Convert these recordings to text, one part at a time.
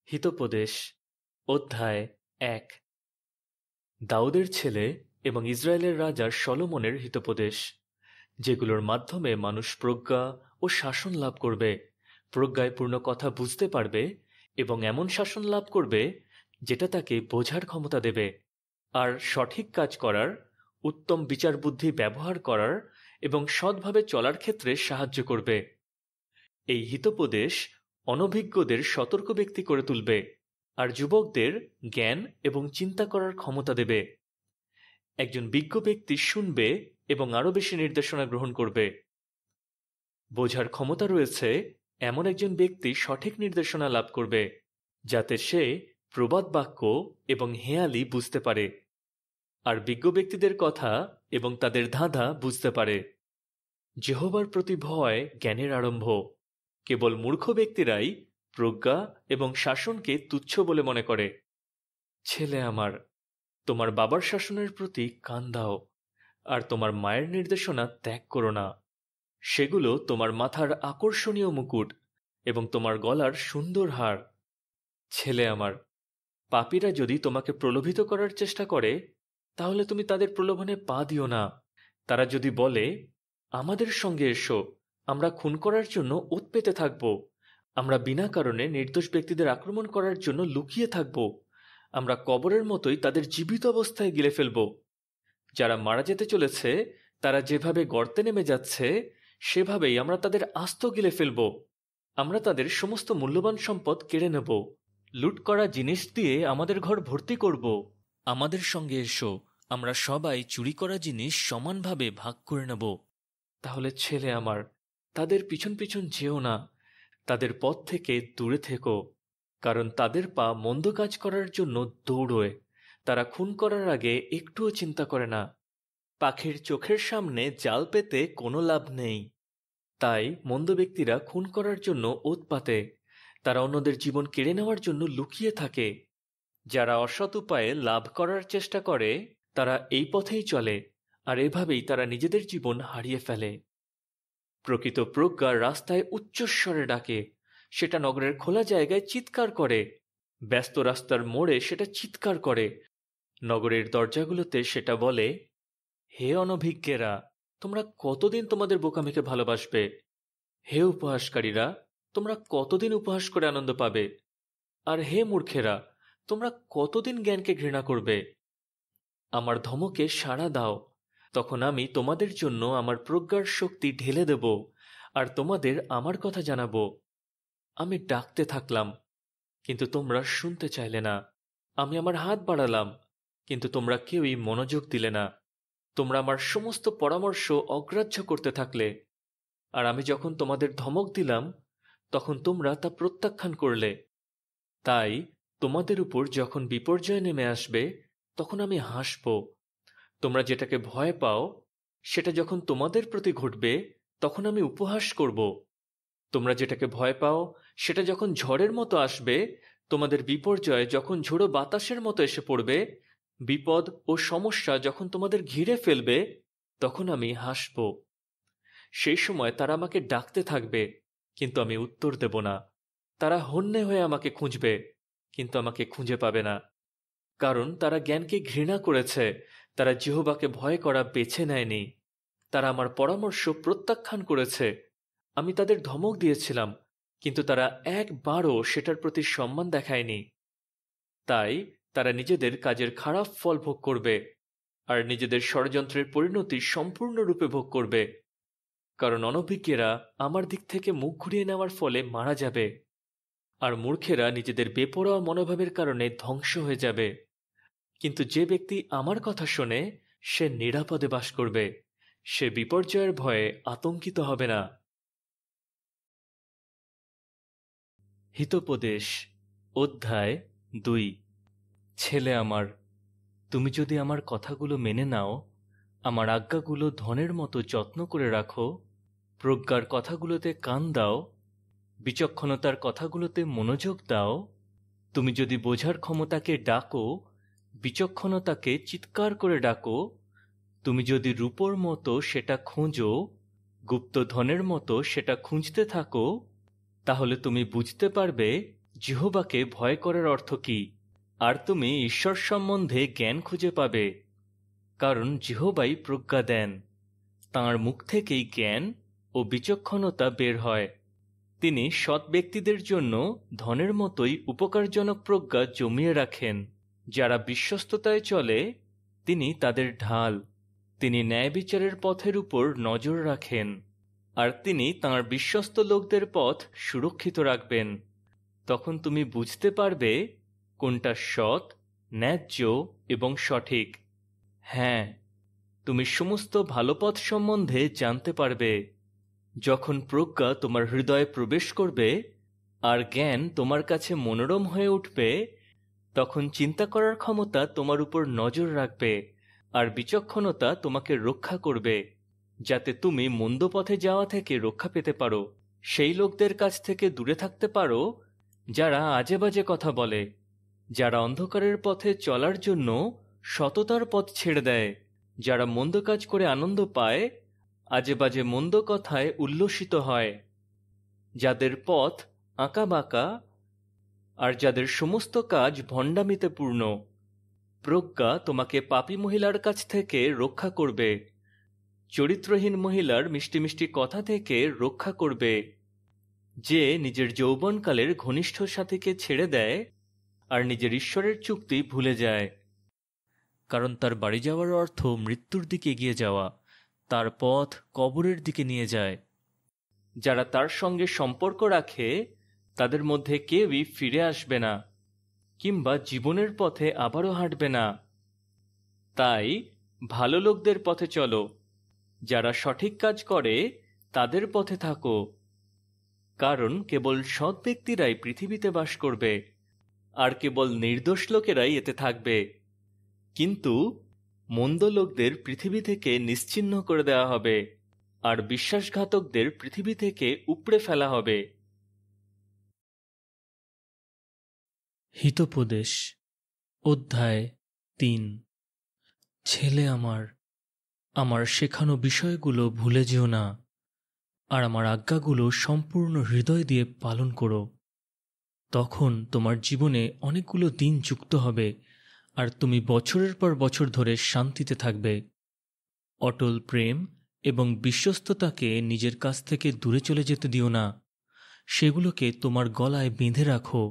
হিতোপদেশ অধ্যায় ১ দাউদের ছেলে এবং ইসরায়েলের রাজা সলোমনের হিতোপদেশ, যেগুলোর মাধ্যমে মানুষ প্রজ্ঞা ও শাসন লাভ করবে, প্রজ্ঞায় পূর্ণ কথা বুঝতে পারবে এবং এমন শাসন লাভ করবে যেটা তাকে বোঝার ক্ষমতা দেবে, আর সঠিক কাজ করার, উত্তম বিচার বুদ্ধি ব্যবহার করার এবং সৎভাবে চলার ক্ষেত্রে সাহায্য করবে। এই হিতোপদেশ অনভিজ্ঞদের সতর্ক ব্যক্তি করে তুলবে আর যুবকদের জ্ঞান এবং চিন্তা করার ক্ষমতা দেবে। একজন বিজ্ঞ ব্যক্তি শুনবে এবং আরও বেশি নির্দেশনা গ্রহণ করবে। বোঝার ক্ষমতা রয়েছে এমন একজন ব্যক্তি সঠিক নির্দেশনা লাভ করবে যাতে সে প্রবাদ বাক্য এবং হেঁয়ালি বুঝতে পারে, আর বিজ্ঞ ব্যক্তিদের কথা এবং তাদের ধাঁধা বুঝতে পারে। যেহোবার প্রতি ভয় জ্ঞানের আরম্ভ। কেবল মূর্খ ব্যক্তিরাই প্রজ্ঞা এবং শাসনকে তুচ্ছ বলে মনে করে। ছেলে আমার, তোমার বাবার শাসনের প্রতি কান দাও, আর তোমার মায়ের নির্দেশনা ত্যাগ করো না। সেগুলো তোমার মাথার আকর্ষণীয় মুকুট এবং তোমার গলার সুন্দর হার। ছেলে আমার, পাপীরা যদি তোমাকে প্রলোভিত করার চেষ্টা করে, তাহলে তুমি তাদের প্রলোভনে পা দিও না। তারা যদি বলে, আমাদের সঙ্গে এসো, আমরা খুন করার জন্য ওৎ পেতে থাকব, আমরা বিনা কারণে নির্দোষ ব্যক্তিদের আক্রমণ করার জন্য লুকিয়ে থাকব, আমরা কবরের মতোই তাদের জীবিত অবস্থায় গিলে ফেলব। যারা মারা যেতে চলেছে তারা যেভাবে গর্তে নেমে যাচ্ছে, সেভাবেই আমরা তাদের আস্ত গিলে ফেলব। আমরা তাদের সমস্ত মূল্যবান সম্পদ কেড়ে নেব, লুট করা জিনিস দিয়ে আমাদের ঘর ভর্তি করব। আমাদের সঙ্গে এসো, আমরা সবাই চুরি করা জিনিস সমানভাবে ভাগ করে নেব। তাহলে ছেলে আমার, তাদের পিছন পিছন যেও না, তাদের পথ থেকে দূরে থেকো, কারণ তাদের পা মন্দ কাজ করার জন্য দৌড়োয়। তারা খুন করার আগে একটুও চিন্তা করে না। পাখির চোখের সামনে জাল পেতে কোনো লাভ নেই। তাই মন্দ ব্যক্তিরা খুন করার জন্য ওৎ পাতে, তারা অন্যদের জীবন কেড়ে নেওয়ার জন্য লুকিয়ে থাকে। যারা অসৎ উপায়ে লাভ করার চেষ্টা করে তারা এই পথেই চলে, আর এভাবেই তারা নিজেদের জীবন হারিয়ে ফেলে। প্রকৃত প্রজ্ঞা রাস্তায় উচ্চস্বরে ডাকে, সেটা নগরের খোলা জায়গায় চিৎকার করে, ব্যস্ত রাস্তার মোড়ে সেটা চিৎকার করে, নগরের দরজাগুলোতে সেটা বলে, হে অনভিজ্ঞেরা, তোমরা কতদিন তোমাদের বোকামিকে ভালোবাসবে? হে উপহাসকারীরা, তোমরা কতদিন উপহাস করে আনন্দ পাবে? আর হে মূর্খেরা, তোমরা কতদিন জ্ঞানকে ঘৃণা করবে? আমার ধমকে সাড়া দাও, তখন আমি তোমাদের জন্য আমার প্রজ্ঞার শক্তি ঢেলে দেব, আর তোমাদের আমার কথা জানাবো। আমি ডাকতে থাকলাম, কিন্তু তোমরা শুনতে চাইলে না। আমি আমার হাত বাড়ালাম, কিন্তু তোমরা কেউই মনোযোগ দিলে না। তোমরা আমার সমস্ত পরামর্শ অগ্রাহ্য করতে থাকলে, আর আমি যখন তোমাদের ধমক দিলাম তখন তোমরা তা প্রত্যাখ্যান করলে। তাই তোমাদের উপর যখন বিপর্যয় নেমে আসবে তখন আমি হাসব। তোমরা যেটাকে ভয় পাও সেটা যখন তোমাদের প্রতি ঘটবে তখন আমি উপহাস করব। তোমরা যেটাকে ভয় পাও সেটা যখন ঝড়ের মতো আসবে, তোমাদের বিপর্যয় যখন ঝোড়ো বাতাসের মতো এসে পড়বে, বিপদ ও সমস্যা যখন তোমাদের ঘিরে ফেলবে, তখন আমি হাসব। সেই সময় তারা আমাকে ডাকতে থাকবে, কিন্তু আমি উত্তর দেব না। তারা হন্যে হয়ে আমাকে খুঁজবে, কিন্তু আমাকে খুঁজে পাবে না, কারণ তারা জ্ঞানকে ঘৃণা করেছে, তারা জিহ্বাকে ভয় করা বেছে নেয়নি। তারা আমার পরামর্শ প্রত্যাখ্যান করেছে। আমি তাদের ধমক দিয়েছিলাম, কিন্তু তারা একবারও সেটার প্রতি সম্মান দেখায়নি। তাই তারা নিজেদের কাজের খারাপ ফল ভোগ করবে, আর নিজেদের ষড়যন্ত্রের পরিণতি সম্পূর্ণরূপে ভোগ করবে, কারণ অনভিজ্ঞেরা আমার দিক থেকে মুখ ঘুরিয়ে নেওয়ার ফলে মারা যাবে, আর মূর্খেরা নিজেদের বেপরোয়া মনোভাবের কারণে ধ্বংস হয়ে যাবে। কিন্তু যে ব্যক্তি আমার কথা শোনে সে নিরাপদে বাস করবে, সে বিপর্যয়ের ভয়ে আতঙ্কিত হবে না। হিতোপদেশ অধ্যায় ২ ছেলে আমার, তুমি যদি আমার কথাগুলো মেনে নাও, আমার আজ্ঞাগুলো ধনের মতো যত্ন করে রাখো, প্রজ্ঞার কথাগুলোতে কান দাও, বিচক্ষণতার কথাগুলোতে মনোযোগ দাও, তুমি যদি বোঝার ক্ষমতাকে ডাকো, বিচক্ষণতাকে চিৎকার করে ডাকো, তুমি যদি রূপোর মতো সেটা খোঁজো, গুপ্ত ধনের মতো সেটা খুঁজতে থাকো, তাহলে তুমি বুঝতে পারবে জিহোবাকে ভয় করার অর্থ কি? আর তুমি ঈশ্বর সম্বন্ধে জ্ঞান খুঁজে পাবে, কারণ জিহোবাই প্রজ্ঞা দেন। তাঁর মুখ থেকেই জ্ঞান ও বিচক্ষণতা বের হয়। তিনি সৎ ব্যক্তিদের জন্য ধনের মতোই উপকারজনক প্রজ্ঞা জমিয়ে রাখেন। যারা বিশ্বস্ততায় চলে, তিনি তাদের ঢাল। তিনি ন্যায় বিচারের পথের উপর নজর রাখেন, আর তিনি তাঁর বিশ্বস্ত লোকদের পথ সুরক্ষিত রাখবেন। তখন তুমি বুঝতে পারবে কোনটা সৎ, ন্যায্য এবং সঠিক। হ্যাঁ, তুমি সমস্ত ভালো পথ সম্বন্ধে জানতে পারবে। যখন প্রজ্ঞা তোমার হৃদয়ে প্রবেশ করবে আর জ্ঞান তোমার কাছে মনোরম হয়ে উঠবে, তখন চিন্তা করার ক্ষমতা তোমার উপর নজর রাখবে, আর বিচক্ষণতা তোমাকে রক্ষা করবে, যাতে তুমি মন্দ পথে যাওয়া থেকে রক্ষা পেতে পারো। সেই লোকদের কাছ থেকে দূরে থাকতে পারো যারা আজে বাজে কথা বলে, যারা অন্ধকারের পথে চলার জন্য সততার পথ ছেড়ে দেয়, যারা মন্দ কাজ করে আনন্দ পায়, আজে বাজে মন্দ কথায় উল্লসিত হয়, যাদের পথ আঁকাবাঁকা আর যাদের সমস্ত কাজ ভণ্ডামিতে পূর্ণ। প্রজ্ঞা তোমাকে পাপী মহিলার কাছ থেকে রক্ষা করবে, চরিত্রহীন মহিলার মিষ্টি মিষ্টি কথা থেকে রক্ষা করবে, যে নিজের যৌবনকালের ঘনিষ্ঠ সাথীকে ছেড়ে দেয় আর নিজের ঈশ্বরের চুক্তি ভুলে যায়। কারণ তার বাড়ি যাওয়ার অর্থ মৃত্যুর দিকে এগিয়ে যাওয়া, তার পথ কবরের দিকে নিয়ে যায়। যারা তার সঙ্গে সম্পর্ক রাখে, তাদের মধ্যে কেউই ফিরে আসবে না কিংবা জীবনের পথে আবারও হাঁটবে না। তাই ভালো লোকদের পথে চলো, যারা সঠিক কাজ করে তাদের পথে থাকো, কারণ কেবল সৎ ব্যক্তিরাই পৃথিবীতে বাস করবে, আর কেবল নির্দোষ লোকেরাই এতে থাকবে। কিন্তু মন্দ লোকদের পৃথিবী থেকে নিশ্চিহ্ন করে দেওয়া হবে, আর বিশ্বাসঘাতকদের পৃথিবী থেকে উপড়ে ফেলা হবে। হিতোপদেশ অধ্যায় ৩। ছেলে আমার, আমার শেখানো বিষয়গুলো ভুলে যেও না, আর আমার আজ্ঞাগুলো সম্পূর্ণ হৃদয় দিয়ে পালন করো। তখন তোমার জীবনে অনেকগুলো দিন যুক্ত হবে, আর তুমি বছরের পর বছর ধরে শান্তিতে থাকবে। অটল প্রেম এবং বিশ্বস্ততাকে নিজের কাছ থেকে দূরে চলে যেতে দিও না। সেগুলোকে তোমার গলায় বেঁধে রাখো,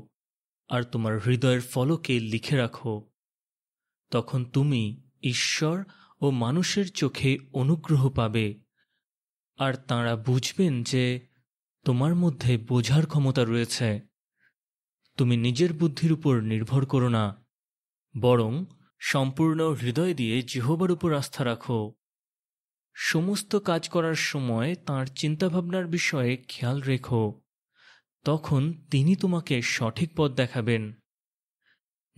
আর তোমার হৃদয়ের ফলকে লিখে রাখো। তখন তুমি ঈশ্বর ও মানুষের চোখে অনুগ্রহ পাবে, আর তাঁরা বুঝবেন যে তোমার মধ্যে বোঝার ক্ষমতা রয়েছে। তুমি নিজের বুদ্ধির উপর নির্ভর করো না, বরং সম্পূর্ণ হৃদয় দিয়ে যেহোবার উপর আস্থা রাখো। সমস্ত কাজ করার সময় তাঁর চিন্তাভাবনার বিষয়ে খেয়াল রেখো, তখন তিনি তোমাকে সঠিক পথ দেখাবেন।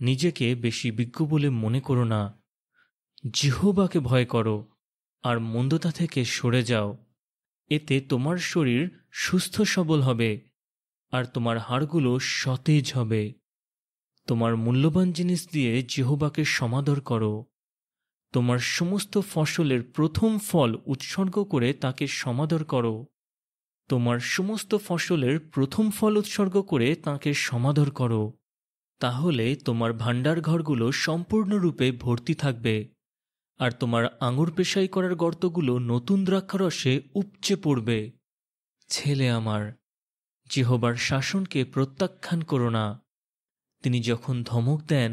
নিজেকে বেশি বিজ্ঞ বলে মনে করো না, যেহোবাকে ভয় করো আর মন্দতা থেকে সরে যাও। এতে তোমার শরীর সুস্থ সবল হবে, আর তোমার হাড়গুলো সতেজ হবে। তোমার মূল্যবান জিনিস দিয়ে যেহোবাকে সমাদর করো। তোমার সমস্ত ফসলের প্রথম ফল উৎসর্গ করে তাকে সমাদর করো। তোমার সমস্ত ফসলের প্রথম ফল উৎসর্গ করে তাকে সমাদর করো। তাহলে তোমার ভাণ্ডার ঘরগুলো সম্পূর্ণরূপে ভর্তি থাকবে, আর তোমার আঙুর পেশাই করার গর্তগুলো নতুন দ্রাক্ষারসে উপচে পড়বে। ছেলে আমার, যেহোবার শাসনকে প্রত্যাখ্যান করো না। তিনি যখন ধমক দেন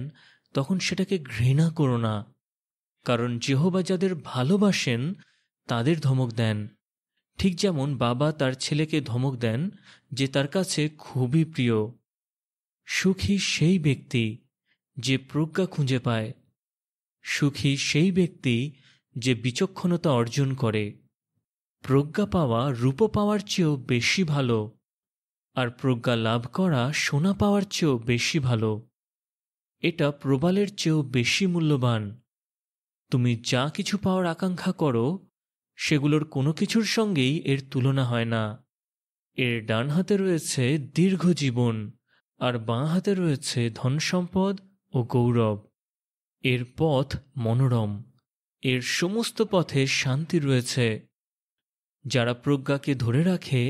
তখন সেটাকে ঘৃণা করো না, কারণ যেহোবা যাদের ভালোবাসেন তাদের ধমক দেন, ঠিক যেমন বাবা তার ছেলেকে ধমক দেন যে তার কাছে খুবই প্রিয়। সুখী সেই ব্যক্তি যে প্রজ্ঞা খুঁজে পায়, সুখী সেই ব্যক্তি যে বিচক্ষণতা অর্জন করে। প্রজ্ঞা পাওয়া রূপ পাওয়ার চেয়েও বেশি ভালো, আর প্রজ্ঞা লাভ করা সোনা পাওয়ার চেয়েও বেশি ভালো। এটা প্রবালের চেয়েও বেশি মূল্যবান। তুমি যা কিছু পাওয়ার আকাঙ্ক্ষা করো, সেগুলোর কোনো কিছুর সঙ্গেই এর তুলনা হয় না। এর ডান হাতে রয়েছে দীর্ঘ জীবন, আর বাঁ হাতে রয়েছে ধনসম্পদ ও গৌরব। এর পথ মনোরম, এর সমস্ত পথে শান্তি রয়েছে। যারা প্রজ্ঞাকে ধরে রাখে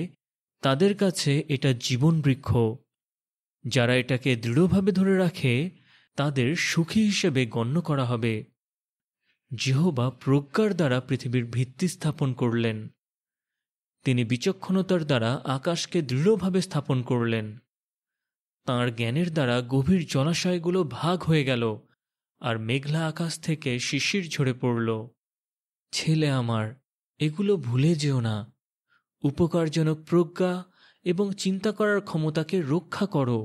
তাদের কাছে এটা জীবন বৃক্ষ। যারা এটাকে দৃঢ়ভাবে ধরে রাখে তাদের সুখী হিসেবে গণ্য করা হবে। যেহোবা প্রজ্ঞার দ্বারা পৃথিবীর ভিত্তি স্থাপন করলেন। তিনি বিচক্ষণতার দ্বারা আকাশকে দৃঢ়ভাবে স্থাপন করলেন। তাঁর জ্ঞানের দ্বারা গভীর জলাশয়গুলো ভাগ হয়ে গেল, আর মেঘলা আকাশ থেকে শিশির ঝরে পড়ল। ছেলে আমার, এগুলো ভুলে যেও না। উপকারজনক প্রজ্ঞা এবং চিন্তা করার ক্ষমতাকে রক্ষা করো।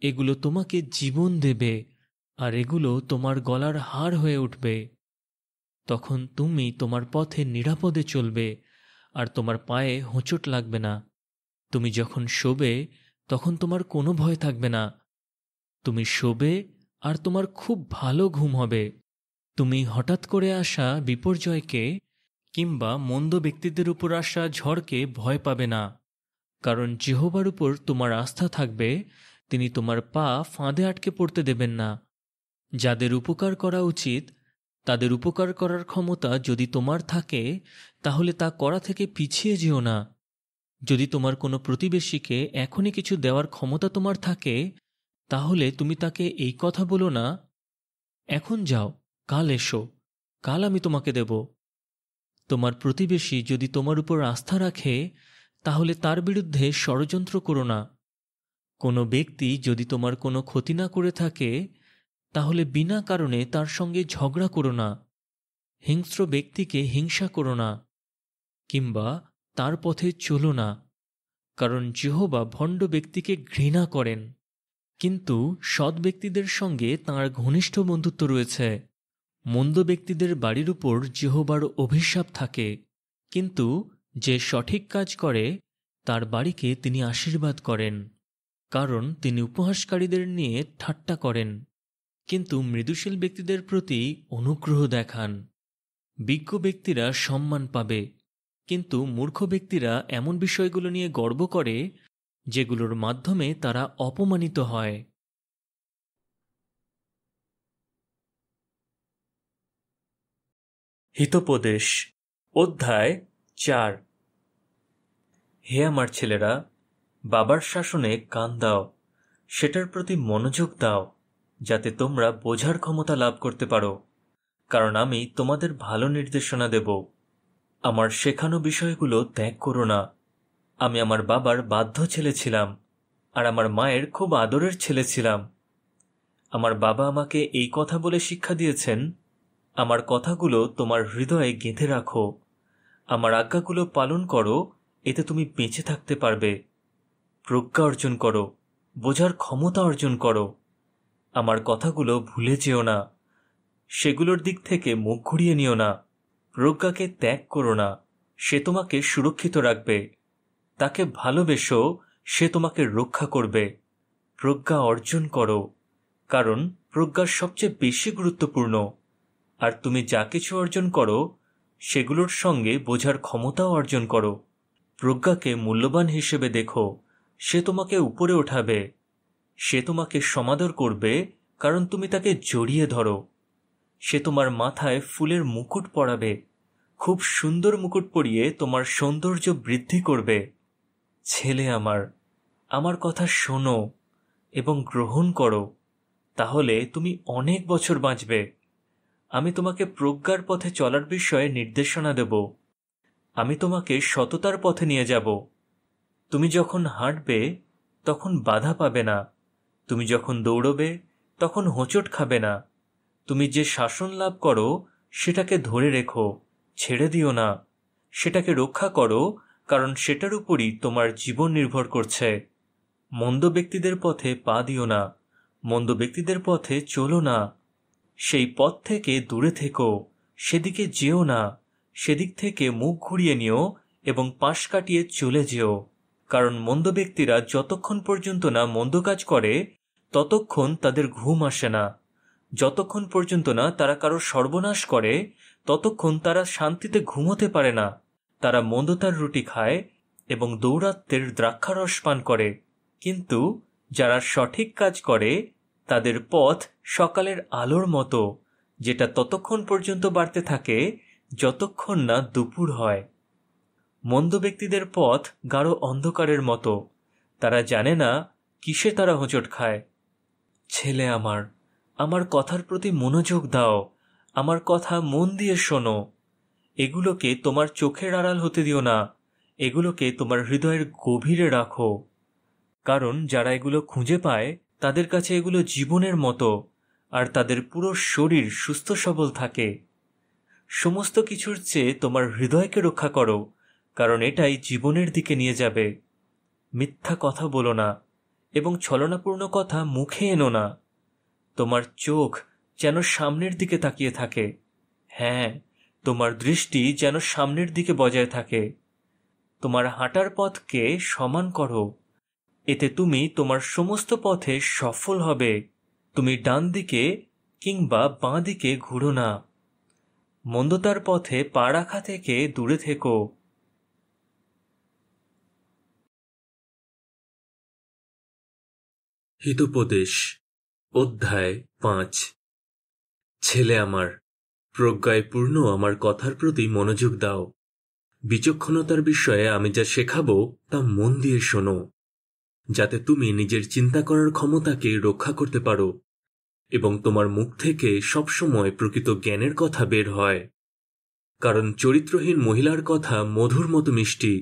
এগুলো তোমাকে জীবন দেবে, আর এগুলো তোমার গলার হার হয়ে উঠবে। তখন তুমি তোমার পথে নিরাপদে চলবে, আর তোমার পায়ে হোঁচট লাগবে না। তুমি যখন শোবে তখন তোমার কোনো ভয় থাকবে না। তুমি শোবে আর তোমার খুব ভালো ঘুম হবে। তুমি হঠাৎ করে আসা বিপর্যয়কে কিংবা মন্দ ব্যক্তিদের উপর আসা ঝড়কে ভয় পাবে না, কারণ যেহোবার উপর তোমার আস্থা থাকবে। তিনি তোমার পা ফাঁদে আটকে পড়তে দেবেন না। যাদের উপকার করা উচিত তাদের উপকার করার ক্ষমতা যদি তোমার থাকে, তাহলে তা করা থেকে পিছিয়ে যেও না। যদি তোমার কোনো প্রতিবেশীকে এখনই কিছু দেওয়ার ক্ষমতা তোমার থাকে, তাহলে তুমি তাকে এই কথা বলো না, এখন যাও, কাল এসো, কাল আমি তোমাকে দেব। তোমার প্রতিবেশী যদি তোমার উপর আস্থা রাখে, তাহলে তার বিরুদ্ধে ষড়যন্ত্র করো না। কোনো ব্যক্তি যদি তোমার কোনো ক্ষতি না করে থাকে, তাহলে বিনা কারণে তার সঙ্গে ঝগড়া করো না। হিংস্র ব্যক্তিকে হিংসা করো না, কিংবা তার পথে চলো না, কারণ যেহোবা ভণ্ড ব্যক্তিকে ঘৃণা করেন, কিন্তু সৎ ব্যক্তিদের সঙ্গে তাঁর ঘনিষ্ঠ বন্ধুত্ব রয়েছে। মন্দ ব্যক্তিদের বাড়ির উপর যেহোবার অভিশাপ থাকে, কিন্তু যে সঠিক কাজ করে তার বাড়িকে তিনি আশীর্বাদ করেন, কারণ তিনি উপহাসকারীদের নিয়ে ঠাট্টা করেন, কিন্তু মৃদুশীল ব্যক্তিদের প্রতি অনুগ্রহ দেখান। বিজ্ঞ ব্যক্তিরা সম্মান পাবে, কিন্তু মূর্খ ব্যক্তিরা এমন বিষয়গুলো নিয়ে গর্ব করে যেগুলোর মাধ্যমে তারা অপমানিত হয়। হিতোপদেশ অধ্যায় 4। হে আমার ছেলেরা, বাবার শাসনে কান দাও, সেটার প্রতি মনোযোগ দাও, যাতে তোমরা বোঝার ক্ষমতা লাভ করতে পারো, কারণ আমি তোমাদের ভালো নির্দেশনা দেব। আমার শেখানো বিষয়গুলো ত্যাগ করো না। আমি আমার বাবার বাধ্য ছেলে ছিলাম, আর আমার মায়ের খুব আদরের ছেলে ছিলাম। আমার বাবা আমাকে এই কথা বলে শিক্ষা দিয়েছেন, আমার কথাগুলো তোমার হৃদয়ে গেঁথে রাখো। আমার আজ্ঞাগুলো পালন করো, এতে তুমি বেঁচে থাকতে পারবে। প্রজ্ঞা অর্জন করো, বোঝার ক্ষমতা অর্জন করো। আমার কথাগুলো ভুলে যেও না, সেগুলোর দিক থেকে মুখ ঘুরিয়ে নিও না। প্রজ্ঞাকে ত্যাগ করো না, সে তোমাকে সুরক্ষিত রাখবে। তাকে ভালোবেসো, সে তোমাকে রক্ষা করবে। প্রজ্ঞা অর্জন করো, কারণ প্রজ্ঞা সবচেয়ে বেশি গুরুত্বপূর্ণ। আর তুমি যা কিছু অর্জন করো, সেগুলোর সঙ্গে বোঝার ক্ষমতাও অর্জন করো। প্রজ্ঞাকে মূল্যবান হিসেবে দেখো, সে তোমাকে উপরে ওঠাবে। সে তোমাকে সমাদর করবে, কারণ তুমি তাকে জড়িয়ে ধরো। সে তোমার মাথায় ফুলের মুকুট পরাবে, খুব সুন্দর মুকুট পরিয়ে তোমার সৌন্দর্য বৃদ্ধি করবে। ছেলে আমার, আমার কথা শোনো এবং গ্রহণ করো, তাহলে তুমি অনেক বছর বাঁচবে। আমি তোমাকে প্রজ্ঞার পথে চলার বিষয়ে নির্দেশনা দেব। আমি তোমাকে সততার পথে নিয়ে যাব। তুমি যখন হাঁটবে তখন বাধা পাবে না। তুমি যখন দৌড়বে তখন হোঁচট খাবে না। তুমি যে শাসন লাভ করো সেটাকে ধরে রেখো, ছেড়ে দিও না। সেটাকে রক্ষা করো, কারণ সেটার উপরই তোমার জীবন নির্ভর করছে। মন্দ ব্যক্তিদের পথে পা দিও না, মন্দ ব্যক্তিদের পথে চলো না। সেই পথ থেকে দূরে থেকো, সেদিকে যেও না। সেদিক থেকে মুখ ঘুরিয়ে নিও এবং পাশ কাটিয়ে চলে যেও, কারণ মন্দ ব্যক্তিরা যতক্ষণ পর্যন্ত না মন্দ কাজ করে ততক্ষণ তাদের ঘুম আসে না। যতক্ষণ পর্যন্ত না তারা কারো সর্বনাশ করে ততক্ষণ তারা শান্তিতে ঘুমোতে পারে না। তারা মন্দতার রুটি খায় এবং দৌরাত্ম্যের দ্রাক্ষারস পান করে, কিন্তু যারা সঠিক কাজ করে তাদের পথ সকালের আলোর মতো, যেটা ততক্ষণ পর্যন্ত বাড়তে থাকে যতক্ষণ না দুপুর হয়। মন্দ ব্যক্তিদের পথ গাঢ় অন্ধকারের মতো, তারা জানে না কিসে তারা হোঁচট খায়? ছেলে আমার, আমার কথার প্রতি মনোযোগ দাও, আমার কথা মন দিয়ে শোনো। এগুলোকে তোমার চোখের আড়াল হতে দিও না, এগুলোকে তোমার হৃদয়ের গভীরে রাখো। কারণ যারা এগুলো খুঁজে পায় তাদের কাছে এগুলো জীবনের মতো, আর তাদের পুরো শরীর সুস্থ সবল থাকে। সমস্ত কিছুর চেয়ে তোমার হৃদয়কে রক্ষা করো, কারণ এটাই জীবনের দিকে নিয়ে যাবে। মিথ্যা কথা বলো না এবং ছলনাপূর্ণ কথা মুখে এনো না। তোমার চোখ যেন সামনের দিকে তাকিয়ে থাকে। হ্যাঁ, তোমার দৃষ্টি যেন সামনের দিকে বজায় থাকে। তোমার হাঁটার পথকে সমান করো, এতে তুমি তোমার সমস্ত পথে সফল হবে। তুমি ডান দিকে কিংবা বাঁ দিকে ঘুরো না। মন্দতার পথে পা রাখা থেকে দূরে থেকো। হিতোপদেশ অধ্যায় 5। ছেলে আমার, প্রজ্ঞায় পূর্ণ আমার কথার প্রতি মনোযোগ দাও। বিচক্ষণতার বিষয়ে আমি যা শেখাবো তা মন দিয়ে শোনো, যাতে তুমি নিজের চিন্তা করার ক্ষমতাকে রক্ষা করতে পারো এবং তোমার মুখ থেকে সবসময় প্রকৃত জ্ঞানের কথা বের হয়। কারণ চরিত্রহীন মহিলার কথা মধুর মতো মিষ্টি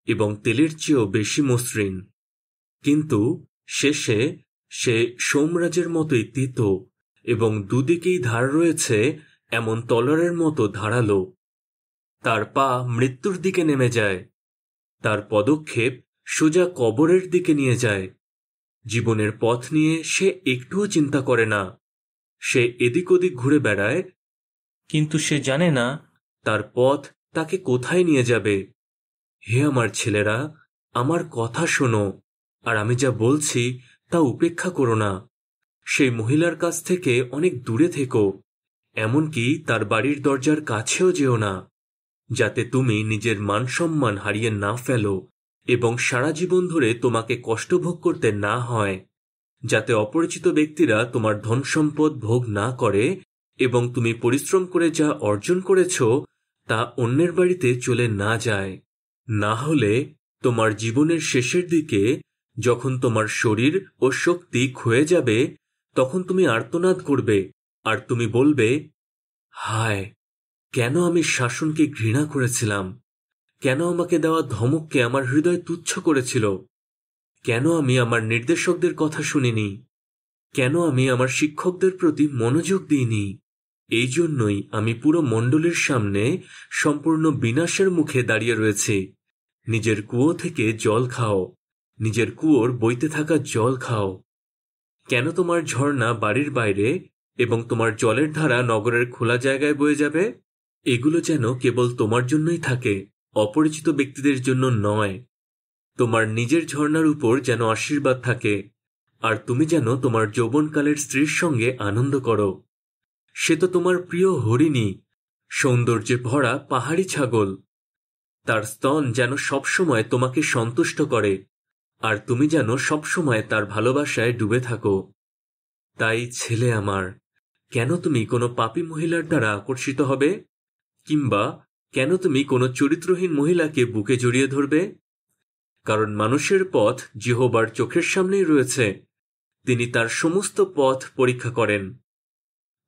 এবং তেলের চেয়েও বেশি মসৃণ, কিন্তু শেষে সে সোমরাজের মতোই তিতো এবং দুদিকেই ধার রয়েছে এমন তলোয়ারের মতো ধারালো। তার পা মৃত্যুর দিকে নেমে যায়, তার পদক্ষেপ সোজা কবরের দিকে নিয়ে যায়। জীবনের পথ নিয়ে সে একটুও চিন্তা করে না। সে এদিক ওদিক ঘুরে বেড়ায়, কিন্তু সে জানে না তার পথ তাকে কোথায় নিয়ে যাবে। হে আমার ছেলেরা, আমার কথা শোনো, আর আমি যা বলছি তা উপেক্ষা করো না। সেই মহিলার কাছ থেকে অনেক দূরে থেকো, এমনকি তার বাড়ির দরজার কাছেও যেও না, যাতে তুমি নিজের মান সম্মান হারিয়ে না ফেলো এবং সারা জীবন ধরে তোমাকে কষ্ট ভোগ করতে না হয়, যাতে অপরিচিত ব্যক্তিরা তোমার ধন সম্পদ ভোগ না করে এবং তুমি পরিশ্রম করে যা অর্জন করেছ তা অন্যের বাড়িতে চলে না যায়। না হলে তোমার জীবনের শেষের দিকে, যখন তোমার শরীর ও শক্তি ক্ষয়ে যাবে, তখন তুমি আর্তনাদ করবে আর তুমি বলবে, হায়, কেন আমি শাসনকে ঘৃণা করেছিলাম, কেন আমাকে দেওয়া ধমককে আমার হৃদয় তুচ্ছ করেছিল, কেন আমি আমার নির্দেশকদের কথা শুনিনি, কেন আমি আমার শিক্ষকদের প্রতি মনোযোগ দিইনি। এই জন্যই আমি পুরো মণ্ডলীর সামনে সম্পূর্ণ বিনাশের মুখে দাঁড়িয়ে রয়েছি। নিজের কুয়ো থেকে জল খাও, নিজের কুয়োর বইতে থাকা জল খাও। কেন তোমার ঝর্ণা বাড়ির বাইরে এবং তোমার জলের ধারা নগরের খোলা জায়গায় বয়ে যাবে? এগুলো যেন কেবল তোমার জন্যই থাকে, অপরিচিত ব্যক্তিদের জন্য নয়। তোমার নিজের ঝর্ণার উপর যেন আশীর্বাদ থাকে, আর তুমি যেন তোমার যৌবনকালের স্ত্রীর সঙ্গে আনন্দ করো। সে তো তোমার প্রিয় হরিণী, সৌন্দর্যে ভরা পাহাড়ি ছাগল। তার স্তন যেন সবসময় তোমাকে সন্তুষ্ট করে, আর তুমি যেন সবসময় তার ভালোবাসায় ডুবে থাকো। তাই ছেলে আমার, কেন তুমি কোনো পাপী মহিলার দ্বারা আকর্ষিত হবে, কিংবা কেন তুমি কোনো চরিত্রহীন মহিলাকে বুকে জড়িয়ে ধরবে? কারণ মানুষের পথ যেহোবার চোখের সামনেই রয়েছে, তিনি তার সমস্ত পথ পরীক্ষা করেন।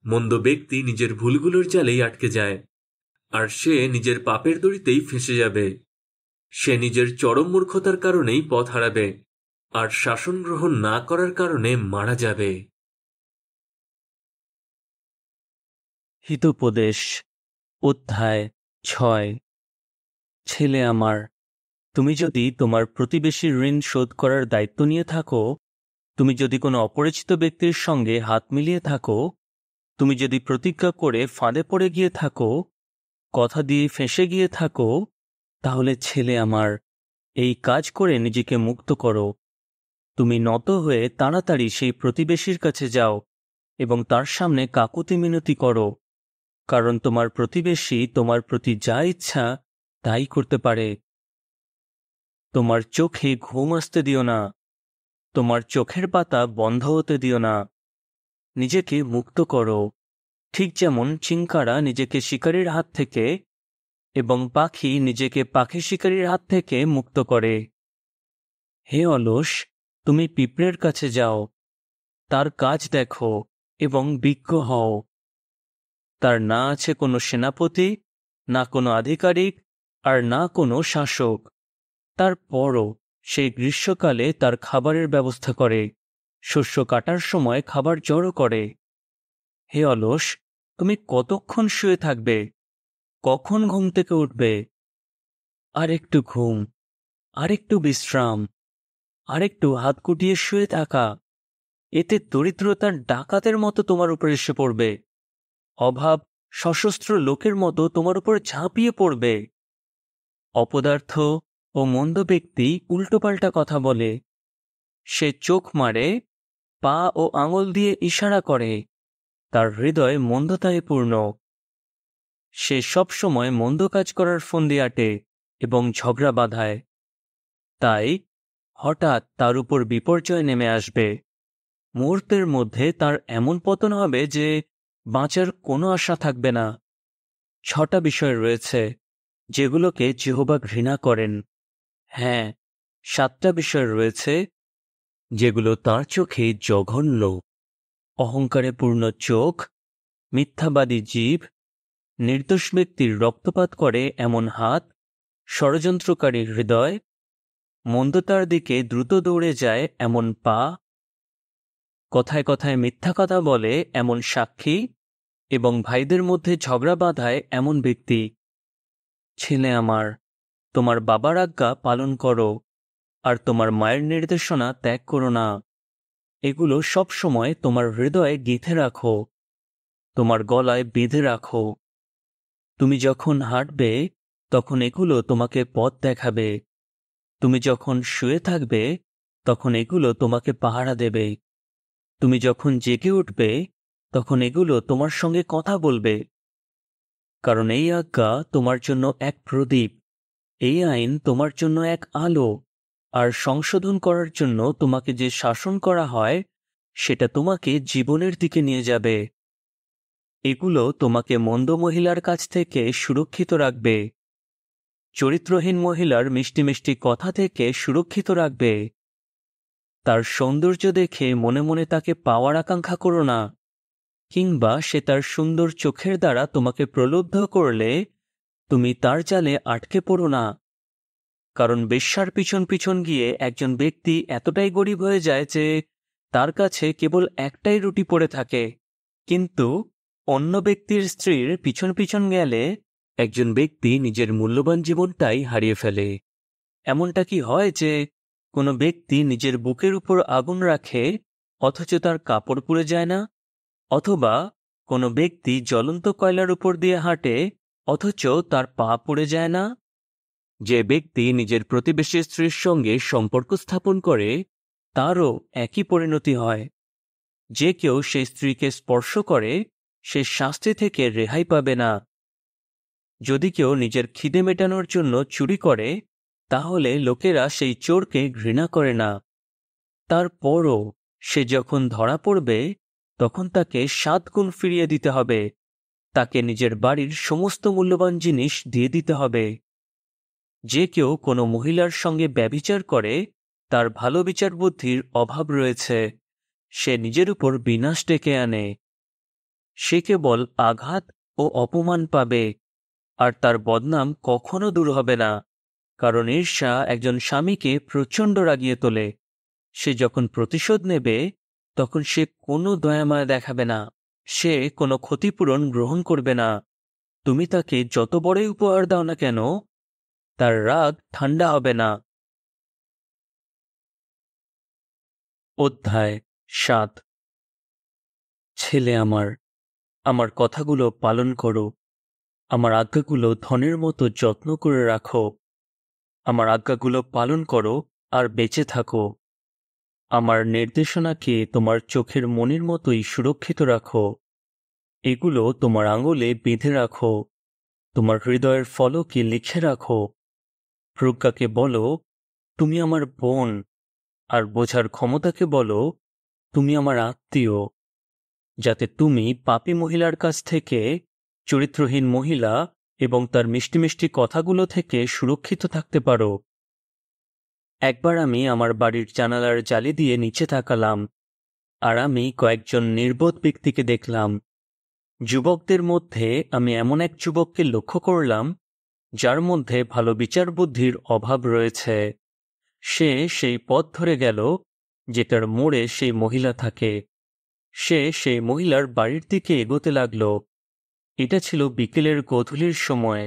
মন্দ ব্যক্তি নিজের ভুলগুলোর জালেই আটকে যায়, আর সে নিজের পাপের দড়িতেই ফেঁসে যাবে। সে নিজের চরম মূর্খতার কারণেই পথ হারাবে, আর শাসন গ্রহণ না করার কারণে মারা যাবে। হিতোপদেশ অধ্যায় 6। ছেলে আমার, তুমি যদি তোমার প্রতিবেশীর ঋণ শোধ করার দায়িত্ব নিয়ে থাকো, তুমি যদি কোনো অপরিচিত ব্যক্তির সঙ্গে হাত মিলিয়ে থাকো, তুমি যদি প্রতিজ্ঞা করে ফাঁদে পড়ে গিয়ে থাকো, কথা দিয়ে ফেঁসে গিয়ে থাকো, তাহলে ছেলে আমার, এই কাজ করে নিজেকে মুক্ত করো। তুমি নত হয়ে তাড়াতাড়ি সেই প্রতিবেশীর কাছে যাও এবং তার সামনে কাকুতি মিনতি করো, কারণ তোমার প্রতিবেশী তোমার প্রতি যা ইচ্ছা তাই করতে পারে। তোমার চোখে ঘুম আসতে দিও না, তোমার চোখের পাতা বন্ধ হতে দিও না। নিজেকে মুক্ত করো, ঠিক যেমন চিঙ্কারা নিজেকে শিকারীর হাত থেকে এবং পাখি নিজেকে পাখি শিকারীর হাত থেকে মুক্ত করে। হে অলস, তুমি পিঁপড়ের কাছে যাও, তার কাজ দেখো এবং বিজ্ঞ হও। তার না আছে কোনো সেনাপতি, না কোনো আধিকারিক, আর না কোনো শাসক। তারপরও সে গ্রীষ্মকালে তার খাবারের ব্যবস্থা করে, শস্য কাটার সময় খাবার জড়ো করে। হে অলস, তুমি কতক্ষণ শুয়ে থাকবে? কখন ঘুম থেকে উঠবে? আর একটু ঘুম, আর একটু বিশ্রাম, আর একটু হাত গুটিয়ে শুয়ে থাকা, এতে দরিদ্রতার ডাকাতের মতো তোমার উপর এসে পড়বে। অভাব সশস্ত্র লোকের মতো তোমার উপর ঝাঁপিয়ে পড়বে। অপদার্থ ও মন্দ ব্যক্তি উল্টোপাল্টা কথা বলে। সে চোখ মারে, পা ও আঙুল দিয়ে ইশারা করে, তার হৃদয় মন্দতায় পূর্ণ। সে সব সময় মন্দ কাজ করার ফন্দি আটে এবং ঝগড়া বাঁধায়। তাই হঠাৎ তার উপর বিপর্যয় নেমে আসবে। মুহূর্তের মধ্যে তার এমন পতন হবে যে বাঁচার কোনো আশা থাকবে না। 6টা বিষয় রয়েছে যেগুলোকে যেহোবা ঘৃণা করেন। হ্যাঁ, 7টা বিষয় রয়েছে যেগুলো তার চোখে জঘন্য: অহংকারে পূর্ণ চোখ, মিথ্যাবাদী জিভ, নির্দোষ ব্যক্তির রক্তপাত করে এমন হাত, ষড়যন্ত্রকারী হৃদয়, মন্দতার দিকে দ্রুত দৌড়ে যায় এমন পা, কথায় কথায় মিথ্যা কথা বলে এমন সাক্ষী, এবং ভাইদের মধ্যে ঝগড়া বাঁধায় এমন ব্যক্তি। ছেলে আমার, তোমার বাবার আজ্ঞা পালন করো, আর তোমার মায়ের নির্দেশনা ত্যাগ করো না। এগুলো সব সময় তোমার হৃদয়ে গেঁথে রাখো, তোমার গলায় বেঁধে রাখো। তুমি যখন হাঁটবে তখন এগুলো তোমাকে পথ দেখাবে। তুমি যখন শুয়ে থাকবে তখন এগুলো তোমাকে পাহারা দেবে। তুমি যখন জেগে উঠবে তখন এগুলো তোমার সঙ্গে কথা বলবে। কারণ এই আজ্ঞা তোমার জন্য এক প্রদীপ, এই আইন তোমার জন্য এক আলো, আর সংশোধন করার জন্য তোমাকে যে শাসন করা হয় সেটা তোমাকে জীবনের দিকে নিয়ে যাবে। এগুলো তোমাকে মন্দ মহিলার কাছ থেকে সুরক্ষিত রাখবে, চরিত্রহীন মহিলার মিষ্টি মিষ্টি কথা থেকে সুরক্ষিত রাখবে। তার সৌন্দর্য দেখে মনে মনে তাকে পাওয়ার আকাঙ্ক্ষা করো না, কিংবা সে তার সুন্দর চোখের দ্বারা তোমাকে প্রলুব্ধ করলে তুমি তার জালে আটকে পড়ো না। কারণ বেশ্যার পিছন পিছন গিয়ে একজন ব্যক্তি এতটাই গরিব হয়ে যায় যে তার কাছে কেবল একটাই রুটি পড়ে থাকে, কিন্তু অন্য ব্যক্তির স্ত্রীর পিছন পিছন গেলে একজন ব্যক্তি নিজের মূল্যবান জীবনটাই হারিয়ে ফেলে। এমনটা কি হয় যে কোনো ব্যক্তি নিজের বুকের উপর আগুন রাখে অথচ তার কাপড় পুড়ে যায় না? অথবা কোনো ব্যক্তি জ্বলন্ত কয়লার উপর দিয়ে হাঁটে অথচ তার পা পুড়ে যায় না? যে ব্যক্তি নিজের প্রতিবেশী স্ত্রীর সঙ্গে সম্পর্ক স্থাপন করে তারও একই পরিণতি হয়। যে কেউ সেই স্ত্রীকে স্পর্শ করে সে শাস্তি থেকে রেহাই পাবে না। যদি কেউ নিজের খিদে মেটানোর জন্য চুরি করে তাহলে লোকেরা সেই চোরকে ঘৃণা করে না। তারপরও সে যখন ধরা পড়বে তখন তাকে 7 গুণ ফিরিয়ে দিতে হবে। তাকে নিজের বাড়ির সমস্ত মূল্যবান জিনিস দিয়ে দিতে হবে। যে কেউ কোনো মহিলার সঙ্গে ব্যভিচার করে তার ভালো বিচার বুদ্ধির অভাব রয়েছে, সে নিজের উপর বিনাশ ডেকে আনে। সে কেবল আঘাত ও অপমান পাবে, আর তার বদনাম কখনো দূর হবে না। কারণ ঈর্ষা একজন স্বামীকে প্রচণ্ড রাগিয়ে তোলে। সে যখন প্রতিশোধ নেবে তখন সে কোনো দয়ামায়া দেখাবে না, সে কোনো ক্ষতিপূরণ গ্রহণ করবে না। তুমি তাকে যত বড়ই উপহার দাও না কেন তার রাগ ঠান্ডা হবে না। অধ্যায় 7। ছেলে আমার, আমার কথাগুলো পালন করো, আমার আজ্ঞাগুলো ধনের মতো যত্ন করে রাখো। আমার আজ্ঞাগুলো পালন করো আর বেঁচে থাকো। আমার নির্দেশনাকে তোমার চোখের মনির মতোই সুরক্ষিত রাখো। এগুলো তোমার আঙুলে বেঁধে রাখো, তোমার হৃদয়ের ফলকে লিখে রাখো। প্রজ্ঞাকে বলো, তুমি আমার বোন, আর বোঝার ক্ষমতাকে বলো, তুমি আমার আত্মীয়, যাতে তুমি পাপী মহিলার কাছ থেকে, চরিত্রহীন মহিলা এবং তার মিষ্টি মিষ্টি কথাগুলো থেকে সুরক্ষিত থাকতে পারো। একবার আমি আমার বাড়ির জানালার জালি দিয়ে নিচে তাকালাম, আর আমি কয়েকজন নির্বোধ ব্যক্তিকে দেখলাম। যুবকদের মধ্যে আমি এমন এক যুবককে লক্ষ্য করলাম যার মধ্যে ভালো বিচার বুদ্ধির অভাব রয়েছে। সে সেই পথ ধরে গেল যেটার মোড়ে সেই মহিলা থাকে। সে সেই মহিলার বাড়ির দিকে এগোতে লাগল। এটা ছিল বিকেলের গোধূলির সময়।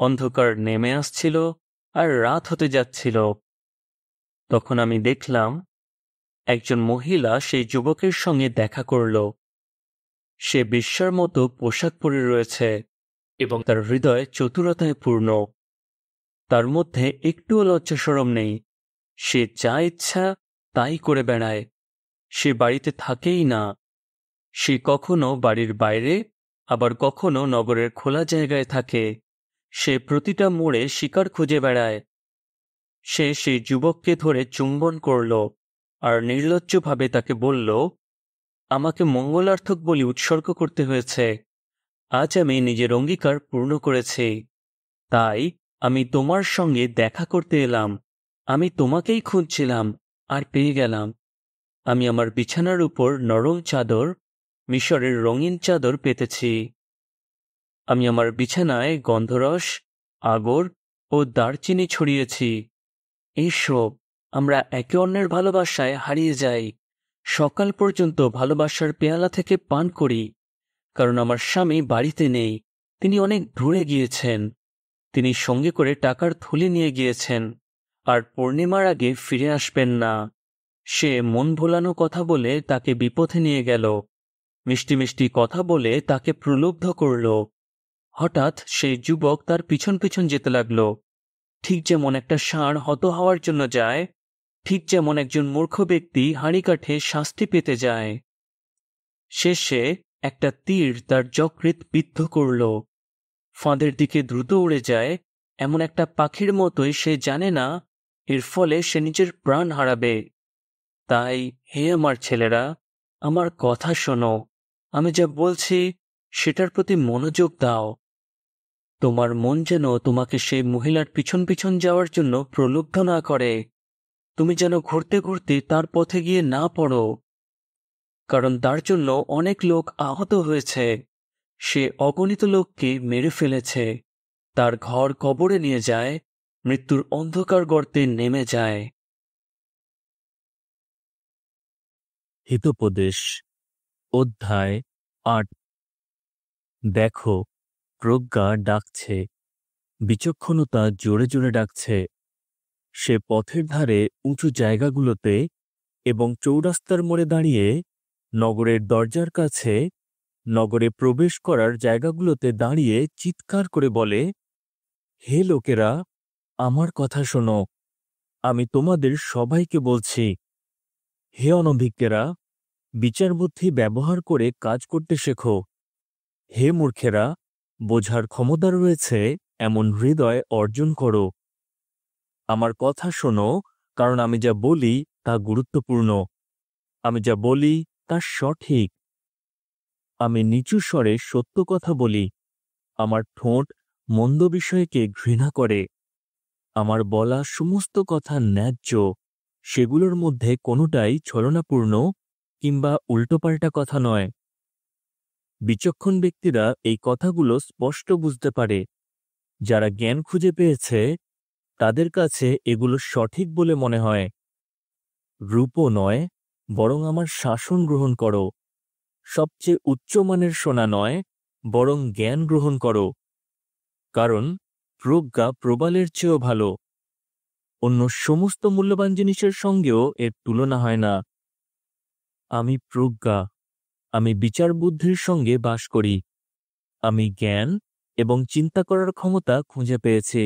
অন্ধকার নেমে আসছিল আর রাত হতে যাচ্ছিল। তখন আমি দেখলাম একজন মহিলা সেই যুবকের সঙ্গে দেখা করল। সে বেশ্যার মতো পোশাক পরে রয়েছে এবং তার হৃদয় চতুরতায় পূর্ণ। তার মধ্যে একটুও লজ্জাশরম নেই। সে যা ইচ্ছা তাই করে বেড়ায়। সে বাড়িতে থাকেই না। সে কখনো বাড়ির বাইরে, আবার কখনো নগরের খোলা জায়গায় থাকে। সে প্রতিটা মোড়ে শিকার খুঁজে বেড়ায়। সে সেই যুবককে ধরে চুম্বন করল আর নির্লজ্জভাবে তাকে বলল, আমাকে মঙ্গলার্থক বলি উৎসর্গ করতে হয়েছে। আজ আমি নিজের অঙ্গীকার পূর্ণ করেছি, তাই আমি তোমার সঙ্গে দেখা করতে এলাম। আমি তোমাকেই খুঁজছিলাম আর পেয়ে গেলাম। আমি আমার বিছানার উপর নরম চাদর, মিশরের রঙিন চাদর পেতেছি। আমি আমার বিছানায় গন্ধরস, আগর ও দারচিনি ছড়িয়েছি। এসো, আমরা একে অন্যের ভালোবাসায় হারিয়ে যাই। সকাল পর্যন্ত ভালোবাসার পেয়ালা থেকে পান করি, কারণ আমার স্বামী বাড়িতে নেই। তিনি অনেক দূরে গিয়েছেন। তিনি সঙ্গে করে টাকার থলি নিয়ে গিয়েছেন আর পূর্ণিমার আগে ফিরে আসবেন না। সে মন ভোলানো কথা বলে তাকে বিপথে নিয়ে গেল, মিষ্টি মিষ্টি কথা বলে তাকে প্রলুব্ধ করল। হঠাৎ সেই যুবক তার পিছন পিছন যেতে লাগল, ঠিক যেমন একটা ষাঁড় হত হওয়ার জন্য যায়, ঠিক যেমন একজন মূর্খ ব্যক্তি হাঁড়ি কাঠে শাস্তি পেতে যায়। শেষে একটা তীর তার যকৃৎ বিদ্ধ করল। ফাঁদের দিকে দ্রুত উড়ে যায় এমন একটা পাখির মতোই সে জানে না এর ফলে সে নিজের প্রাণ হারাবে। তাই হে আমার ছেলেরা, আমার কথা শোনো। আমি যা বলছি সেটার প্রতি মনোযোগ দাও। তোমার মন যেন তোমাকে সেই মহিলার পিছন পিছন যাওয়ার জন্য প্রলুব্ধ না করে। তুমি যেন ঘুরতে ঘুরতে তার পথে গিয়ে না পড়ো, কারণ তার জন্য অনেক লোক আহত হয়েছে। সে অগণিত লোককে মেরে ফেলেছে। তার ঘর কবরে নিয়ে যায়, মৃত্যুর অন্ধকার গর্তে নেমে যায়। হিতোপদেশ অধ্যায় ৮। দেখো, প্রজ্ঞা ডাকছে, বিচক্ষণতা জোরে জোরে ডাকছে। সে পথের ধারে উঁচু জায়গাগুলোতে এবং চৌরাস্তার মোড়ে দাঁড়িয়ে, নগরের দরজার কাছে, নগরে প্রবেশ করার জায়গাগুলোতে দাঁড়িয়ে চিৎকার করে বলে, হে লোকেরা, আমার কথা শোনো। আমি তোমাদের সবাইকে বলছি, হে অনভিজ্ঞেরা, বিচার বুদ্ধি ব্যবহার করে কাজ করতে শেখো। হে মূর্খেরা, বোঝার ক্ষমতা রয়েছে এমন হৃদয় অর্জন করো। আমার কথা শোনো, কারণ আমি যা বলি তা গুরুত্বপূর্ণ। আমি যা বলি তা সঠিক। আমি নিচু স্বরে সত্য কথা বলি। আমার ঠোঁট মন্দ বিষয়কে ঘৃণা করে। আমার বলা সমস্ত কথা ন্যায্য, সেগুলোর মধ্যে কোনোটাই ছলনাপূর্ণ কিংবা উল্টোপাল্টা কথা নয়। বিচক্ষণ ব্যক্তিরা এই কথাগুলো স্পষ্ট বুঝতে পারে। যারা জ্ঞান খুঁজে পেয়েছে তাদের কাছে এগুলো সঠিক বলে মনে হয়। রূপও নয়, বরং আমার শাসন গ্রহণ করো। সবচেয়ে উচ্চমানের সোনা নয়, বরং জ্ঞান গ্রহণ করো, কারণ প্রজ্ঞা প্রবালের চেয়েও ভালো। অন্য সমস্ত মূল্যবান জিনিসের সঙ্গেও এর তুলনা হয় না। আমি প্রজ্ঞা, আমি বিচার বুদ্ধির সঙ্গে বাস করি। আমি জ্ঞান এবং চিন্তা করার ক্ষমতা খুঁজে পেয়েছি।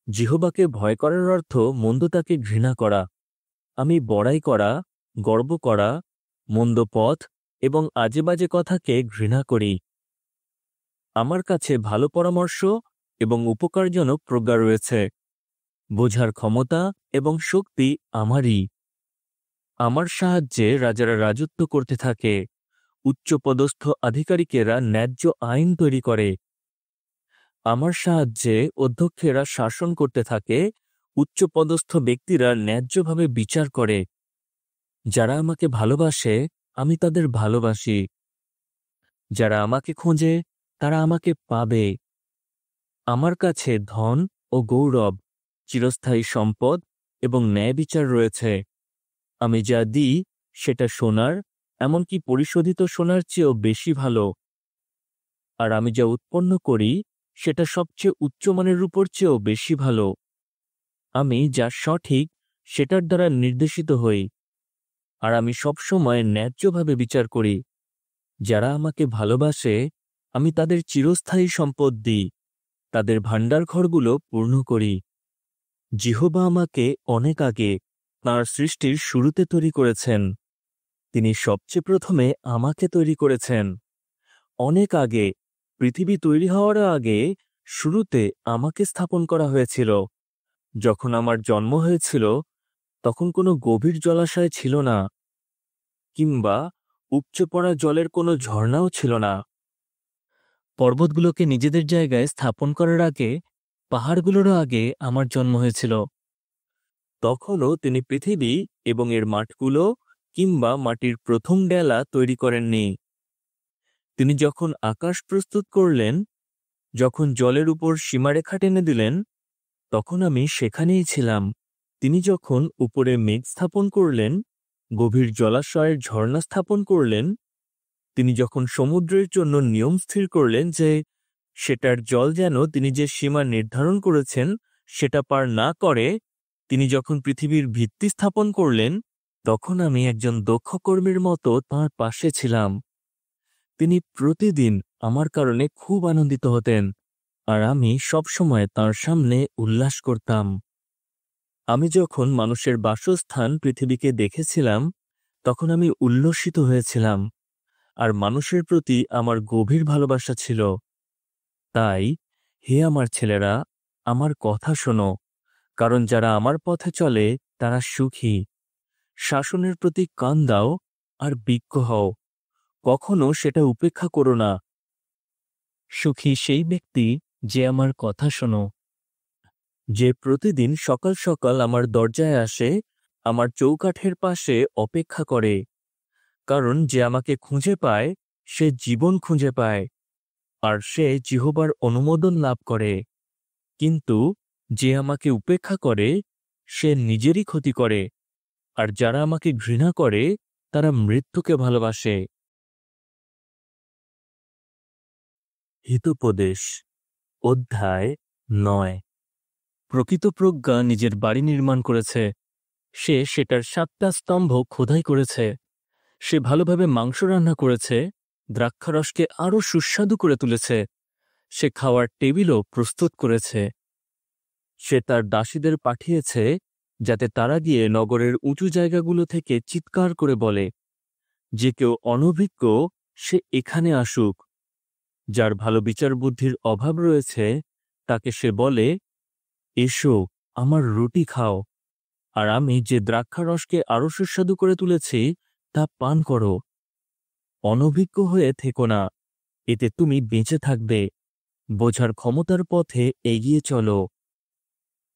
জিহ্বাকে ভয় করার অর্থ মন্দতাকে ঘৃণা করা। আমি বড়াই করা, গর্ব করা, মন্দ পথ এবং আজেবাজে কথাকে ঘৃণা করি। আমার কাছে ভালো পরামর্শ এবং উপকারজনক প্রজ্ঞা রয়েছে। বোঝার ক্ষমতা এবং শক্তি আমারই। আমার সাহায্যে রাজারা রাজত্ব করতে থাকে। উচ্চপদস্থ আধিকারিকেরা ন্যায্য আইন তৈরি করে। আমার সাহায্যে অধ্যক্ষেরা শাসন করতে থাকে উচ্চপদস্থ ব্যক্তিরা ন্যায্যভাবে বিচার করে। যারা আমাকে ভালোবাসে আমি তাদের ভালোবাসি। যারা আমাকে খোঁজে তারা আমাকে পাবে। আমার কাছে ধন ও গৌরব, চিরস্থায়ী সম্পদ এবং ন্যায় বিচার রয়েছে। আমি যা দিই সেটা সোনার, এমনকি পরিশোধিত সোনার চেয়েও বেশি ভালো। আর আমি যা উৎপন্ন করি সেটা সবচেয়ে উচ্চমানের রূপোর চেয়েও বেশি ভালো। আমি যা সঠিক সেটার দ্বারা নির্দেশিত হই। আর আমি সবসময় ন্যায্যভাবে বিচার করি। যারা আমাকে ভালোবাসে আমি তাদের চিরস্থায়ী সম্পদ দিই, তাদের ভাণ্ডারঘরগুলো পূর্ণ করি। জিহোবা আমাকে অনেক আগে তাঁর সৃষ্টির শুরুতে তৈরি করেছেন। তিনি সবচেয়ে প্রথমে আমাকে তৈরি করেছেন। অনেক আগে, পৃথিবী তৈরি হওয়ার আগে শুরুতে আমাকে স্থাপন করা হয়েছিল। যখন আমার জন্ম হয়েছিল তখন কোনো গভীর জলাশয় ছিল না, কিংবা উপচে পড়া জলের কোনো ঝর্ণাও ছিল না। পর্বতগুলোকে নিজেদের জায়গায় স্থাপন করার আগে, পাহাড়গুলোরও আগে আমার জন্ম হয়েছিল। তখনও তিনি পৃথিবী এবং এর মাঠগুলো কিংবা মাটির প্রথম ডেলা তৈরি করেননি। তিনি যখন আকাশ প্রস্তুত করলেন, যখন জলের উপর সীমারেখা টেনে দিলেন, তখন আমি সেখানেই ছিলাম। তিনি যখন উপরে মেঘ স্থাপন করলেন, গভীর জলাশয়ের ঝর্ণা স্থাপন করলেন, তিনি যখন সমুদ্রের জন্য নিয়ম স্থির করলেন যে সেটার জল যেন তিনি যে সীমা নির্ধারণ করেছেন সেটা পার না করে, তিনি যখন পৃথিবীর ভিত্তি স্থাপন করলেন, তখন আমি একজন দক্ষ কর্মীর মতো তাঁর পাশে ছিলাম। তিনি প্রতিদিন আমার কারণে খুব আনন্দিত হতেন, আর আমি সবসময় তাঁর সামনে উল্লাস করতাম। আমি যখন মানুষের বাসস্থান পৃথিবীকে দেখেছিলাম তখন আমি উল্লসিত হয়েছিলাম, আর মানুষের প্রতি আমার গভীর ভালোবাসা ছিল। তাই, হে আমার ছেলেরা, আমার কথা শোনো, কারণ যারা আমার পথে চলে তারা সুখী। শাসনের প্রতি কান দাও আর বিজ্ঞ হও, কখনো সেটা উপেক্ষা করো না। সুখী সেই ব্যক্তি যে আমার কথা শোনো। যে প্রতিদিন সকাল সকাল আমার দরজায় আসে, আমার চৌকাঠের পাশে অপেক্ষা করে। কারণ যে আমাকে খুঁজে পায় সে জীবন খুঁজে পায়, আর সে জিহোবার অনুমোদন লাভ করে। কিন্তু যে আমাকে উপেক্ষা করে সে নিজেরই ক্ষতি করে, আর যারা আমাকে ঘৃণা করে তারা মৃত্যুকে ভালোবাসে। হিতোপদেশ অধ্যায় 9। প্রকৃত প্রজ্ঞা নিজের বাড়ি নির্মাণ করেছে। সে সেটার 7টা স্তম্ভ খোদাই করেছে। সে ভালোভাবে মাংস রান্না করেছে, দ্রাক্ষারসকে আরও সুস্বাদু করে তুলেছে। সে খাওয়ার টেবিলও প্রস্তুত করেছে। সে তার দাসীদের পাঠিয়েছে যাতে তারা গিয়ে নগরের উঁচু জায়গাগুলো থেকে চিৎকার করে বলে, যে কেউ অনভিজ্ঞ সে এখানে আসুক। যার ভালো বিচার বুদ্ধির অভাব রয়েছে তাকে সে বলে, এসো আমার রুটি খাও, আর আমি যে দ্রাক্ষারসকে আরও সুস্বাদু করে তুলেছি তা পান করো। অনভিজ্ঞ হয়ে থেকো না, এতে তুমি বেঁচে থাকবে। বোঝার ক্ষমতার পথে এগিয়ে চলো।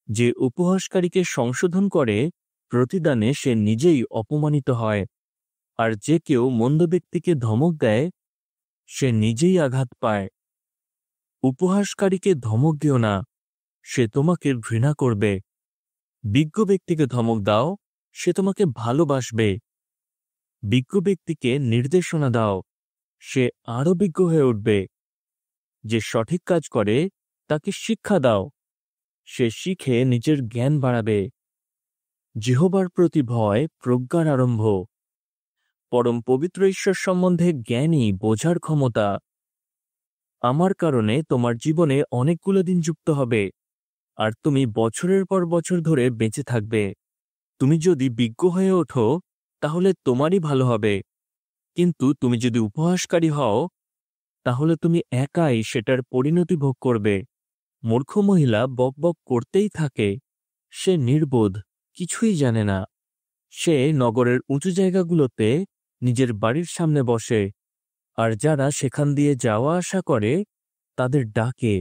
যে উপহাসকারীকে সংশোধন করে প্রতিদানে সে নিজেই অপমানিত হয়, আর যে কেউ মন্দ ব্যক্তিকে ধমক দেয় সে নিজেই আঘাত পায়। উপহাসকারীকে ধমক দিও না, সে তোমাকে ঘৃণা করবে। বিজ্ঞ ব্যক্তিকে ধমক দাও, সে তোমাকে ভালোবাসবে। বিজ্ঞ ব্যক্তিকে নির্দেশনা দাও, সে আরও বিজ্ঞ হয়ে উঠবে। যে সঠিক কাজ করে তাকে শিক্ষা দাও, সে শিখে নিজের জ্ঞান বাড়াবে। জিহোবার প্রতি ভয় প্রজ্ঞার আরম্ভ। পরম পবিত্র ঈশ্বর সম্বন্ধে জ্ঞানই বোঝার ক্ষমতা। আমার কারণে তোমার জীবনে অনেকগুলো দিন যুক্ত হবে, আর তুমি বছরের পর বছর ধরে বেঁচে থাকবে। তুমি যদি বিজ্ঞ হয়ে ওঠো তাহলে তোমারই ভালো হবে, কিন্তু তুমি যদি উপহাসকারী হও তাহলে তুমি একাই সেটার পরিণতি ভোগ করবে। মূর্খ মহিলা বকবক করতেই থাকে। সে নির্বোধ, কিছুই জানে না। সে নগরের উঁচু জায়গাগুলোতে নিজের বাড়ির সামনে বসে, আর যারা সেখান দিয়ে যাওয়া আসা করে তাদের ডাকে।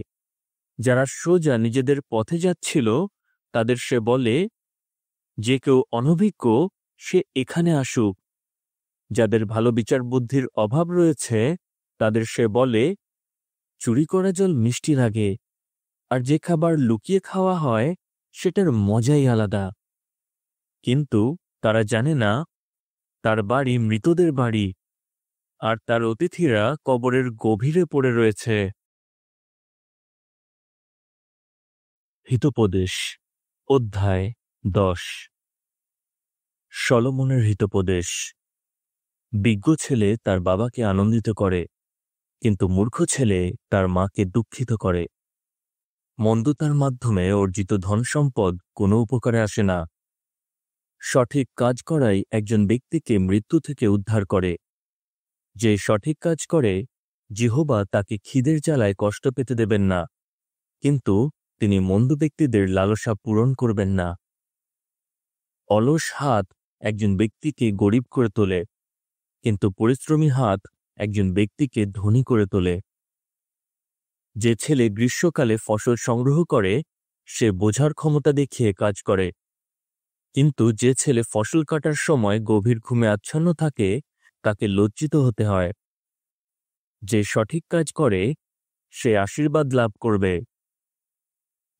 যারা সোজা নিজেদের পথে যাচ্ছিল তাদের সে বলে, যে কেউ অনভিজ্ঞ সে এখানে আসুক। যাদের ভালো বিচার বুদ্ধির অভাব রয়েছে তাদের সে বলে, চুরি করা জল মিষ্টি লাগে, আর যে খাবার লুকিয়ে খাওয়া হয় সেটার মজাই আলাদা। কিন্তু তারা জানে না তার বাড়ি মৃতদের বাড়ি, আর তার অতিথিরা কবরের গভীরে পড়ে রয়েছে। হিতোপদেশ অধ্যায় 10। সলোমনের হিতোপদেশ। বিজ্ঞ ছেলে তার বাবাকে আনন্দিত করে, কিন্তু মূর্খ ছেলে তার মাকে দুঃখিত করে। মন্দতার মাধ্যমে অর্জিত ধনসম্পদ কোনো উপকারে আসে না। সঠিক কাজ করাই একজন ব্যক্তিকে মৃত্যু থেকে উদ্ধার করে। যে সঠিক কাজ করে, জিহোবা তাকে খিদের জ্বালায় কষ্ট পেতে দেবেন না, কিন্তু তিনি মন্দ ব্যক্তিদের লালসা পূরণ করবেন না। অলস হাত একজন ব্যক্তিকে গরিব করে তোলে, কিন্তু পরিশ্রমী হাত একজন ব্যক্তিকে ধনী করে তোলে। যে ছেলে গ্রীষ্মকালে ফসল সংগ্রহ করে সে বোঝার ক্ষমতা দেখিয়ে কাজ করে, কিন্তু যে ছেলে ফসল কাটার সময় গভীর ঘুমে আচ্ছন্ন থাকে তাকে লজ্জিত হতে হয়। যে সঠিক কাজ করে সে আশীর্বাদ লাভ করবে,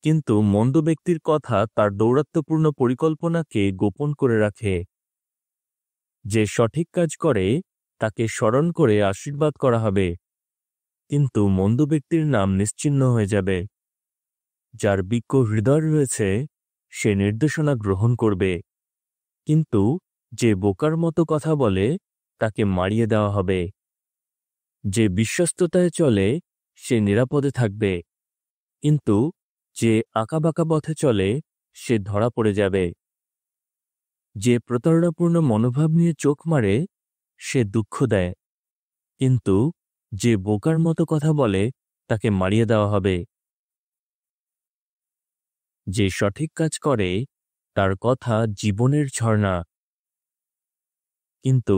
কিন্তু মন্দ ব্যক্তির কথা তার দৌরাত্ম্যপূর্ণ পরিকল্পনাকে গোপন করে রাখে। যে সঠিক কাজ করে তাকে স্মরণ করে আশীর্বাদ করা হবে, কিন্তু মন্দ ব্যক্তির নাম নিশ্চিহ্ন হয়ে যাবে। যার বিজ্ঞ হৃদয় রয়েছে সে নির্দেশনা গ্রহণ করবে, কিন্তু যে বোকার মতো কথা বলে তাকে মারিয়ে দেওয়া হবে। যে বিশ্বস্ততায় চলে সে নিরাপদে থাকবে, কিন্তু যে আঁকাবাঁকা পথে চলে সে ধরা পড়ে যাবে। যে প্রতারণাপূর্ণ মনোভাব নিয়ে চোখ মারে সে দুঃখ দেয়, কিন্তু যে বোকার মতো কথা বলে তাকে মারিয়ে দেওয়া হবে। যে সঠিক কাজ করে তার কথা জীবনের ঝর্ণা, কিন্তু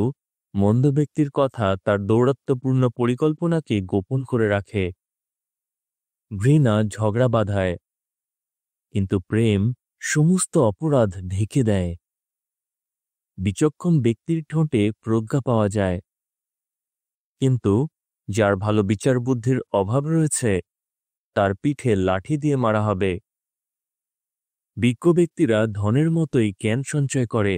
মন্দ ব্যক্তির কথা তার দৌরাত্ম্যপূর্ণ পরিকল্পনাকে গোপন করে রাখে। ঘৃণা ঝগড়া বাঁধায়, কিন্তু প্রেম সমস্ত অপরাধ ঢেকে দেয়। বিচক্ষণ ব্যক্তির ঠোঁটে প্রজ্ঞা পাওয়া যায়, কিন্তু যার ভালো বিচার বুদ্ধির অভাব রয়েছে তার পিঠে লাঠি দিয়ে মারা হবে। বিজ্ঞ ব্যক্তিরা ধনের মতোই জ্ঞান সঞ্চয় করে,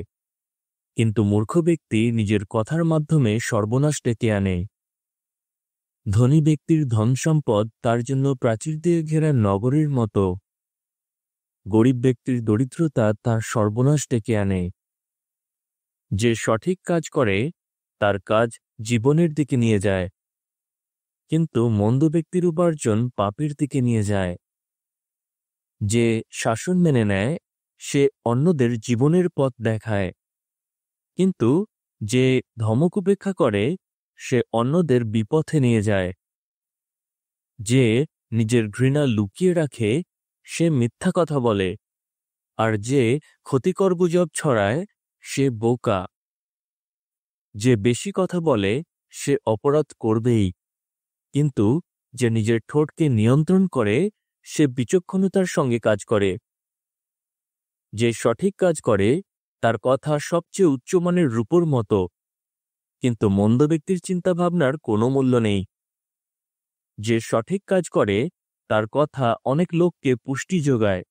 কিন্তু মূর্খ ব্যক্তি নিজের কথার মাধ্যমে সর্বনাশ ডেকে আনে। ধনী ব্যক্তির ধন সম্পদ তার জন্য প্রাচীর দিয়ে ঘেরা নগরীর মতো, গরিব ব্যক্তির দরিদ্রতা তার সর্বনাশ ডেকে আনে। যে সঠিক কাজ করে তার কাজ জীবনের দিকে নিয়ে যায়, কিন্তু মন্দ ব্যক্তির উপার্জন পাপের দিকে নিয়ে যায়। যে শাসন মেনে নেয় সে অন্যদের জীবনের পথ দেখায়, কিন্তু যে ধমক উপেক্ষা করে সে অন্যদের বিপথে নিয়ে যায়। যে নিজের ঘৃণা লুকিয়ে রাখে সে মিথ্যা কথা বলে, আর যে ক্ষতিকর গুজব ছড়ায় সে বোকা। যে বেশি কথা বলে সে অপরাধ করবেই, কিন্তু যে নিজের ঠোঁটকে নিয়ন্ত্রণ করে সে বিচক্ষণতার সঙ্গে কাজ করে। যে সঠিক কাজ করে তার কথা সবচেয়ে উচ্চমানের রূপোর মতো, কিন্তু মন্দ ব্যক্তির চিন্তাভাবনার কোনো মূল্য নেই। যে সঠিক কাজ করে তার কথা অনেক লোককে পুষ্টি যোগায়,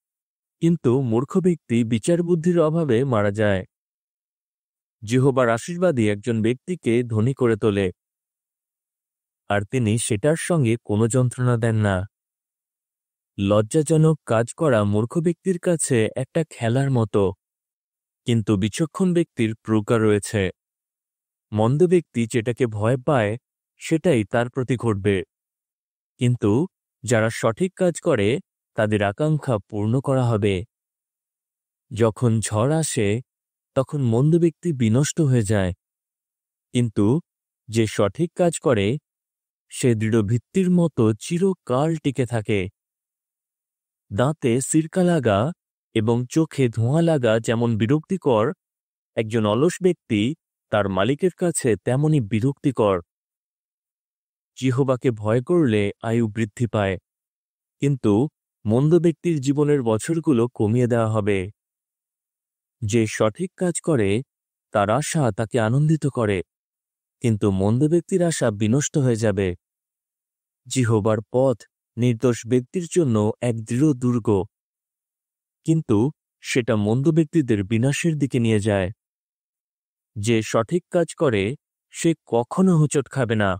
কিন্তু মূর্খ ব্যক্তি বিচার বুদ্ধির অভাবে মারা যায়। জিহোবার আশীর্বাদই একজন ব্যক্তিকে ধনী করে তোলে, আর তিনি সেটার সঙ্গে কোনো যন্ত্রণা দেন না। লজ্জাজনক কাজ করা মূর্খ ব্যক্তির কাছে একটা খেলার মতো, কিন্তু বিচক্ষণ ব্যক্তির প্রজ্ঞা রয়েছে। মন্দ ব্যক্তি যেটাকে ভয় পায় সেটাই তার প্রতি ঘটবে, কিন্তু যারা সঠিক কাজ করে তাদের আকাঙ্ক্ষা পূর্ণ করা হবে। যখন ঝড় আসে তখন মন্দ ব্যক্তি বিনষ্ট হয়ে যায়, কিন্তু যে সঠিক কাজ করে সে দৃঢ় ভিত্তির মতো চিরকাল টিকে থাকে। দাঁতে সিরকা লাগা এবং চোখে ধোঁয়া লাগা যেমন বিরক্তিকর, একজন অলস ব্যক্তি তার মালিকের কাছে তেমনি বিরক্তিকর। জিহোবাকে ভয় করলে আয়ু বৃদ্ধি পায়, কিন্তু মন্দ ব্যক্তির জীবনের বছরগুলো কমিয়ে দেওয়া হবে। যে সঠিক কাজ করে তার আশা তাকে আনন্দিত করে, কিন্তু মন্দ ব্যক্তির আশা বিনষ্ট হয়ে যাবে। জিহোবার পথ নির্দোষ ব্যক্তির জন্য এক দৃঢ় দুর্গ, কিন্তু সেটা মন্দ ব্যক্তিদের বিনাশের দিকে নিয়ে যায়। যে সঠিক কাজ করে সে কখনো হোঁচট খাবে না,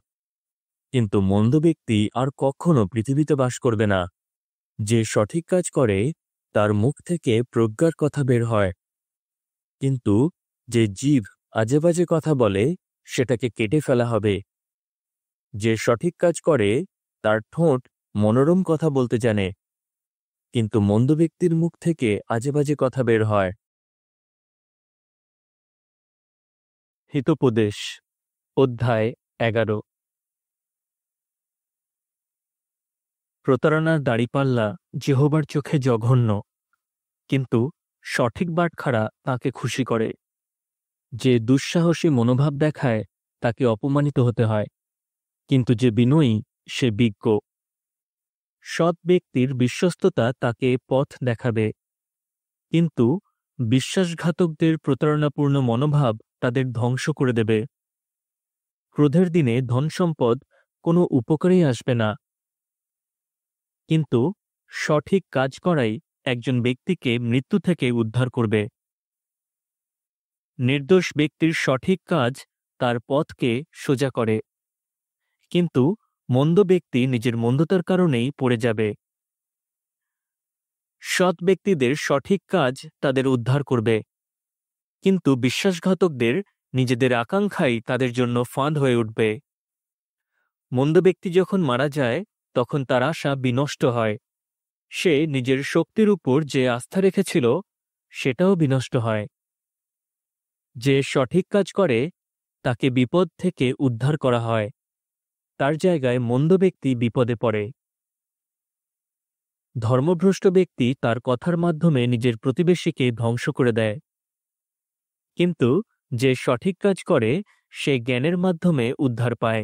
কিন্তু মন্দ ব্যক্তি আর কখনো পৃথিবীতে বাস করবে না। যে সঠিক কাজ করে তার মুখ থেকে প্রজ্ঞার কথা বের হয়, কিন্তু যে জিভ আজেবাজে কথা বলে সেটাকে কেটে ফেলা হবে। যে সঠিক কাজ করে তার ঠোঁট মনোরম কথা বলতে জানে, কিন্তু মন্দ ব্যক্তির মুখ থেকে আজেবাজে কথা বের হয়। হিতোপদেশ অধ্যায় 11। প্রতারণার দাড়িপাল্লা যেহোবার চোখে জঘন্য, কিন্তু সঠিক বাটখারা তাকে খুশি করে। যে দুঃসাহসী মনোভাব দেখায় তাকে অপমানিত হতে হয়, কিন্তু যে বিনয়ী সে বিজ্ঞ। সৎ ব্যক্তির বিশ্বস্ততা তাকে পথ দেখাবে, কিন্তু বিশ্বাসঘাতকদের প্রতারণাপূর্ণ মনোভাব তাদের ধ্বংস করে দেবে। ক্রোধের দিনে ধনসম্পদ কোনো উপকারেই আসবে না, কিন্তু সঠিক কাজ করাই একজন ব্যক্তিকে মৃত্যু থেকে উদ্ধার করবে। নির্দোষ ব্যক্তির সঠিক কাজ তার পথকে সোজা করে, কিন্তু মন্দ ব্যক্তি নিজের মন্দতার কারণেই পড়ে যাবে। সৎ ব্যক্তিদের সঠিক কাজ তাদের উদ্ধার করবে, কিন্তু বিশ্বাসঘাতকদের নিজেদের আকাঙ্ক্ষাই তাদের জন্য ফাঁদ হয়ে উঠবে। মন্দ ব্যক্তি যখন মারা যায় তখন তার আশা বিনষ্ট হয়। সে নিজের শক্তির উপর যে আস্থা রেখেছিল সেটাও বিনষ্ট হয়। যে সঠিক কাজ করে তাকে বিপদ থেকে উদ্ধার করা হয়, তার জায়গায় মন্দ ব্যক্তি বিপদে পড়ে। ধর্মভ্রষ্ট ব্যক্তি তার কথার মাধ্যমে নিজের প্রতিবেশীকে ধ্বংস করে দেয়, কিন্তু যে সঠিক কাজ করে সে জ্ঞানের মাধ্যমে উদ্ধার পায়।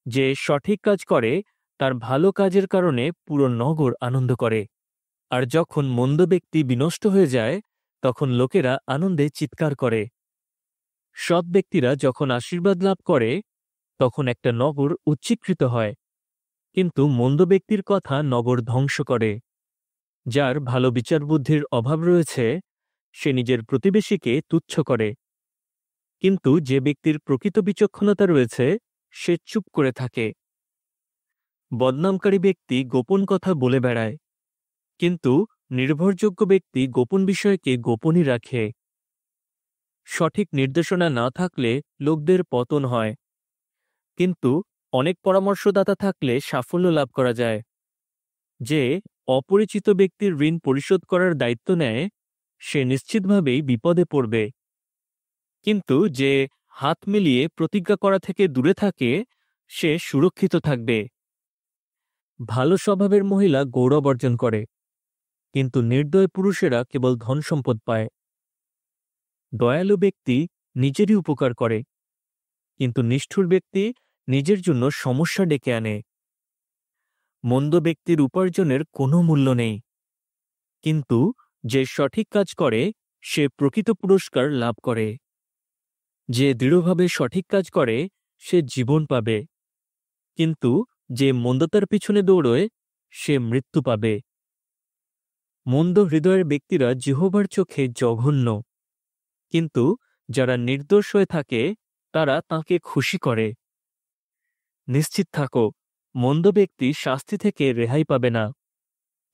যে সঠিক কাজ করে তার ভালো কাজের কারণে পুরো নগর আনন্দ করে, আর যখন মন্দ ব্যক্তি বিনষ্ট হয়ে যায় তখন লোকেরা আনন্দে চিৎকার করে। সৎ ব্যক্তিরা যখন আশীর্বাদ লাভ করে তখন একটা নগর উচ্চীকৃত হয়, কিন্তু মন্দ ব্যক্তির কথা নগর ধ্বংস করে। যার ভালো বিচারবুদ্ধির অভাব রয়েছে সে নিজের প্রতিবেশীকে তুচ্ছ করে, কিন্তু যে ব্যক্তির প্রকৃত বিচক্ষণতা রয়েছে সে চুপ করে থাকে। বদনামকারী ব্যক্তি গোপন কথা বলে বেড়ায়, কিন্তু নির্ভরযোগ্য ব্যক্তি গোপন বিষয়কে গোপনই রাখে। সঠিক নির্দেশনা না থাকলে লোকদের পতন হয়, কিন্তু অনেক পরামর্শদাতা থাকলে সাফল্য লাভ করা যায়। যে অপরিচিত ব্যক্তির ঋণ পরিশোধ করার দায়িত্ব নেয় সে নিশ্চিতভাবেই বিপদে পড়বে, কিন্তু যে হাত মিলিয়ে প্রতিজ্ঞা করা থেকে দূরে থাকে সে সুরক্ষিত থাকবে। ভালো স্বভাবের মহিলা গৌরব অর্জন করে, কিন্তু নির্দয় পুরুষেরা কেবল ধন সম্পদ পায়। দয়ালু ব্যক্তি নিজেরই উপকার করে, কিন্তু নিষ্ঠুর ব্যক্তি নিজের জন্য সমস্যা ডেকে আনে। মন্দ ব্যক্তির উপার্জনের কোনো মূল্য নেই, কিন্তু যে সঠিক কাজ করে সে প্রকৃত পুরস্কার লাভ করে। যে দৃঢ়ভাবে সঠিক কাজ করে সে জীবন পাবে, কিন্তু যে মন্দতার পিছনে দৌড়য় সে মৃত্যু পাবে। মন্দ হৃদয়ের ব্যক্তিরা জিহোবার চোখে জঘন্য, কিন্তু যারা নির্দোষ হয়ে থাকে তারা তাকে খুশি করে। নিশ্চিত থাকো, মন্দ ব্যক্তি শাস্তি থেকে রেহাই পাবে না,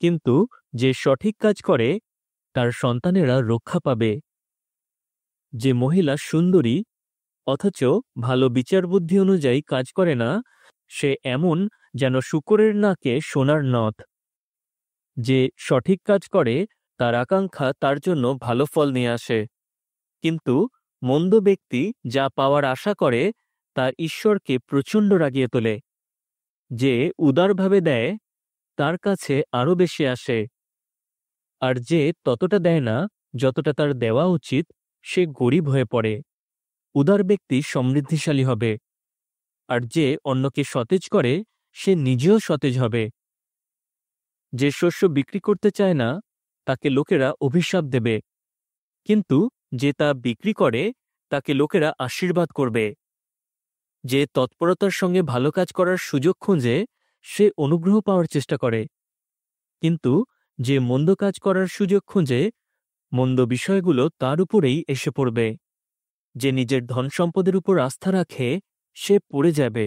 কিন্তু যে সঠিক কাজ করে তার সন্তানেরা রক্ষা পাবে। যে মহিলা সুন্দরী অথচ ভালো বিচারবুদ্ধি অনুযায়ী কাজ করে না সে এমন যেন শূকরের নাকে সোনার নথ। যে সঠিক কাজ করে তার আকাঙ্ক্ষা তার জন্য ভালো ফল নিয়ে আসে, কিন্তু মন্দ ব্যক্তি যা পাওয়ার আশা করে তার ঈশ্বরকে প্রচণ্ড রাগিয়ে তোলে। যে উদারভাবে দেয় তার কাছে আরও বেশি আসে, আর যে ততটা দেয় না যতটা তার দেওয়া উচিত সে গরিব হয়ে পড়ে। উদার ব্যক্তি সমৃদ্ধিশালী হবে, আর যে অন্যকে সতেজ করে সে নিজেও সতেজ হবে। যে শস্য বিক্রি করতে চায় না তাকে লোকেরা অভিশাপ দেবে, কিন্তু যে তা বিক্রি করে তাকে লোকেরা আশীর্বাদ করবে। যে তৎপরতার সঙ্গে ভালো কাজ করার সুযোগ খুঁজে সে অনুগ্রহ পাওয়ার চেষ্টা করে, কিন্তু যে মন্দ কাজ করার সুযোগ খুঁজে মন্দ বিষয়গুলো তার উপরেই এসে পড়বে। যে নিজের ধন সম্পদের উপর আস্থা রাখে সে পড়ে যাবে,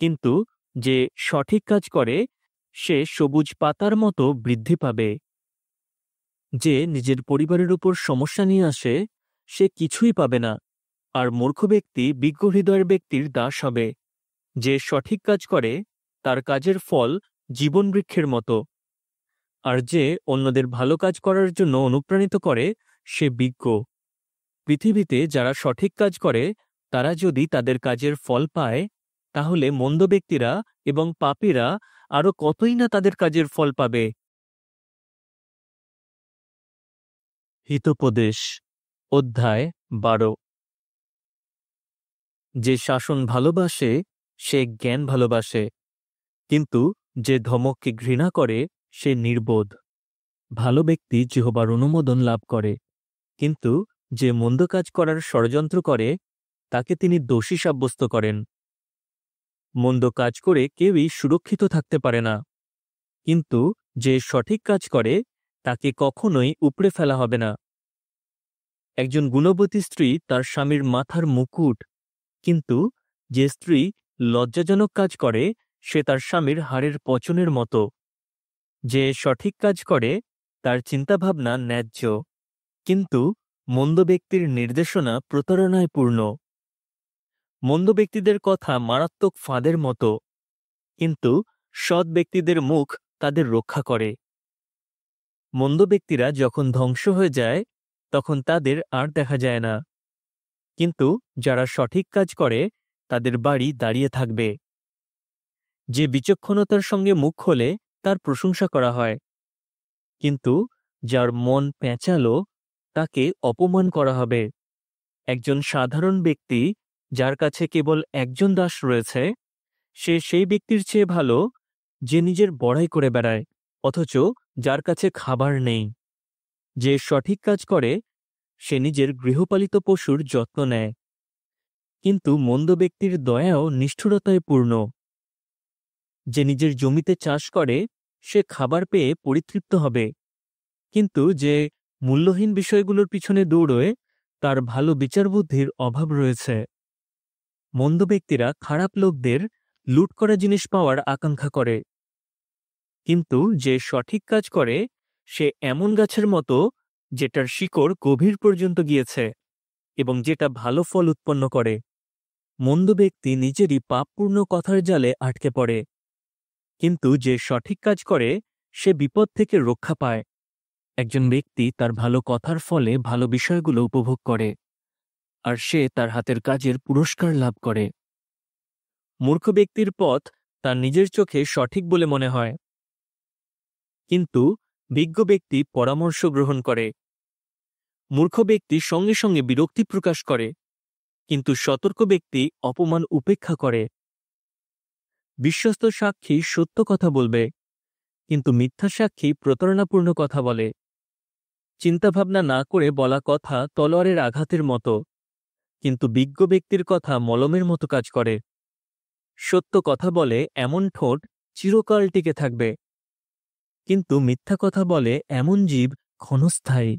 কিন্তু যে সঠিক কাজ করে সে সবুজ পাতার মতো বৃদ্ধি পাবে। যে নিজের পরিবারের উপর সমস্যা নিয়ে আসে সে কিছুই পাবে না, আর মূর্খ ব্যক্তি বিজ্ঞ হৃদয়ের ব্যক্তির দাস হবে। যে সঠিক কাজ করে তার কাজের ফল জীবন বৃক্ষের মতো, আর যে অন্যদের ভালো কাজ করার জন্য অনুপ্রাণিত করে সে বিজ্ঞ। পৃথিবীতে যারা সঠিক কাজ করে তারা যদি তাদের কাজের ফল পায়, তাহলে মন্দ ব্যক্তিরা এবং পাপীরা আরো কতই না তাদের কাজের ফল পাবে। হিতোপদেশ অধ্যায় 12। যে শাসন ভালোবাসে সে জ্ঞান ভালোবাসে, কিন্তু যে ধমককে ঘৃণা করে সে নির্বোধ। ভালো ব্যক্তি যেহোবার অনুমোদন লাভ করে, কিন্তু যে মন্দ কাজ করার ষড়যন্ত্র করে তাকে তিনি দোষী সাব্যস্ত করেন। মন্দ কাজ করে কেউই সুরক্ষিত থাকতে পারে না, কিন্তু যে সঠিক কাজ করে তাকে কখনোই উপড়ে ফেলা হবে না। একজন গুণবতী স্ত্রী তার স্বামীর মাথার মুকুট, কিন্তু যে স্ত্রী লজ্জাজনক কাজ করে সে তার স্বামীর হাড়ের পচনের মতো। যে সঠিক কাজ করে তার চিন্তাভাবনা ন্যায্য, কিন্তু মন্দ ব্যক্তির নির্দেশনা প্রতারণায় পূর্ণ। মন্দ ব্যক্তিদের কথা মারাত্মক ফাঁদের মতো, কিন্তু সৎ ব্যক্তিদের মুখ তাদের রক্ষা করে। মন্দ ব্যক্তিরা যখন ধ্বংস হয়ে যায় তখন তাদের আর দেখা যায় না, কিন্তু যারা সঠিক কাজ করে তাদের বাড়ি দাঁড়িয়ে থাকবে। যে বিচক্ষণতার সঙ্গে মুখ খোলে তার প্রশংসা করা হয়, কিন্তু যার মন পেঁচালো তাকে অপমান করা হবে। একজন সাধারণ ব্যক্তি যার কাছে কেবল একজন দাস রয়েছে সে সেই ব্যক্তির চেয়ে ভালো যে নিজের বড়াই করে বেড়ায় অথচ যার কাছে খাবার নেই। যে সঠিক কাজ করে সে নিজের গৃহপালিত পশুর যত্ন নেয়, কিন্তু মন্দ ব্যক্তির দয়াও নিষ্ঠুরতায় পূর্ণ। যে নিজের জমিতে চাষ করে সে খাবার পেয়ে পরিতৃপ্ত হবে, কিন্তু যে মূল্যহীন বিষয়গুলোর পিছনে দৌড়য় তার ভালো বিচারবুদ্ধির অভাব রয়েছে। মন্দ ব্যক্তিরা খারাপ লোকদের লুট করা জিনিস পাওয়ার আকাঙ্ক্ষা করে, কিন্তু যে সঠিক কাজ করে সে এমন গাছের মতো যেটার শিকড় গভীর পর্যন্ত গিয়েছে এবং যেটা ভালো ফল উৎপন্ন করে। মন্দ ব্যক্তি নিজেরই পাপপূর্ণ কথার জালে আটকে পড়ে, কিন্তু যে সঠিক কাজ করে সে বিপদ থেকে রক্ষা পায়। একজন ব্যক্তি তার ভালো কথার ফলে ভালো বিষয়গুলো উপভোগ করে, আর সে তার হাতের কাজের পুরস্কার লাভ করে। মূর্খ ব্যক্তির পথ তার নিজের চোখে সঠিক বলে মনে হয়, কিন্তু বিজ্ঞ ব্যক্তি পরামর্শ গ্রহণ করে। মূর্খ ব্যক্তি সঙ্গে সঙ্গে বিরক্তি প্রকাশ করে, কিন্তু সতর্ক ব্যক্তি অপমান উপেক্ষা করে। বিশ্বস্ত সাক্ষী সত্য কথা বলবে, কিন্তু মিথ্যা সাক্ষী প্রতারণাপূর্ণ কথা বলে। চিন্তাভাবনা না করে বলা কথা তলোয়ারের আঘাতের মতো, কিন্তু বিজ্ঞ ব্যক্তির কথা মলমের মতো কাজ করে। সত্য কথা বলে এমন ঠোঁট চিরকাল টিকে থাকবে, কিন্তু মিথ্যা কথা বলে এমন জীব ক্ষণস্থায়ী।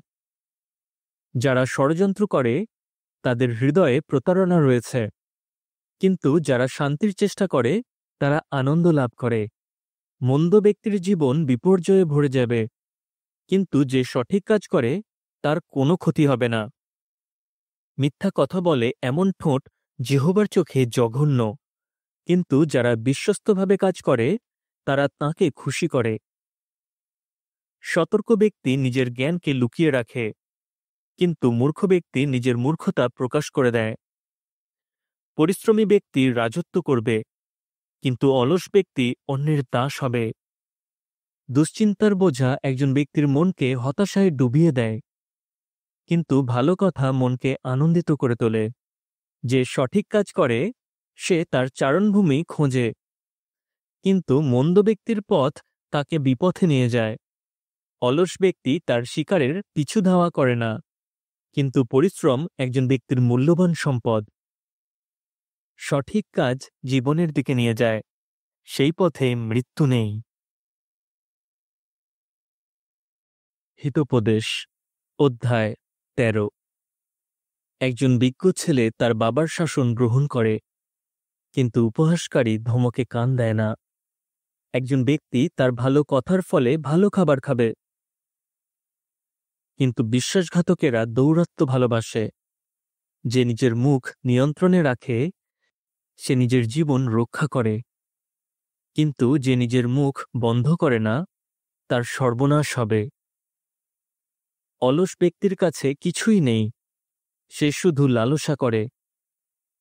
যারা ষড়যন্ত্র করে তাদের হৃদয়ে প্রতারণা রয়েছে, কিন্তু যারা শান্তির চেষ্টা করে তারা আনন্দ লাভ করে। মন্দ ব্যক্তির জীবন বিপর্যয়ে ভরে যাবে, কিন্তু যে সঠিক কাজ করে তার কোনো ক্ষতি হবে না। মিথ্যা কথা বলে এমন ঠোঁট যেহোবার চোখে জঘন্য, কিন্তু যারা বিশ্বস্তভাবে কাজ করে তারা তাঁকে খুশি করে। সতর্ক ব্যক্তি নিজের জ্ঞানকে লুকিয়ে রাখে, কিন্তু মূর্খ ব্যক্তি নিজের মূর্খতা প্রকাশ করে দেয়। পরিশ্রমী ব্যক্তি রাজত্ব করবে, কিন্তু অলস ব্যক্তি অন্যের দাস হবে। দুশ্চিন্তার বোঝা একজন ব্যক্তির মনকে হতাশায় ডুবিয়ে দেয়, কিন্তু ভালো কথা মনকে আনন্দিত করে তোলে। যে সঠিক কাজ করে সে তার চারণভূমি খোঁজে, কিন্তু মন্দ ব্যক্তির পথ তাকে বিপথে নিয়ে যায়। অলস ব্যক্তি তার শিকারের পিছু ধাওয়া করে না, কিন্তু পরিশ্রম একজন ব্যক্তির মূল্যবান সম্পদ। সঠিক কাজ জীবনের দিকে নিয়ে যায়, সেই পথে মৃত্যু নেই। হিতোপদেশ অধ্যায় ১৩। একজন বিজ্ঞ ছেলে তার বাবার শাসন গ্রহণ করে, কিন্তু উপহাসকারী ধমকে কান দেয় না। একজন ব্যক্তি তার ভালো কথার ফলে ভালো খাবার খাবে, কিন্তু বিশ্বাসঘাতকেরা দৌরাত্ম্য ভালোবাসে। যে নিজের মুখ নিয়ন্ত্রণে রাখে সে নিজের জীবন রক্ষা করে, কিন্তু যে নিজের মুখ বন্ধ করে না তার সর্বনাশ হবে। অলস ব্যক্তির কাছে কিছুই নেই, সে শুধু লালসা করে,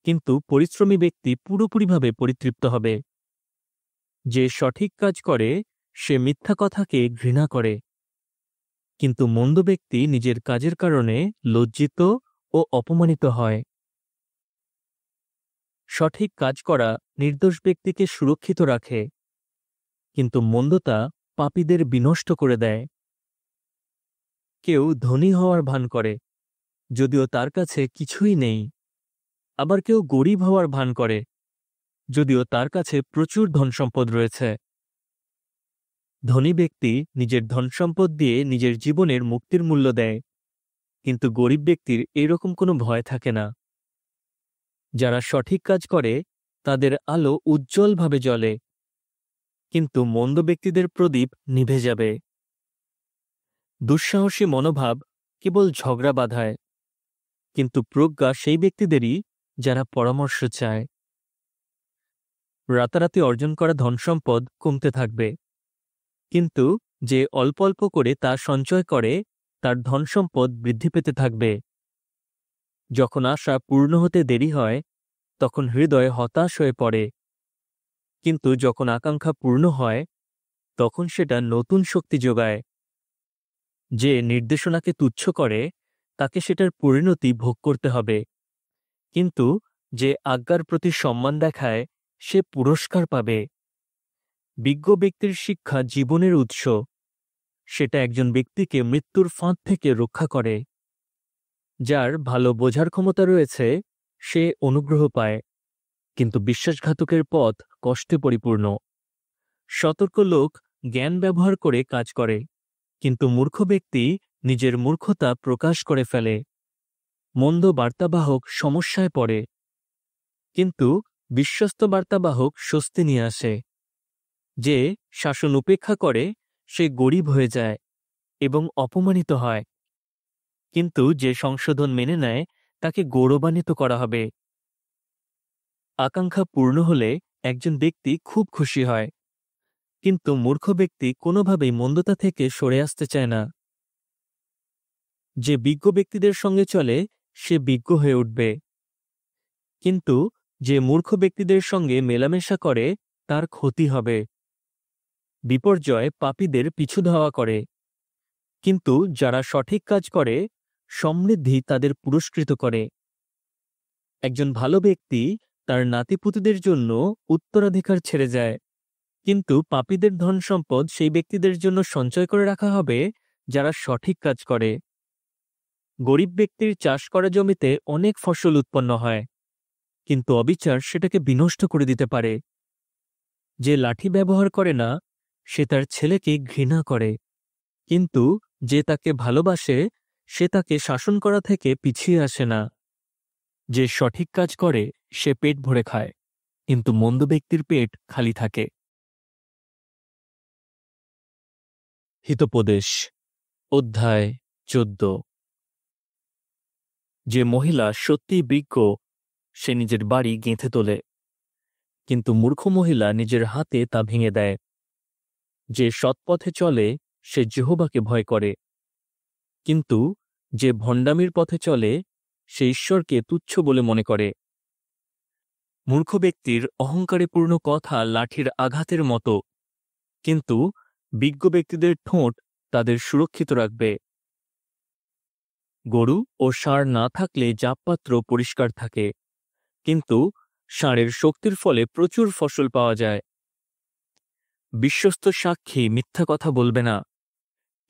কিন্তু পরিশ্রমী ব্যক্তি পুরোপুরিভাবে পরিতৃপ্ত হবে। যে সঠিক কাজ করে সে মিথ্যা কথাকে ঘৃণা করে, কিন্তু মন্দ ব্যক্তি নিজের কাজের কারণে লজ্জিত ও অপমানিত হয়। সঠিক কাজ করা নির্দোষ ব্যক্তিকে সুরক্ষিত রাখে, কিন্তু মন্দতা পাপীদের বিনষ্ট করে দেয়। কেউ ধনী হওয়ার ভান করে, যদিও তার কাছে কিছুই নেই। আবার কেউ গরিব হওয়ার ভান করে, যদিও তার কাছে প্রচুর ধনসম্পদ রয়েছে। ধনী ব্যক্তি নিজের ধনসম্পদ দিয়ে নিজের জীবনের মুক্তির মূল্য দেয়, কিন্তু গরিব ব্যক্তির এরকম কোনো ভয় থাকে না। যারা সঠিক কাজ করে তাদের আলো উজ্জ্বলভাবে জ্বলে, কিন্তু মন্দ ব্যক্তিদের প্রদীপ নিভে যাবে। দুঃসাহসী মনোভাব কেবল ঝগড়া বাঁধায়, কিন্তু প্রজ্ঞা সেই ব্যক্তিদেরই যারা পরামর্শ চায়। রাতারাতি অর্জন করা ধনসম্পদ কমতে থাকবে, কিন্তু যে অল্প অল্প করে তা সঞ্চয় করে তার ধনসম্পদ বৃদ্ধি পেতে থাকবে। যখন আশা পূর্ণ হতে দেরি হয় তখন হৃদয় হতাশ হয়ে পড়ে, কিন্তু যখন আকাঙ্ক্ষা পূর্ণ হয় তখন সেটা নতুন শক্তি যোগায়। যে নির্দেশনাকে তুচ্ছ করে তাকে সেটার পরিণতি ভোগ করতে হবে, কিন্তু যে আজ্ঞার প্রতি সম্মান দেখায় সে পুরস্কার পাবে। বিজ্ঞ ব্যক্তির শিক্ষা জীবনের উৎস, সেটা একজন ব্যক্তিকে মৃত্যুর ফাঁদ থেকে রক্ষা করে। যার ভালো বোঝার ক্ষমতা রয়েছে সে অনুগ্রহ পায়, কিন্তু বিশ্বাসঘাতকের পথ কষ্টে পরিপূর্ণ। সতর্ক লোক জ্ঞান ব্যবহার করে কাজ করে, কিন্তু মূর্খ ব্যক্তি নিজের মূর্খতা প্রকাশ করে ফেলে। মন্দ বার্তাবাহক সমস্যায় পড়ে, কিন্তু বিশ্বস্ত বার্তাবাহক স্বস্তি নিয়ে আসে। যে শাসন উপেক্ষা করে সে গরিব হয়ে যায় এবং অপমানিত হয়, কিন্তু যে সংশোধন মেনে নেয় তাকে গৌরবান্বিত করা হবে। আকাঙ্ক্ষা পূর্ণ হলে একজন ব্যক্তি খুব খুশি হয়, কিন্তু মূর্খ ব্যক্তি কোনোভাবেই মন্দতা থেকে সরে আসতে চায় না। যে বিজ্ঞ ব্যক্তিদের সঙ্গে চলে সে বিজ্ঞ হয়ে উঠবে, কিন্তু যে মূর্খ ব্যক্তিদের সঙ্গে মেলামেশা করে তার ক্ষতি হবে। বিপর্যয় পাপীদের পিছু ধাওয়া করে, কিন্তু যারা সঠিক কাজ করে সমৃদ্ধি তাদের পুরস্কৃত করে। একজন ভালো ব্যক্তি তার নাতিপুতিদের জন্য উত্তরাধিকার ছেড়ে যায়, কিন্তু পাপীদের ধন সম্পদ সেই ব্যক্তিদের জন্য সঞ্চয় করে রাখা হবে যারা সঠিক কাজ করে। গরিব ব্যক্তির চাষ করা জমিতে অনেক ফসল উৎপন্ন হয়, কিন্তু অবিচার সেটাকে বিনষ্ট করে দিতে পারে। যে লাঠি ব্যবহার করে না সে তার ছেলেকে ঘৃণা করে, কিন্তু যে তাকে ভালোবাসে সে তাকে শাসন করা থেকে পিছিয়ে আসে না। যে সঠিক কাজ করে সে পেট ভরে খায়, কিন্তু মন্দ ব্যক্তির পেট খালি থাকে। হিতোপদেশ অধ্যায় ১৪। যে মহিলা সত্যিই বিজ্ঞ সে নিজের বাড়ি গেঁথে তোলে, কিন্তু মূর্খ মহিলা নিজের হাতে তা ভেঙে দেয়। যে সৎপথে চলে সে যেহোবাকে ভয় করে, কিন্তু যে ভণ্ডামির পথে চলে সে ঈশ্বরকে তুচ্ছ বলে মনে করে। মূর্খ ব্যক্তির অহংকারে পূর্ণ কথা লাঠির আঘাতের মতো, কিন্তু বিজ্ঞ ব্যক্তিদের ঠোঁট তাদের সুরক্ষিত রাখবে। গরু ও ষাঁড় না থাকলে জাপপাত্র পরিষ্কার থাকে, কিন্তু ষাঁড়ের শক্তির ফলে প্রচুর ফসল পাওয়া যায়। বিশ্বস্ত সাক্ষী মিথ্যা কথা বলবে না,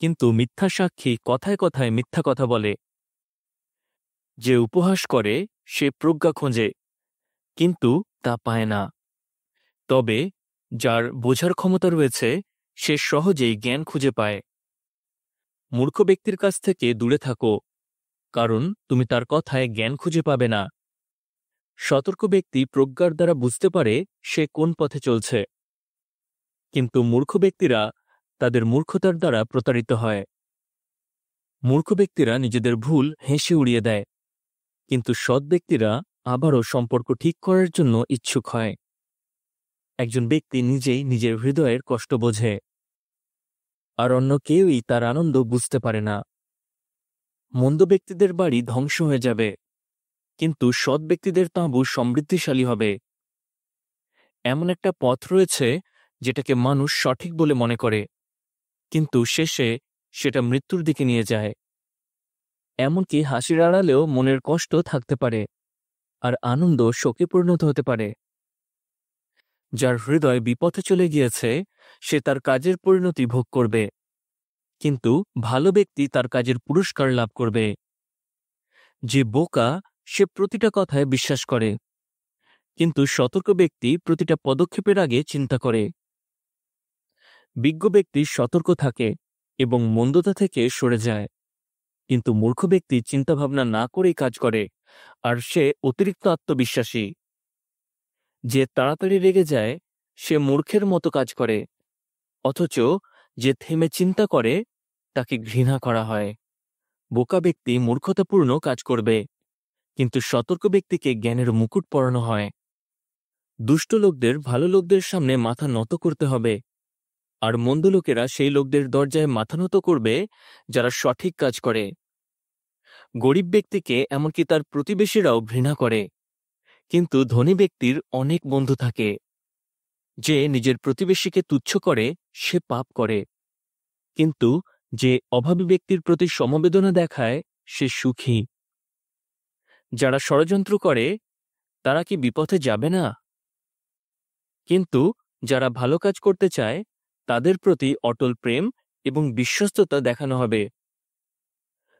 কিন্তু মিথ্যা সাক্ষী কথায় কথায় মিথ্যা কথা বলে। যে উপহাস করে সে প্রজ্ঞা খোঁজে, কিন্তু তা পায় না। তবে যার বোঝার ক্ষমতা রয়েছে সে সহজেই জ্ঞান খুঁজে পায়। মূর্খ ব্যক্তির কাছ থেকে দূরে থাকো, কারণ তুমি তার কথায় জ্ঞান খুঁজে পাবে না। সতর্ক ব্যক্তি প্রজ্ঞার দ্বারা বুঝতে পারে সে কোন পথে চলছে, কিন্তু মূর্খ ব্যক্তিরা তাদের মূর্খতার দ্বারা প্রতারিত হয়। মূর্খ ব্যক্তিরা নিজেদের ভুল হেসে উড়িয়ে দেয়, কিন্তু সৎ ব্যক্তিরা আবারও সম্পর্ক ঠিক করার জন্য ইচ্ছুক হয়। একজন ব্যক্তি নিজেই নিজের হৃদয়ের কষ্ট বোঝে, আর অন্য কেউই তার আনন্দ বুঝতে পারে না। মন্দ ব্যক্তিদের বাড়ি ধ্বংস হয়ে যাবে, কিন্তু সৎ ব্যক্তিদের তাঁবু সমৃদ্ধিশালী হবে। এমন একটা পথ রয়েছে যেটাকে মানুষ সঠিক বলে মনে করে, কিন্তু শেষে সেটা মৃত্যুর দিকে নিয়ে যায়। এমনকি হাসির আড়ালেও মনের কষ্ট থাকতে পারে, আর আনন্দ শোকে পরিণত হতে পারে। যার হৃদয় বিপথে চলে গিয়েছে সে তার কাজের পরিণতি ভোগ করবে, কিন্তু ভালো ব্যক্তি তার কাজের পুরস্কার লাভ করবে। যে বোকা সে প্রতিটা কথায় বিশ্বাস করে, কিন্তু সতর্ক ব্যক্তি প্রতিটা পদক্ষেপের আগে চিন্তা করে। বিজ্ঞ ব্যক্তি সতর্ক থাকে এবং মন্দতা থেকে সরে যায়, কিন্তু মূর্খ ব্যক্তি চিন্তাভাবনা না করেই কাজ করে, আর সে অতিরিক্ত আত্মবিশ্বাসী। যে তাড়াতাড়ি রেগে যায় সে মূর্খের মতো কাজ করে, অথচ যে থেমে চিন্তা করে তাকে ঘৃণা করা হয়। বোকা ব্যক্তি মূর্খতাপূর্ণ কাজ করবে, কিন্তু সতর্ক ব্যক্তিকে জ্ঞানের মুকুট পরানো হয়। দুষ্ট লোকদের ভালো লোকদের সামনে মাথা নত করতে হবে, আর মন্দ লোকেরা সেই লোকদের দরজায় মাথা নত করবে যারা সঠিক কাজ করে। গরিব ব্যক্তিকে এমনকি তার প্রতিবেশীরাও ঘৃণা করে, কিন্তু ধনী ব্যক্তির অনেক বন্ধু থাকে। যে নিজের প্রতিবেশীকে তুচ্ছ করে সে পাপ করে, কিন্তু যে অভাবী ব্যক্তির প্রতি সমবেদনা দেখায় সে সুখী। যারা ষড়যন্ত্র করে তারা কি বিপথে যাবে না? কিন্তু যারা ভালো কাজ করতে চায় তাদের প্রতি অটল প্রেম এবং বিশ্বস্ততা দেখানো হবে।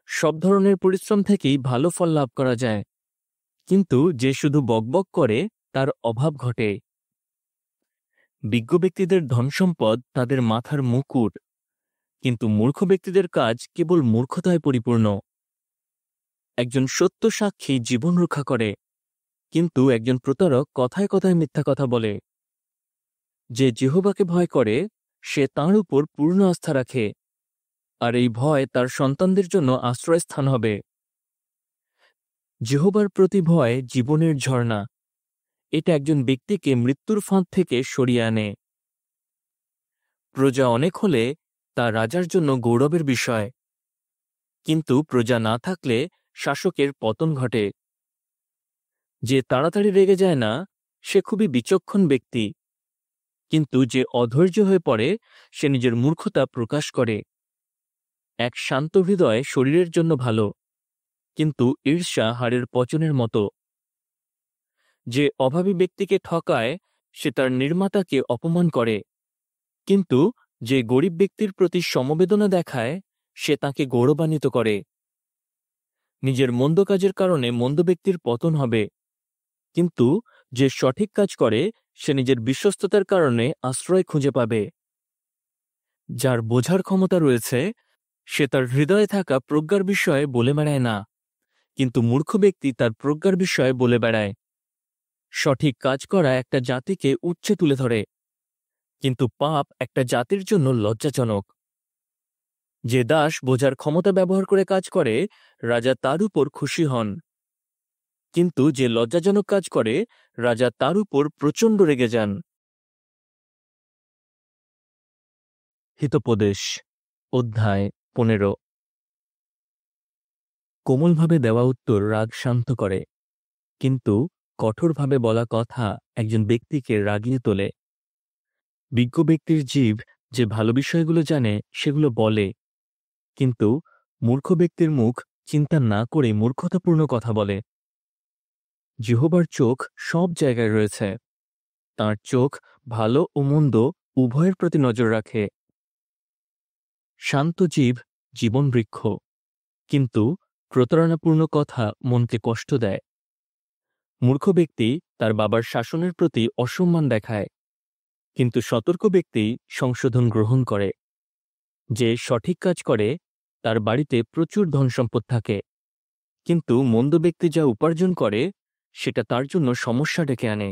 সব ধরনের পরিশ্রম থেকেই ভালো ফল লাভ করা যায়, কিন্তু যে শুধু বকবক করে তার অভাব ঘটে। বিজ্ঞ ব্যক্তিদের ধনসম্পদ তাদের মাথার মুকুট, কিন্তু মূর্খ ব্যক্তিদের কাজ কেবল মূর্খতায় পরিপূর্ণ। একজন সত্য সাক্ষী জীবন রক্ষা করে, কিন্তু একজন প্রতারক কথায় কথায় মিথ্যা কথা বলে। যে যেহোবাকে ভয় করে সে তাঁর উপর পূর্ণ আস্থা রাখে, আর এই ভয় তার সন্তানদের জন্য আশ্রয়স্থান হবে। যেহোবার প্রতি ভয় জীবনের ঝর্ণা, এটা একজন ব্যক্তিকে মৃত্যুর ফাঁদ থেকে সরিয়ে আনে। প্রজা অনেক হলে তা রাজার জন্য গৌরবের বিষয়, কিন্তু প্রজা না থাকলে শাসকের পতন ঘটে। যে তাড়াতাড়ি রেগে যায় না সে খুবই বিচক্ষণ ব্যক্তি, কিন্তু যে অধৈর্য হয়ে পড়ে সে নিজের মূর্খতা প্রকাশ করে। এক শান্ত হৃদয় শরীরের জন্য ভালো, কিন্তু ঈর্ষা হাড়ের পচনের মতো। যে অভাবী ব্যক্তিকে ঠকায় সে তার নির্মাতাকে অপমান করে, কিন্তু যে গরিব ব্যক্তির প্রতি সমবেদনা দেখায় সে তাকে গৌরবান্বিত করে। নিজের মন্দ কাজের কারণে মন্দ ব্যক্তির পতন হবে, কিন্তু যে সঠিক কাজ করে সে নিজের বিশ্বস্ততার কারণে আশ্রয় খুঁজে পাবে। যার বোঝার ক্ষমতা রয়েছে সে তার হৃদয়ে থাকা প্রজ্ঞার বিষয়ে বলে বেড়ায় না, কিন্তু মূর্খ ব্যক্তি তার প্রজ্ঞার বিষয়ে বলে বেড়ায়। সঠিক কাজ করা একটা জাতিকে উচ্চে তুলে ধরে, কিন্তু পাপ একটা জাতির জন্য লজ্জাজনক। যে দাস বোঝার ক্ষমতা ব্যবহার করে কাজ করে রাজা তার উপর খুশি হন, কিন্তু যে লজ্জাজনক কাজ করে রাজা তার উপর প্রচণ্ড রেগে যান। হিতোপদেশ অধ্যায় 15। কোমলভাবে দেওয়া উত্তর রাগ শান্ত করে, কিন্তু কঠোরভাবে বলা কথা একজন ব্যক্তিকে রাগিয়ে তোলে। বিজ্ঞ ব্যক্তির জীব যে ভালো বিষয়গুলো জানে সেগুলো বলে, কিন্তু মূর্খ ব্যক্তির মুখ চিন্তা না করে মূর্খতাপূর্ণ কথা বলে। যেহোবার চোখ সব জায়গায় রয়েছে, তাঁর চোখ ভালো ও মন্দ উভয়ের প্রতি নজর রাখে। শান্ত জীব জীবন বৃক্ষ, কিন্তু প্রতারণাপূর্ণ কথা মনকে কষ্ট দেয়। মূর্খ ব্যক্তি তার বাবার শাসনের প্রতি অসম্মান দেখায়, কিন্তু সতর্ক ব্যক্তি সংশোধন গ্রহণ করে। যে সঠিক কাজ করে তার বাড়িতে প্রচুর ধনসম্পদ থাকে, কিন্তু মন্দ ব্যক্তি যা উপার্জন করে সেটা তার জন্য সমস্যা ডেকে আনে।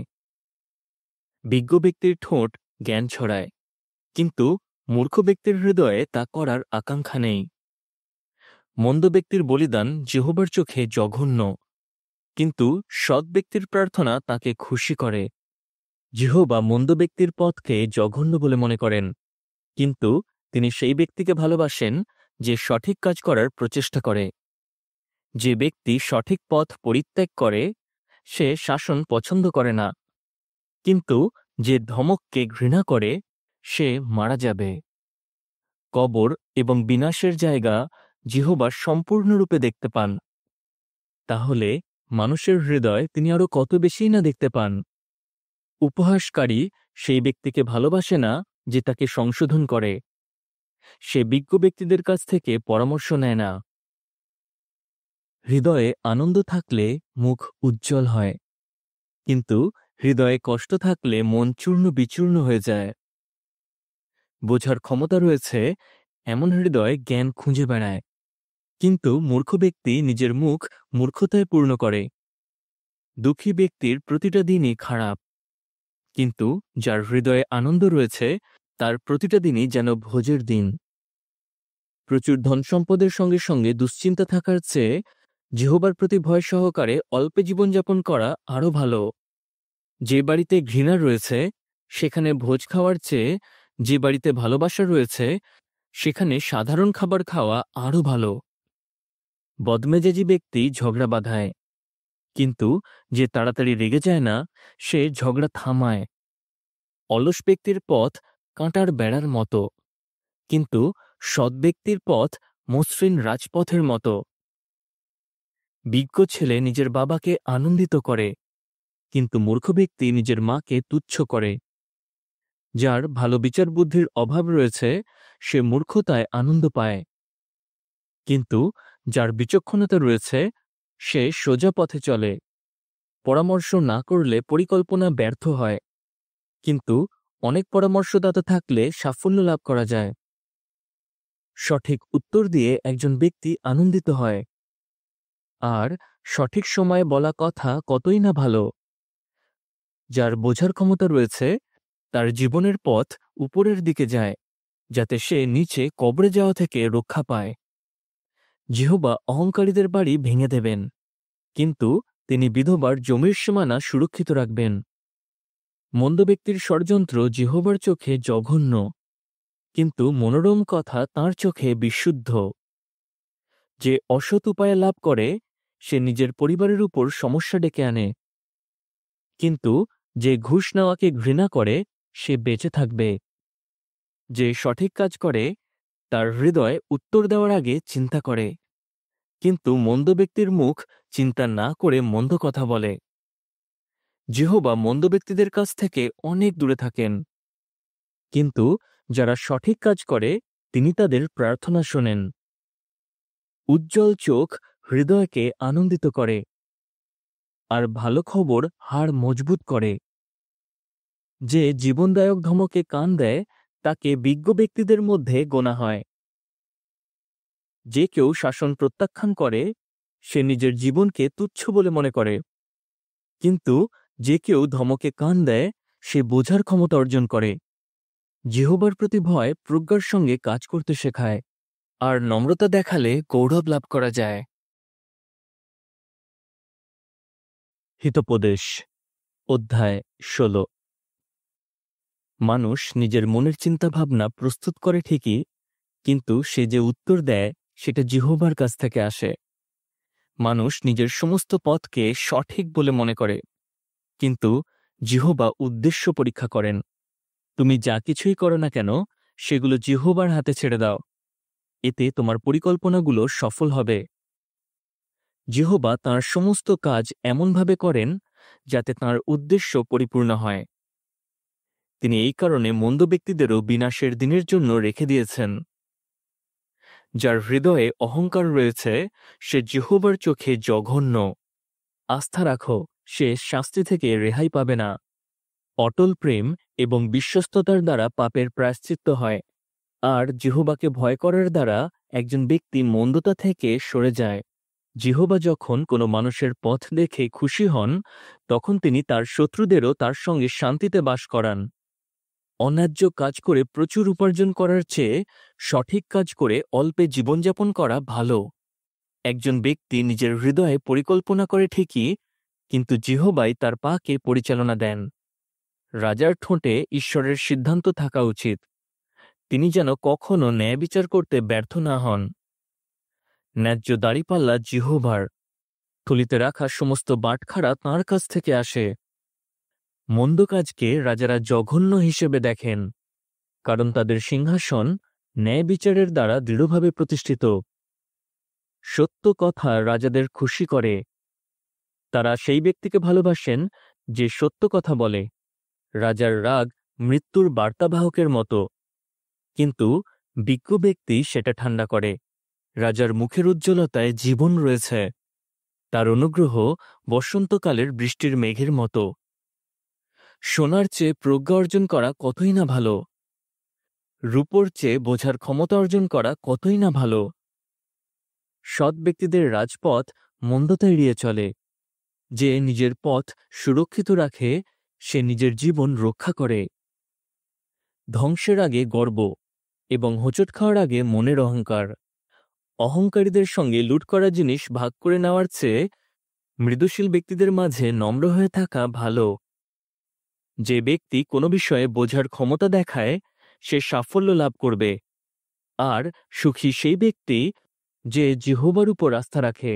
বিজ্ঞ ব্যক্তির ঠোঁট জ্ঞান ছড়ায়, কিন্তু মূর্খ ব্যক্তির হৃদয়ে তা করার আকাঙ্ক্ষা নেই। মন্দ ব্যক্তির বলিদান যেহোবার চোখে জঘন্য, কিন্তু সৎ ব্যক্তির প্রার্থনা তাকে খুশি করে। যেহোবা মন্দ ব্যক্তির পথকে জঘন্য বলে মনে করেন, কিন্তু তিনি সেই ব্যক্তিকে ভালোবাসেন যে সঠিক কাজ করার প্রচেষ্টা করে। যে ব্যক্তি সঠিক পথ পরিত্যাগ করে সে শাসন পছন্দ করে না, কিন্তু যে ধমককে ঘৃণা করে সে মারা যাবে। কবর এবং বিনাশের জায়গা যেহোবা সম্পূর্ণরূপে দেখতে পান, তাহলে মানুষের হৃদয় তিনি আরো কত বেশিই না দেখতে পান। উপহাসকারী সেই ব্যক্তিকে ভালোবাসে না যে তাকে সংশোধন করে। সে বিজ্ঞ ব্যক্তিদের কাছ থেকে পরামর্শ নেয় না। হৃদয়ে আনন্দ থাকলে মুখ উজ্জ্বল হয়, কিন্তু হৃদয়ে কষ্ট থাকলে মন চূর্ণ বিচূর্ণ হয়ে যায়। বোঝার ক্ষমতা রয়েছে এমন হৃদয় জ্ঞান খুঁজে বেড়ায়, কিন্তু মূর্খ ব্যক্তি নিজের মুখ মূর্খতায় পূর্ণ করে। দুঃখী ব্যক্তির প্রতিটা দিনই খারাপ, কিন্তু যার হৃদয়ে আনন্দ রয়েছে তার প্রতিটা দিনই যেন ভোজের দিন। প্রচুর ধনসম্পদের সঙ্গে সঙ্গে দুশ্চিন্তা থাকার চেয়ে যেহোবার প্রতি ভয় সহকারে অল্পে জীবনযাপন করা আরও ভালো। যে বাড়িতে ঘৃণা রয়েছে সেখানে ভোজ খাওয়ার চেয়ে যে বাড়িতে ভালোবাসা রয়েছে সেখানে সাধারণ খাবার খাওয়া আরও ভালো। বদমেজাজি ব্যক্তি ঝগড়া বাঁধায়, কিন্তু যে তাড়াতাড়ি রেগে যায় না সে ঝগড়া থামায়। অলস ব্যক্তির পথ কাঁটার বেড়ার মতো, কিন্তু সৎ ব্যক্তির পথ মসৃণ রাজপথের মতো। বিজ্ঞ ছেলে নিজের বাবাকে আনন্দিত করে, কিন্তু মূর্খ ব্যক্তি নিজের মাকে তুচ্ছ করে। যার ভালো বিচার বুদ্ধির অভাব রয়েছে সে মূর্খতায় আনন্দ পায়, কিন্তু যার বিচক্ষণতা রয়েছে সে সোজা পথে চলে। পরামর্শ না করলে পরিকল্পনা ব্যর্থ হয়, কিন্তু অনেক পরামর্শদাতা থাকলে সাফল্য লাভ করা যায়। সঠিক উত্তর দিয়ে একজন ব্যক্তি আনন্দিত হয়, আর সঠিক সময়ে বলা কথা কতই না ভালো। যার বোঝার ক্ষমতা রয়েছে তার জীবনের পথ উপরের দিকে যায়, যাতে সে নিচে কবরে যাওয়া থেকে রক্ষা পায়। যেহোবা অহংকারীদের বাড়ি ভেঙে দেবেন, কিন্তু তিনি বিধবার জমির সীমানা সুরক্ষিত রাখবেন। মন্দ ব্যক্তির ষড়যন্ত্র যেহোবার চোখে জঘন্য, কিন্তু মনোরম কথা তাঁর চোখে বিশুদ্ধ। যে অসৎ উপায়ে লাভ করে সে নিজের পরিবারের উপর সমস্যা ডেকে আনে, কিন্তু যে ঘুষ নেওয়াকে ঘৃণা করে সে বেঁচে থাকবে। যে সঠিক কাজ করে তার হৃদয় উত্তর দেওয়ার আগে চিন্তা করে, কিন্তু মন্দ ব্যক্তির মুখ চিন্তা না করে মন্দ কথা বলে। যেহোবা মন্দ ব্যক্তিদের কাছ থেকে অনেক দূরে থাকেন, কিন্তু যারা সঠিক কাজ করে তিনি তাদের প্রার্থনা শোনেন। উজ্জ্বল চোখ হৃদয়কে আনন্দিত করে, আর ভালো খবর হাড় মজবুত করে। যে জীবনদায়ক ধমকে কান দেয় তাকে বিজ্ঞ ব্যক্তিদের মধ্যে গোনা হয়। যে কেউ শাসন প্রত্যাখ্যান করে সে নিজের জীবনকে তুচ্ছ বলে মনে করে, কিন্তু যে কেউ ধমকে কান দেয় সে বোঝার ক্ষমতা অর্জন করে। যেহোবার প্রতি ভয় প্রজ্ঞার সঙ্গে কাজ করতে শেখায়, আর নম্রতা দেখালে গৌরব লাভ করা যায়। হিতোপদেশ অধ্যায় 16। মানুষ নিজের মনের চিন্তাভাবনা প্রস্তুত করে ঠিকই, কিন্তু সে যে উত্তর দেয় সেটা যেহোবার কাছ থেকে আসে। মানুষ নিজের সমস্ত পথকে সঠিক বলে মনে করে, কিন্তু যেহোবা উদ্দেশ্য পরীক্ষা করেন। তুমি যা কিছুই করো না কেন সেগুলো যেহোবার হাতে ছেড়ে দাও, এতে তোমার পরিকল্পনাগুলো সফল হবে। যেহোবা তাঁর সমস্ত কাজ এমনভাবে করেন যাতে তাঁর উদ্দেশ্য পরিপূর্ণ হয়। তিনি এই কারণে মন্দ ব্যক্তিদেরও বিনাশের দিনের জন্য রেখে দিয়েছেন। যার হৃদয়ে অহংকার রয়েছে সে যেহোবার চোখে জঘন্য। আস্থা রাখো, সে শাস্তি থেকে রেহাই পাবে না। অটল প্রেম এবং বিশ্বস্ততার দ্বারা পাপের প্রায়শ্চিত্ত হয়, আর যেহোবাকে ভয় করার দ্বারা একজন ব্যক্তি মন্দতা থেকে সরে যায়। যেহোবা যখন কোনো মানুষের পথ দেখে খুশি হন, তখন তিনি তার শত্রুদেরও তার সঙ্গে শান্তিতে বাস করান। অন্যায্য কাজ করে প্রচুর উপার্জন করার চেয়ে সঠিক কাজ করে অল্পে জীবনযাপন করা ভালো। একজন ব্যক্তি নিজের হৃদয়ে পরিকল্পনা করে ঠিকই, কিন্তু যেহোবাই তার পাকে পরিচালনা দেন। রাজার ঠোঁটে ঈশ্বরের সিদ্ধান্ত থাকা উচিত, তিনি যেন কখনো ন্যায় বিচার করতে ব্যর্থ না হন। ন্যায্য দাড়িপাল্লা যেহোবার, থলিতে রাখা সমস্ত বাটখারা তাঁর কাছ থেকে আসে। মন্দ কাজকে রাজারা জঘন্য হিসেবে দেখেন, কারণ তাদের সিংহাসন ন্যায় বিচারের দ্বারা দৃঢ়ভাবে প্রতিষ্ঠিত। সত্য কথা রাজাদের খুশি করে, তারা সেই ব্যক্তিকে ভালোবাসেন যে সত্য কথা বলে। রাজার রাগ মৃত্যুর বার্তাবাহকের মতো, কিন্তু বিজ্ঞ ব্যক্তি সেটা ঠান্ডা করে। রাজার মুখের উজ্জ্বলতায় জীবন রয়েছে, তার অনুগ্রহ বসন্তকালের বৃষ্টির মেঘের মতো। সোনার চেয়ে প্রজ্ঞা অর্জন করা কতই না ভালো, রূপোর চেয়ে বোঝার ক্ষমতা অর্জন করা কতই না ভালো। সৎ ব্যক্তিদের রাজপথ মন্দতা এড়িয়ে চলে। যে নিজের পথ সুরক্ষিত রাখে সে নিজের জীবন রক্ষা করে। ধ্বংসের আগে গর্ব এবং হোঁচট খাওয়ার আগে মনের অহংকার। অহংকারীদের সঙ্গে লুট করা জিনিস ভাগ করে নেওয়ার চেয়ে মৃদুশীল ব্যক্তিদের মাঝে নম্র হয়ে থাকা ভালো। যে ব্যক্তি কোনো বিষয়ে বোঝার ক্ষমতা দেখায় সে সাফল্য লাভ করবে, আর সুখী সেই ব্যক্তি যে যেহোবার উপর আস্থা রাখে।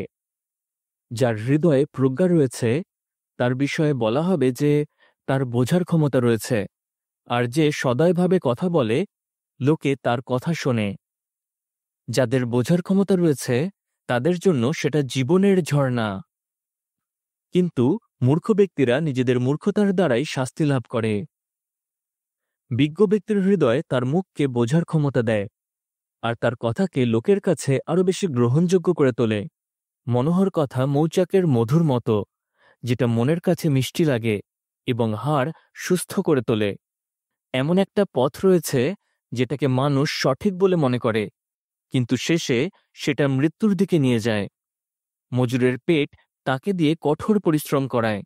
যার হৃদয়ে প্রজ্ঞা রয়েছে তার বিষয়ে বলা হবে যে তার বোঝার ক্ষমতা রয়েছে, আর যে সদয়ভাবে কথা বলে লোকে তার কথা শোনে। যাদের বোঝার ক্ষমতা রয়েছে তাদের জন্য সেটা জীবনের ঝর্ণা, কিন্তু মূর্খ ব্যক্তিরা নিজেদের মূর্খতার দ্বারাই শাস্তি লাভ করে। বিজ্ঞ ব্যক্তির হৃদয় তার মুখকে বোঝার ক্ষমতা দেয়, আর তার কথাকে লোকের কাছে আরও বেশি গ্রহণযোগ্য করে তোলে। মনোহর কথা মৌচাকের মধুর মতো, যেটা মনের কাছে মিষ্টি লাগে এবং হাড় সুস্থ করে তোলে। এমন একটা পথ রয়েছে যেটাকে মানুষ সঠিক বলে মনে করে, কিন্তু শেষে সেটা মৃত্যুর দিকে নিয়ে যায়। মজুরের পেট তাকে দিয়ে কঠোর পরিশ্রম করায়,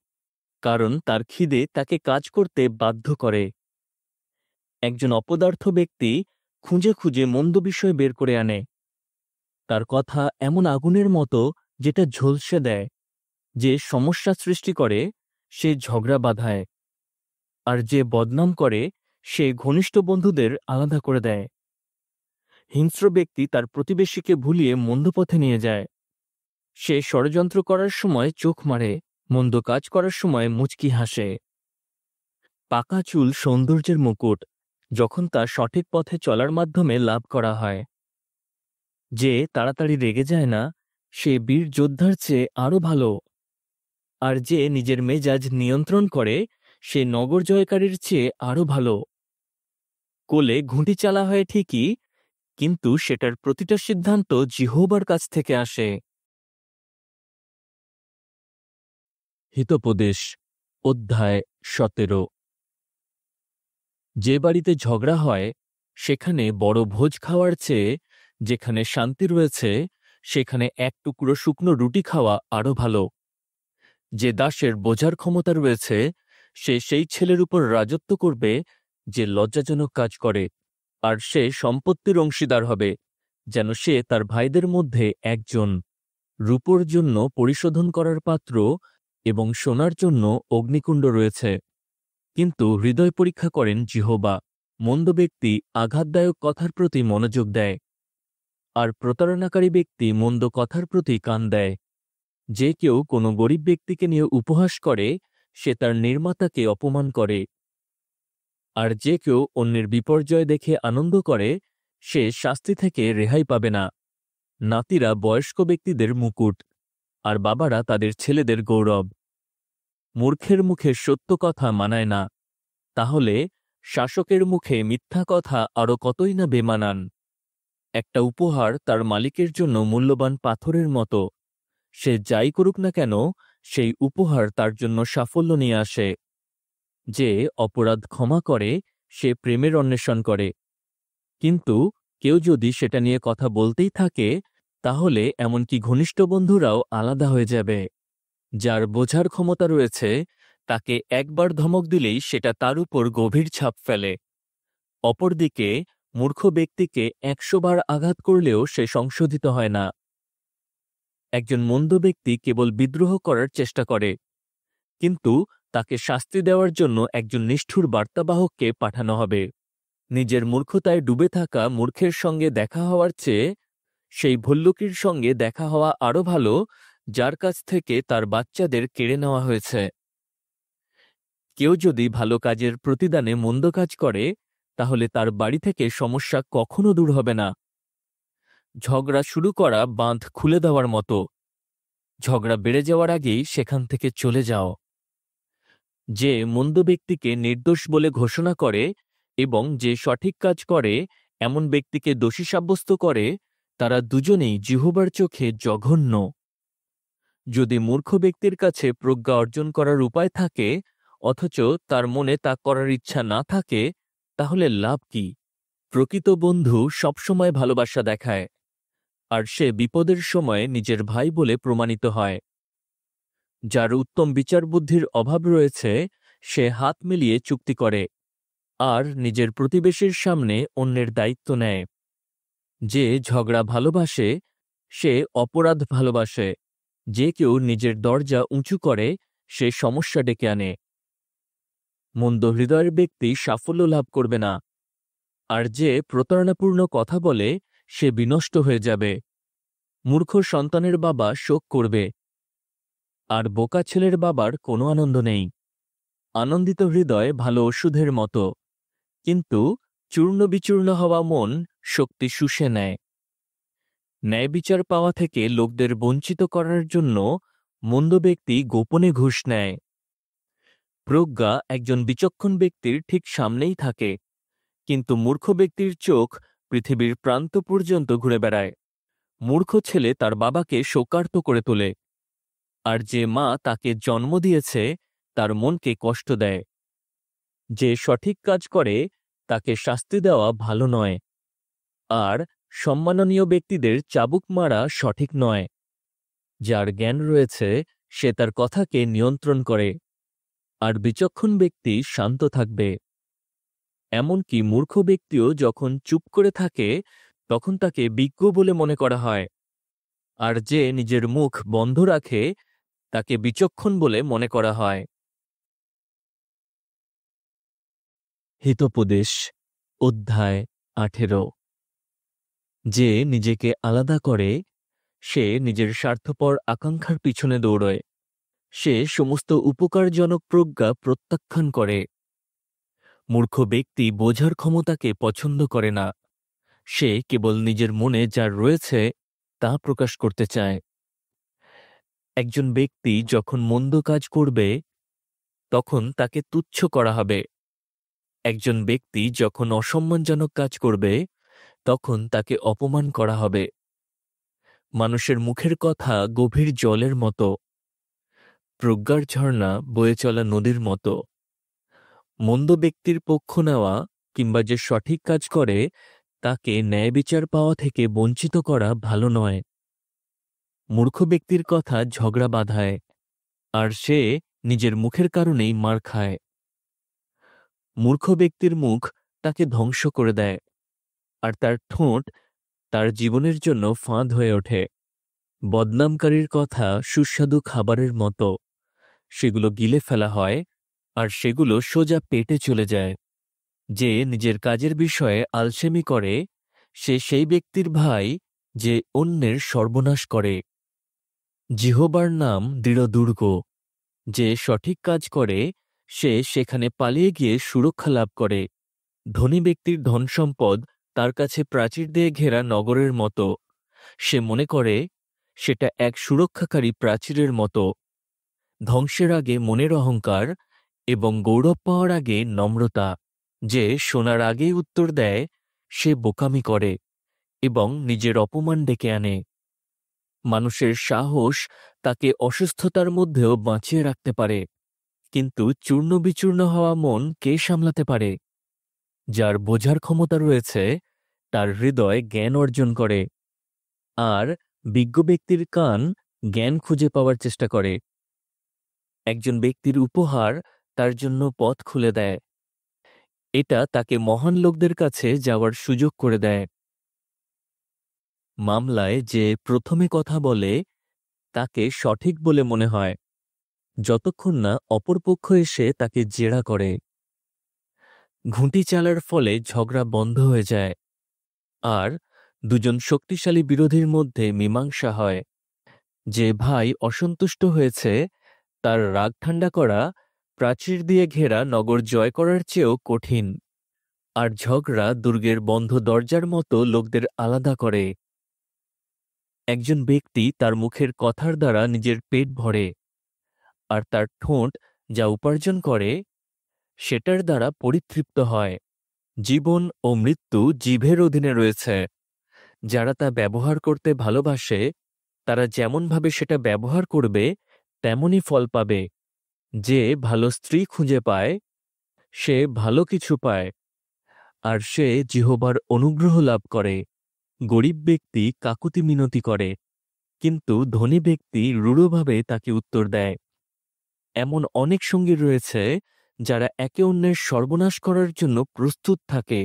কারণ তার খিদে তাকে কাজ করতে বাধ্য করে। একজন অপদার্থ ব্যক্তি খুঁজে খুঁজে মন্দ বিষয় বের করে আনে। তার কথা এমন আগুনের মতো যেটা ঝলসে দেয়। যে সমস্যা সৃষ্টি করে সে ঝগড়া বাঁধায়, আর যে বদনাম করে সে ঘনিষ্ঠ বন্ধুদের আলাদা করে দেয়। হিংস্র ব্যক্তি তার প্রতিবেশীকে ভুলিয়ে মন্দ পথে নিয়ে যায়। সে ষড়যন্ত্র করার সময় চোখ মারে, মন্দ কাজ করার সময় মুচকি হাসে। পাকা চুল সৌন্দর্যের মুকুট, যখন তা সঠিক পথে চলার মাধ্যমে লাভ করা হয়। যে তাড়াতাড়ি রেগে যায় না সে বীর যোদ্ধার চেয়ে আরও ভালো, আর যে নিজের মেজাজ নিয়ন্ত্রণ করে সে নগর জয়কারীর চেয়ে আরও ভালো। কোলে ঘুঁটি চালা হয় ঠিকই, কিন্তু সেটার প্রতিটা সিদ্ধান্ত যেহোবার কাছ থেকে আসে। হিতোপদেশ অধ্যায় 17। যে বাড়িতে ঝগড়া হয় সেখানে বড় ভোজ খাওয়ার চেয়ে যেখানে শান্তি রয়েছে সেখানে এক টুকরো শুকনো রুটি খাওয়া আরও ভালো। যে দাসের বোঝার ক্ষমতা রয়েছে সে সেই ছেলের উপর রাজত্ব করবে যে লজ্জাজনক কাজ করে, আর সে সম্পত্তির অংশীদার হবে যেন সে তার ভাইদের মধ্যে একজন। রূপোর জন্য পরিশোধন করার পাত্র এবং সোনার জন্য অগ্নিকুণ্ড রয়েছে, কিন্তু হৃদয় পরীক্ষা করেন যেহোবা। মন্দ ব্যক্তি আঘাতদায়ক কথার প্রতি মনোযোগ দেয়, আর প্রতারণাকারী ব্যক্তি মন্দ কথার প্রতি কান দেয়। যে কেউ কোনো গরিব ব্যক্তিকে নিয়ে উপহাস করে সে তার নির্মাতাকে অপমান করে, আর যে কেউ অন্যের বিপর্যয় দেখে আনন্দ করে সে শাস্তি থেকে রেহাই পাবে না। নাতিরা বয়স্ক ব্যক্তিদের মুকুট, আর বাবারা তাদের ছেলেদের গৌরব। মূর্খের মুখে সত্য কথা মানায় না, তাহলে শাসকের মুখে মিথ্যা কথা আরো কতই না বেমানান। একটা উপহার তার মালিকের জন্য মূল্যবান পাথরের মতো। সে যাই করুক না কেন, সেই উপহার তার জন্য সাফল্য নিয়ে আসে। যে অপরাধ ক্ষমা করে সে প্রেমের অন্বেষণ করে, কিন্তু কেউ যদি সেটা নিয়ে কথা বলতেই থাকে, তাহলে এমনকি ঘনিষ্ঠ বন্ধুরাও আলাদা হয়ে যাবে। যার বোঝার ক্ষমতা রয়েছে, তাকে একবার ধমক দিলেই সেটা তার উপর গভীর ছাপ ফেলে। অপরদিকে মূর্খ ব্যক্তিকে ১০০ বার আঘাত করলেও সে সংশোধিত হয় না। একজন মন্দ ব্যক্তি কেবল বিদ্রোহ করার চেষ্টা করে, কিন্তু তাকে শাস্তি দেওয়ার জন্য একজন নিষ্ঠুর বার্তাবাহককে পাঠানো হবে। নিজের মূর্খতায় ডুবে থাকা মূর্খের সঙ্গে দেখা হওয়ার চেয়ে সেই ভল্লুকির সঙ্গে দেখা হওয়া আরও ভালো, যার কাছ থেকে তার বাচ্চাদের কেড়ে নেওয়া হয়েছে। কেউ যদি ভালো কাজের প্রতিদানে মন্দ কাজ করে, তাহলে তার বাড়ি থেকে সমস্যা কখনো দূর হবে না। ঝগড়া শুরু করা বাঁধ খুলে দেওয়ার মতো। ঝগড়া বেড়ে যাওয়ার আগেই সেখান থেকে চলে যাও। যে মন্দ ব্যক্তিকে নির্দোষ বলে ঘোষণা করে এবং যে সঠিক কাজ করে এমন ব্যক্তিকে দোষী সাব্যস্ত করে, তারা দুজনেই জিহ্বার চোখে জঘন্য। যদি মূর্খ ব্যক্তির কাছে প্রজ্ঞা অর্জন করার উপায় থাকে, অথচ তার মনে তা করার ইচ্ছা না থাকে, তাহলে লাভ কি? প্রকৃত বন্ধু সবসময় ভালোবাসা দেখায়, আর সে বিপদের সময় নিজের ভাই বলে প্রমাণিত হয়। যার উত্তম বিচার বুদ্ধির অভাব রয়েছে, সে হাত মিলিয়ে চুক্তি করে আর নিজের প্রতিবেশীর সামনে অন্যের দায়িত্ব নেয়। যে ঝগড়া ভালোবাসে সে অপরাধ ভালোবাসে। যে কেউ নিজের দরজা উঁচু করে সে সমস্যা ডেকে আনে। মন্দ হৃদয়ের ব্যক্তি সাফল্য লাভ করবে না, আর যে প্রতারণাপূর্ণ কথা বলে সে বিনষ্ট হয়ে যাবে। মূর্খ সন্তানের বাবা শোক করবে, আর বোকা ছেলের বাবার কোনো আনন্দ নেই। আনন্দিত হৃদয় ভালো ওষুধের মতো, কিন্তু চূর্ণ বিচূর্ণ হওয়া মন শক্তি শুষে নেয়। ন্যায় বিচার পাওয়া থেকে লোকদের বঞ্চিত করার জন্য মন্দ ব্যক্তি গোপনে ঘুষ নেয়। প্রজ্ঞা একজন বিচক্ষণ ব্যক্তির ঠিক সামনেই থাকে, কিন্তু মূর্খ ব্যক্তির চোখ পৃথিবীর প্রান্ত পর্যন্ত ঘুরে বেড়ায়। মূর্খ ছেলে তার বাবাকে শোকার্ত করে তোলে, আর যে মা তাকে জন্ম দিয়েছে তার মনকে কষ্ট দেয়। যে সঠিক কাজ করে তাকে শাস্তি দেওয়া ভালো নয়, আর সম্মাননীয় ব্যক্তিদের চাবুক মারা সঠিক নয়। যার জ্ঞান রয়েছে সে তার কথাকে নিয়ন্ত্রণ করে, আর বিচক্ষণ ব্যক্তি শান্ত থাকবে। এমনকি মূর্খ ব্যক্তিও যখন চুপ করে থাকে তখন তাকে বিজ্ঞ বলে মনে করা হয়, আর যে নিজের মুখ বন্ধ রাখে তাকে বিচক্ষণ বলে মনে করা হয়। হিতোপদেশ অধ্যায় 18। যে নিজেকে আলাদা করে সে নিজের স্বার্থপর আকাঙ্ক্ষার পিছনে দৌড়য়। সে সমস্ত উপকারজনক প্রজ্ঞা প্রত্যাখ্যান করে। মূর্খ ব্যক্তি বোঝার ক্ষমতাকে পছন্দ করে না। সে কেবল নিজের মনে যা রয়েছে তা প্রকাশ করতে চায়। একজন ব্যক্তি যখন মন্দ কাজ করবে তখন তাকে তুচ্ছ করা হবে। একজন ব্যক্তি যখন অসম্মানজনক কাজ করবে তখন তাকে অপমান করা হবে। মানুষের মুখের কথা গভীর জলের মতো, প্রজ্ঞার ঝর্ণা বয়ে চলা নদীর মতো। মন্দ ব্যক্তির পক্ষ নেওয়া কিংবা যে সঠিক কাজ করে তাকে ন্যায় বিচার পাওয়া থেকে বঞ্চিত করা ভালো নয়। মূর্খ ব্যক্তির কথা ঝগড়া বাঁধায়, আর সে নিজের মুখের কারণেই মার খায়। মূর্খ ব্যক্তির মুখ তাকে ধ্বংস করে দেয়, আর তার ঠোঁট তার জীবনের জন্য ফাঁদ হয়ে ওঠে। বদনামকারীর কথা সুস্বাদু খাবারের মতো, সেগুলো গিলে ফেলা হয় আর সেগুলো সোজা পেটে চলে যায়। যে নিজের কাজের বিষয়ে আলসেমি করে সে সেই ব্যক্তির ভাই যে অন্যের সর্বনাশ করে। জিহ্বার নাম দৃঢ় দুর্গ। যে সঠিক কাজ করে সে সেখানে পালিয়ে গিয়ে সুরক্ষা লাভ করে। ধনী ব্যক্তির ধনসম্পদ তার কাছে প্রাচীর দিয়ে ঘেরা নগরের মতো। সে মনে করে সেটা এক সুরক্ষাকারী প্রাচীরের মতো। ধ্বংসের আগে মনের অহংকার এবং গৌরব পাওয়ার আগে নম্রতা। যে শোনার আগেই উত্তর দেয় সে বোকামি করে এবং নিজের অপমান ডেকে আনে। মানুষের সাহস তাকে অসুস্থতার মধ্যেও বাঁচিয়ে রাখতে পারে, কিন্তু চূর্ণ বিচূর্ণ হওয়া মন কে সামলাতে পারে? যার বোঝার ক্ষমতা রয়েছে তার হৃদয় জ্ঞান অর্জন করে, আর বিজ্ঞ ব্যক্তির কান জ্ঞান খুঁজে পাওয়ার চেষ্টা করে। একজন ব্যক্তির উপহার তার জন্য পথ খুলে দেয়, এটা তাকে মহান লোকদের কাছে যাওয়ার সুযোগ করে দেয়। মামলায় যে প্রথমে কথা বলে তাকে সঠিক বলে মনে হয়, যতক্ষণ না অপরপক্ষ এসে তাকে জেরা করে। ঘুঁটি চালার ফলে ঝগড়া বন্ধ হয়ে যায়, আর দুজন শক্তিশালী বিরোধীর মধ্যে মীমাংসা হয়। যে ভাই অসন্তুষ্ট হয়েছে তার রাগ ঠান্ডা করা প্রাচীর দিয়ে ঘেরা নগর জয় করার চেয়েও কঠিন, আর ঝগড়া দুর্গের বন্ধ দরজার মতো লোকদের আলাদা করে। একজন ব্যক্তি তার মুখের কথার দ্বারা নিজের পেট ভরে, আর তার ঠোঁট যা উপার্জন করে সেটার দ্বারা পরিতৃপ্ত হয়। জীবন ও মৃত্যু জিভের অধীনে রয়েছে। যারা তা ব্যবহার করতে ভালোবাসে তারা যেমনভাবে সেটা ব্যবহার করবে তেমনই ফল পাবে। যে ভালো স্ত্রী খুঁজে পায় সে ভালো কিছু পায়, আর সে জিহোবার অনুগ্রহ লাভ করে। গরিব ব্যক্তি কাকুতি মিনতি করে, কিন্তু ধনী ব্যক্তি রূঢ়ভাবে তাকে উত্তর দেয়। এমন অনেক সঙ্গী রয়েছে যারা একে অন্যের সর্বনাশ করার জন্য প্রস্তুত থাকে,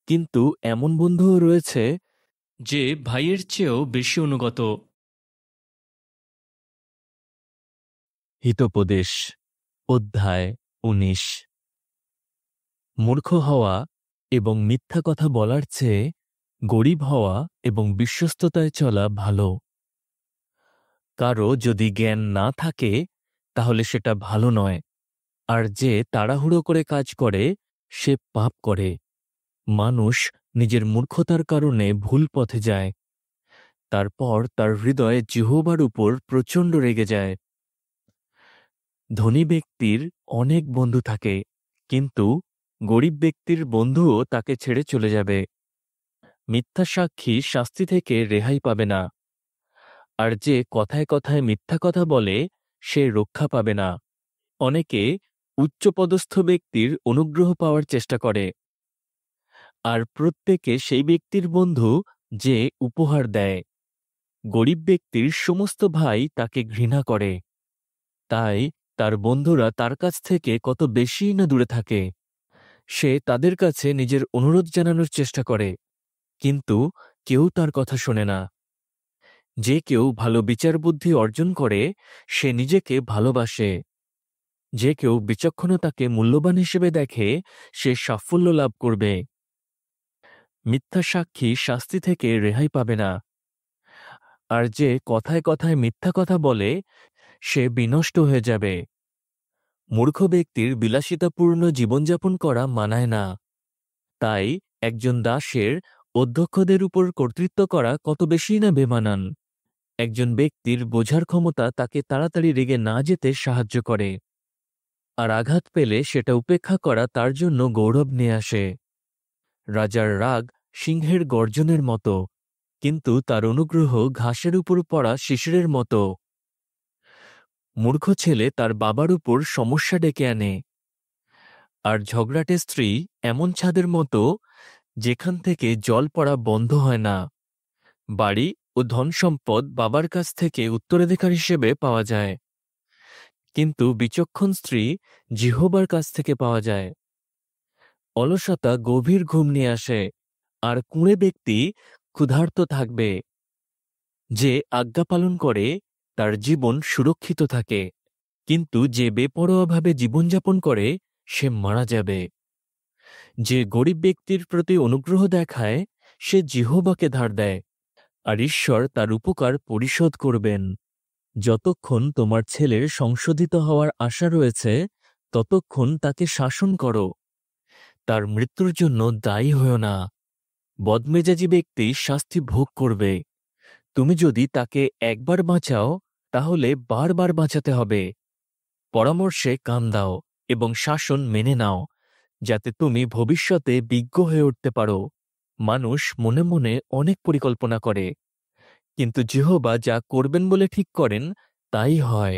কিন্তু এমন বন্ধুও রয়েছে যে ভাইয়ের চেয়েও বেশি অনুগত। হিতোপদেশ অধ্যায় ১৯। মূর্খ হওয়া এবং মিথ্যা কথা বলার চেয়ে গরিব হওয়া এবং বিশ্বস্ততায় চলা ভালো। কারো যদি জ্ঞান না থাকে তাহলে সেটা ভালো নয়, আর যে তাড়াহুড়ো করে কাজ করে সে পাপ করে। মানুষ নিজের মূর্খতার কারণে ভুল পথে যায়, তারপর তার হৃদয় জিহ্বার উপর প্রচণ্ড রেগে যায়। ধনী ব্যক্তির অনেক বন্ধু থাকে, কিন্তু গরিব ব্যক্তির বন্ধুও তাকে ছেড়ে চলে যাবে। মিথ্যা সাক্ষী শাস্তি থেকে রেহাই পাবে না, আর যে কথায় কথায় মিথ্যা কথা বলে সে রক্ষা পাবে না। অনেকে উচ্চপদস্থ ব্যক্তির অনুগ্রহ পাওয়ার চেষ্টা করে, আর প্রত্যেকে সেই ব্যক্তির বন্ধু যে উপহার দেয়। গরিব ব্যক্তির সমস্ত ভাই তাকে ঘৃণা করে, তাই তার বন্ধুরা তার কাছ থেকে কত বেশিই না দূরে থাকে। সে তাদের কাছে নিজের অনুরোধ জানানোর চেষ্টা করে, কিন্তু কেউ তার কথা শোনে না। যে কেউ ভালো বিচার বুদ্ধি অর্জন করে সে নিজেকে ভালোবাসে। যে কেউ বিচক্ষণতাকে মূল্যবান হিসেবে দেখে সে সাফল্য লাভ করবে। মিথ্যা সাক্ষী শাস্তি থেকে রেহাই পাবে না, আর যে কথায় কথায় মিথ্যা কথা বলে সে বিনষ্ট হয়ে যাবে। মূর্খ ব্যক্তির বিলাসিতাপূর্ণ জীবনযাপন করা মানায় না, তাই একজন দাসের অধ্যক্ষদের উপর কর্তৃত্ব করা কত বেশি না বেমানান। একজন ব্যক্তির বোঝার ক্ষমতা তাকে তাড়াতাড়ি রেগে না যেতে সাহায্য করে, আর আঘাত পেলে সেটা উপেক্ষা করা তার জন্য গৌরব নিয়ে আসে। রাজার রাগ সিংহের গর্জনের মতো, কিন্তু তার অনুগ্রহ ঘাসের উপর পড়া শিশিরের মতো। মূর্খ ছেলে তার বাবার উপর সমস্যা ডেকে আনে, আর ঝগড়াটে স্ত্রী এমন ছাদের মতো যেখান থেকে জল পড়া বন্ধ হয় না। বাড়ি ও ধনসম্পদ বাবার কাছ থেকে উত্তরাধিকার হিসেবে পাওয়া যায়, কিন্তু বিচক্ষণ স্ত্রী জিহ্বার কাছ থেকে পাওয়া যায়। অলসতা গভীর ঘুম নিয়ে আসে, আর কুঁড়ে ব্যক্তি ক্ষুধার্ত থাকবে। যে আজ্ঞা পালন করে তার জীবন সুরক্ষিত থাকে, কিন্তু যে বেপরোয়াভাবে জীবনযাপন করে সে মারা যাবে। যে গরিব ব্যক্তির প্রতি অনুগ্রহ দেখায় সে জিহ্বাকে ধার দেয়, আর ঈশ্বর তার উপকার পরিশোধ করবেন। যতক্ষণ তোমার ছেলের সংশোধিত হওয়ার আশা রয়েছে ততক্ষণ তাকে শাসন করো, তার মৃত্যুর জন্য দায়ী হও না। বদমেজাজি ব্যক্তি শাস্তি ভোগ করবে। তুমি যদি তাকে একবার বাঁচাও তাহলে বারবার বাঁচাতে হবে। পরামর্শে কান দাও এবং শাসন মেনে নাও, যাতে তুমি ভবিষ্যতে বিজ্ঞ হয়ে উঠতে পারো। মানুষ মনে মনে অনেক পরিকল্পনা করে, কিন্তু যেহোবা যা করবেন বলে ঠিক করেন তাই হয়।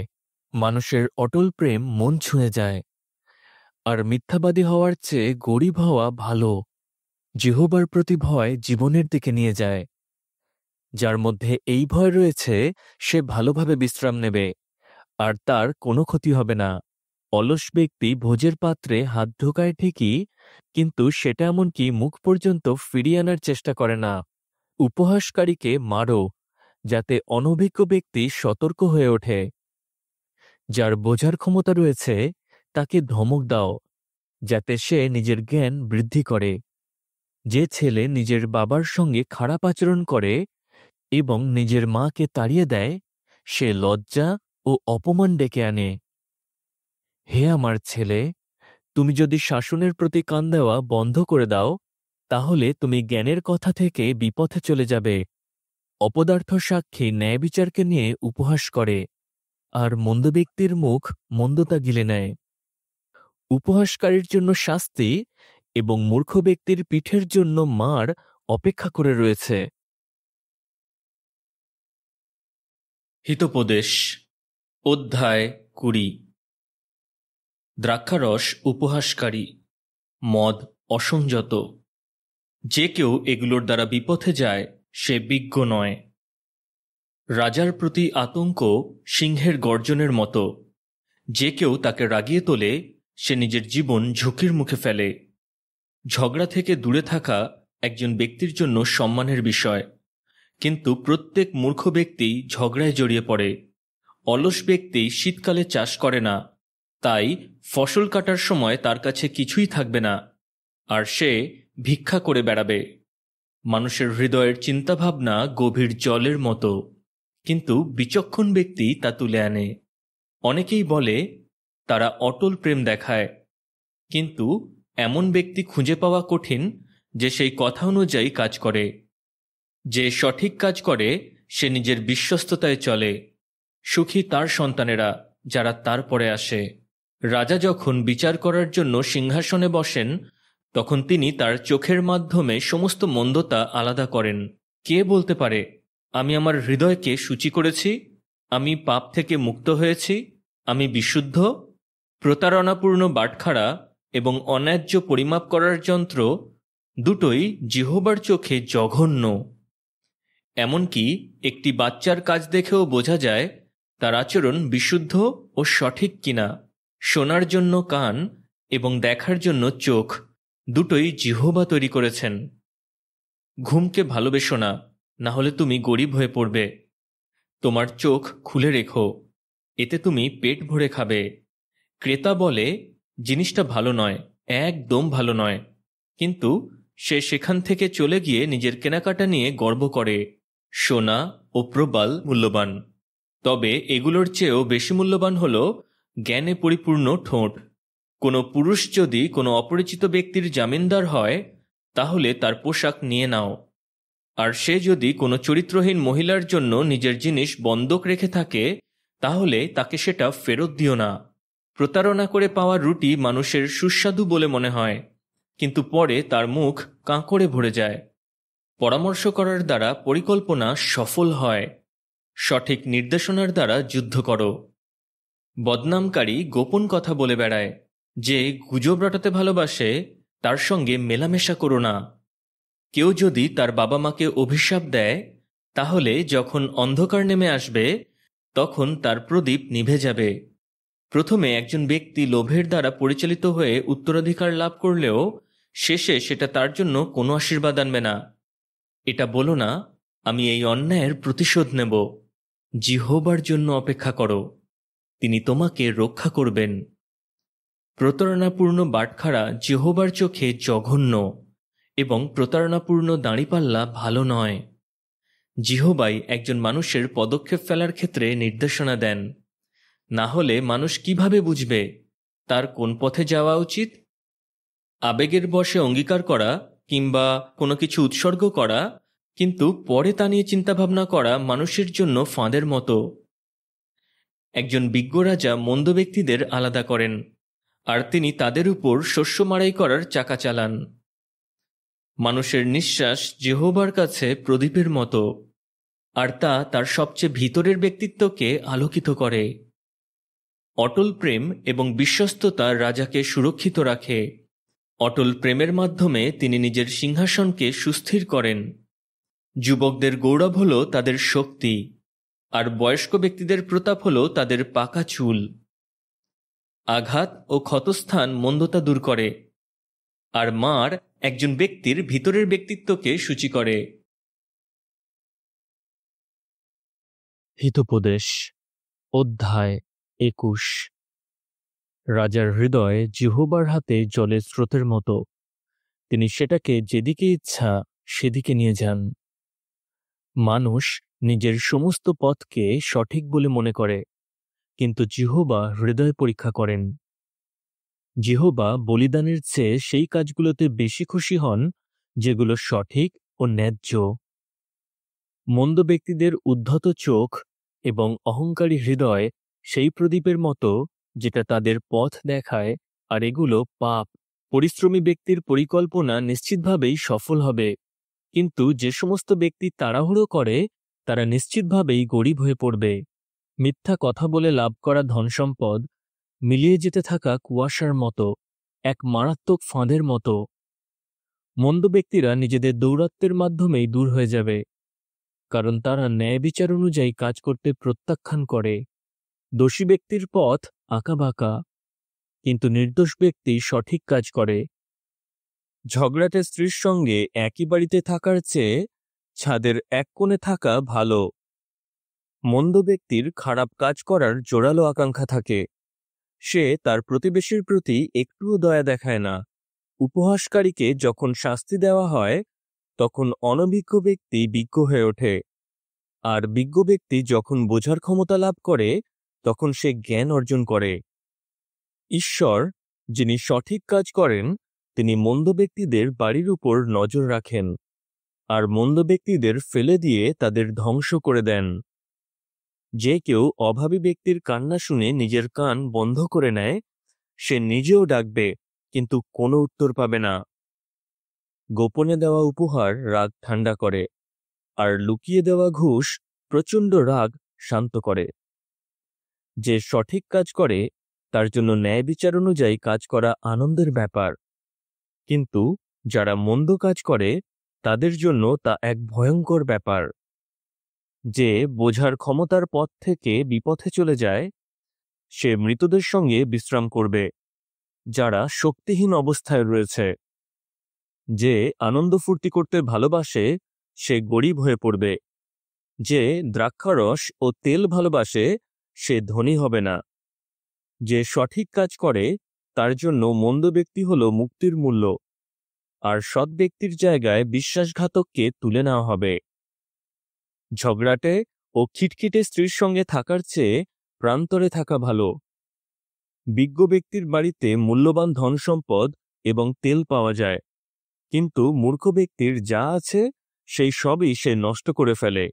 মানুষের অটল প্রেম মন ছুঁয়ে যায়, আর মিথ্যাবাদী হওয়ার চেয়ে গরিব হওয়া ভালো। যেহোবার প্রতি ভয় জীবনের দিকে নিয়ে যায়। যার মধ্যে এই ভয় রয়েছে সে ভালোভাবে বিশ্রাম নেবে, আর তার কোনো ক্ষতি হবে না। অলস ব্যক্তি ভোজের পাত্রে হাত ঢোকায় ঠিকই, কিন্তু সেটা এমনকি মুখ পর্যন্ত ফিরিয়ে আনার চেষ্টা করে না। উপহাসকারীকে মারো, যাতে অনভিজ্ঞ ব্যক্তি সতর্ক হয়ে ওঠে। যার বোঝার ক্ষমতা রয়েছে তাকে ধমক দাও, যাতে সে নিজের জ্ঞান বৃদ্ধি করে। যে ছেলে নিজের বাবার সঙ্গে খারাপ আচরণ করে এবং নিজের মাকে তাড়িয়ে দেয়, সে লজ্জা ও অপমান ডেকে আনে। হে আমার ছেলে, তুমি যদি শাসনের প্রতি কান দেওয়া বন্ধ করে দাও, তাহলে তুমি জ্ঞানের কথা থেকে বিপথে চলে যাবে। অপদার্থ সাক্ষী ন্যায় বিচারকে নিয়ে উপহাস করে, আর মন্দ ব্যক্তির মুখ মন্দতা গিলে নেয়। উপহাসকারীর জন্য শাস্তি এবং মূর্খ ব্যক্তির পিঠের জন্য মার অপেক্ষা করে রয়েছে। হিতোপদেশ অধ্যায় 20। দ্রাক্ষারস উপহাসকারী, মদ অসংযত। যে কেউ এগুলোর দ্বারা বিপথে যায় সে বিজ্ঞ নয়। রাজার প্রতি আতঙ্ক সিংহের গর্জনের মতো। যে কেউ তাকে রাগিয়ে তোলে সে নিজের জীবন ঝুঁকির মুখে ফেলে। ঝগড়া থেকে দূরে থাকা একজন ব্যক্তির জন্য সম্মানের বিষয়, কিন্তু প্রত্যেক মূর্খ ব্যক্তি ঝগড়ায় জড়িয়ে পড়ে। অলস ব্যক্তি শীতকালে চাষ করে না, তাই ফসল কাটার সময় তার কাছে কিছুই থাকবে না, আর সে ভিক্ষা করে বেড়াবে। মানুষের হৃদয়ের চিন্তাভাবনা গভীর জলের মতো, কিন্তু বিচক্ষণ ব্যক্তি তা তুলে আনে। অনেকেই বলে তারা অটল প্রেম দেখায়, কিন্তু এমন ব্যক্তি খুঁজে পাওয়া কঠিন যে সেই কথা অনুযায়ী কাজ করে। যে সঠিক কাজ করে সে নিজের বিশ্বস্ততায় চলে। সুখী তার সন্তানেরা যারা তার পরে আসে। রাজা যখন বিচার করার জন্য সিংহাসনে বসেন, তখন তিনি তার চোখের মাধ্যমে সমস্ত মন্দতা আলাদা করেন। কে বলতে পারে, আমি আমার হৃদয়কে শুচি করেছি, আমি পাপ থেকে মুক্ত হয়েছি, আমি বিশুদ্ধ? প্রতারণাপূর্ণ বাটখারা এবং অন্যায্য পরিমাপ করার যন্ত্র দুটোই জিহোবার চোখে জঘন্য। এমনকি একটি বাচ্চার কাজ দেখেও বোঝা যায় তার আচরণ বিশুদ্ধ ও সঠিক কিনা। শোনার জন্য কান এবং দেখার জন্য চোখ দুটোই জিহোবা তৈরি করেছেন। ঘুমকে ভালোবেসো না, না হলে তুমি গরিব হয়ে পড়বে। তোমার চোখ খুলে রেখো, এতে তুমি পেট ভরে খাবে। ক্রেতা বলে জিনিসটা ভালো নয়, একদম ভালো নয়, কিন্তু সে সেখান থেকে চলে গিয়ে নিজের কেনাকাটা নিয়ে গর্ব করে। সোনা ও প্রবাল মূল্যবান, তবে এগুলোর চেয়েও বেশি মূল্যবান হল জ্ঞানে পরিপূর্ণ ঠোঁট। কোনো পুরুষ যদি কোনো অপরিচিত ব্যক্তির জামিনদার হয়, তাহলে তার পোশাক নিয়ে নাও, আর সে যদি কোনো চরিত্রহীন মহিলার জন্য নিজের জিনিস বন্ধক রেখে থাকে, তাহলে তাকে সেটা ফেরত দিও না। প্রতারণা করে পাওয়া রুটি মানুষের সুস্বাদু বলে মনে হয়, কিন্তু পরে তার মুখ কাঁকড়ে ভরে যায়। পরামর্শ করার দ্বারা পরিকল্পনা সফল হয়, সঠিক নির্দেশনার দ্বারা যুদ্ধ করো। বদনামকারী গোপন কথা বলে বেড়ায়, যে গুজব রটাতে ভালোবাসে তার সঙ্গে মেলামেশা করো না। কেউ যদি তার বাবা মাকে অভিশাপ দেয়, তাহলে যখন অন্ধকার নেমে আসবে তখন তার প্রদীপ নিভে যাবে। প্রথমে একজন ব্যক্তি লোভের দ্বারা পরিচালিত হয়ে উত্তরাধিকার লাভ করলেও শেষে সেটা তার জন্য কোনো আশীর্বাদ আনবে না। এটা বলো না, আমি এই অন্যায়ের প্রতিশোধ নেব। জিহোবার জন্য অপেক্ষা করো, তিনি তোমাকে রক্ষা করবেন। প্রতারণাপূর্ণ বাটখারা জিহোবার চোখে জঘন্য, এবং প্রতারণাপূর্ণ দাঁড়িপাল্লা ভালো নয়। জিহোবাই একজন মানুষের পদক্ষেপ ফেলার ক্ষেত্রে নির্দেশনা দেন, না হলে মানুষ কিভাবে বুঝবে তার কোন পথে যাওয়া উচিত? আবেগের বশে অঙ্গীকার করা কিংবা কোনো কিছু উৎসর্গ করা, কিন্তু পরে তা নিয়ে চিন্তাভাবনা করা মানুষের জন্য ফাঁদের মতো। একজন বিজ্ঞ রাজা মন্দ ব্যক্তিদের আলাদা করেন, আর তিনি তাদের উপর শস্য মাড়াই করার চাকা চালান। মানুষের নিঃশ্বাস যেহোবার কাছে প্রদীপের মতো, আর তা তার সবচেয়ে ভিতরের ব্যক্তিত্বকে আলোকিত করে। অটল প্রেম এবং বিশ্বস্ততা রাজাকে সুরক্ষিত রাখে। অটল প্রেমের মাধ্যমে তিনি নিজের সিংহাসনকে সুস্থির করেন। যুবকদের গৌরব হল তাদের শক্তি, আর বয়স্ক ব্যক্তিদের প্রতাপ হল তাদের পাকা চুল। আঘাত ও ক্ষতস্থান মন্দতা দূর করে, আর মার একজন ব্যক্তির ভিতরের ব্যক্তিত্বকে সূচি করে। হিতোপদেশ অধ্যায় 21। রাজার হৃদয় জিহ্বার হাতে জলের স্রোতের মতো, তিনি সেটাকে যেদিকে ইচ্ছা সেদিকে নিয়ে যান। মানুষ নিজের সমস্ত পথকে সঠিক বলে মনে করে, কিন্তু জিহ্বা হৃদয় পরীক্ষা করেন। জিহ্বা বলিদানের চেয়ে সেই কাজগুলোতে বেশি খুশি হন যেগুলো সঠিক ও ন্যায্য। মন্দ ব্যক্তিদের উদ্ধত চোখ এবং অহংকারী হৃদয় সেই প্রদীপের মতো যেটা তাদের পথ দেখায়, আর এগুলো পাপ। পরিশ্রমী ব্যক্তির পরিকল্পনা নিশ্চিতভাবেই সফল হবে, কিন্তু যে সমস্ত ব্যক্তি তাড়াহুড়ো করে তারা নিশ্চিতভাবেই গরিব হয়ে পড়বে। মিথ্যা কথা বলে লাভ করা ধনসম্পদ মিলিয়ে যেতে থাকা কুয়াশার মতো, এক মারাত্মক ফাঁদের মতো। মন্দ ব্যক্তিরা নিজেদের দৌরাত্ম্যের মাধ্যমেই দূর হয়ে যাবে, কারণ তারা ন্যায় বিচার অনুযায়ী কাজ করতে প্রত্যাখ্যান করে। দোষী ব্যক্তির পথ আঁকাবাঁকা, কিন্তু নির্দোষ ব্যক্তি সঠিক কাজ করে। ঝগড়াটে স্ত্রীর সঙ্গে একই বাড়িতে থাকার চেয়ে ছাদের এক কোণে থাকা ভালো। মন্দ ব্যক্তির খারাপ কাজ করার জোরালো আকাঙ্ক্ষা থাকে, সে তার প্রতিবেশীর প্রতি একটুও দয়া দেখায় না। উপহাসকারীকে যখন শাস্তি দেওয়া হয় তখন অনভিজ্ঞ ব্যক্তি বিজ্ঞ হয়ে ওঠে, আর বিজ্ঞ ব্যক্তি যখন বোঝার ক্ষমতা লাভ করে তখন সে জ্ঞান অর্জন করে। ঈশ্বর, যিনি সঠিক কাজ করেন, তিনি মন্দ ব্যক্তিদের বাড়ির উপর নজর রাখেন, আর মন্দ ব্যক্তিদের ফেলে দিয়ে তাদের ধ্বংস করে দেন। যে কেউ অভাবী ব্যক্তির কান্না শুনে নিজের কান বন্ধ করে নেয়, সে নিজেও ডাকবে কিন্তু কোনো উত্তর পাবে না। গোপনে দেওয়া উপহার রাগ ঠান্ডা করে, আর লুকিয়ে দেওয়া ঘুষ প্রচণ্ড রাগ শান্ত করে। যে সঠিক কাজ করে তার জন্য ন্যায় বিচার অনুযায়ী কাজ করা আনন্দের ব্যাপার, কিন্তু যারা মন্দ কাজ করে তাদের জন্য তা এক ভয়ঙ্কর ব্যাপার। যে বোঝার ক্ষমতার পথ থেকে বিপথে চলে যায় সে মৃতদের সঙ্গে বিশ্রাম করবে, যারা শক্তিহীন অবস্থায় রয়েছে। যে আনন্দ ফুর্তি করতে ভালোবাসে সে গরিব হয়ে পড়বে। যে দ্রাক্ষারস ও তেল ভালোবাসে সে ধনী হবে না। যে সঠিক কাজ করে তার জন্য মন্দ ব্যক্তি হল মুক্তির মূল্য, আর সৎ ব্যক্তির জায়গায় বিশ্বাসঘাতককে তুলে নেওয়া হবে। ঝগড়াটে ও খিটখিটে স্ত্রীর সঙ্গে থাকার চেয়ে প্রান্তরে থাকা ভালো। বিজ্ঞ ব্যক্তির বাড়িতে মূল্যবান ধনসম্পদ এবং তেল পাওয়া যায়, কিন্তু মূর্খ ব্যক্তির যা আছে সেই সবই সে নষ্ট করে ফেলে।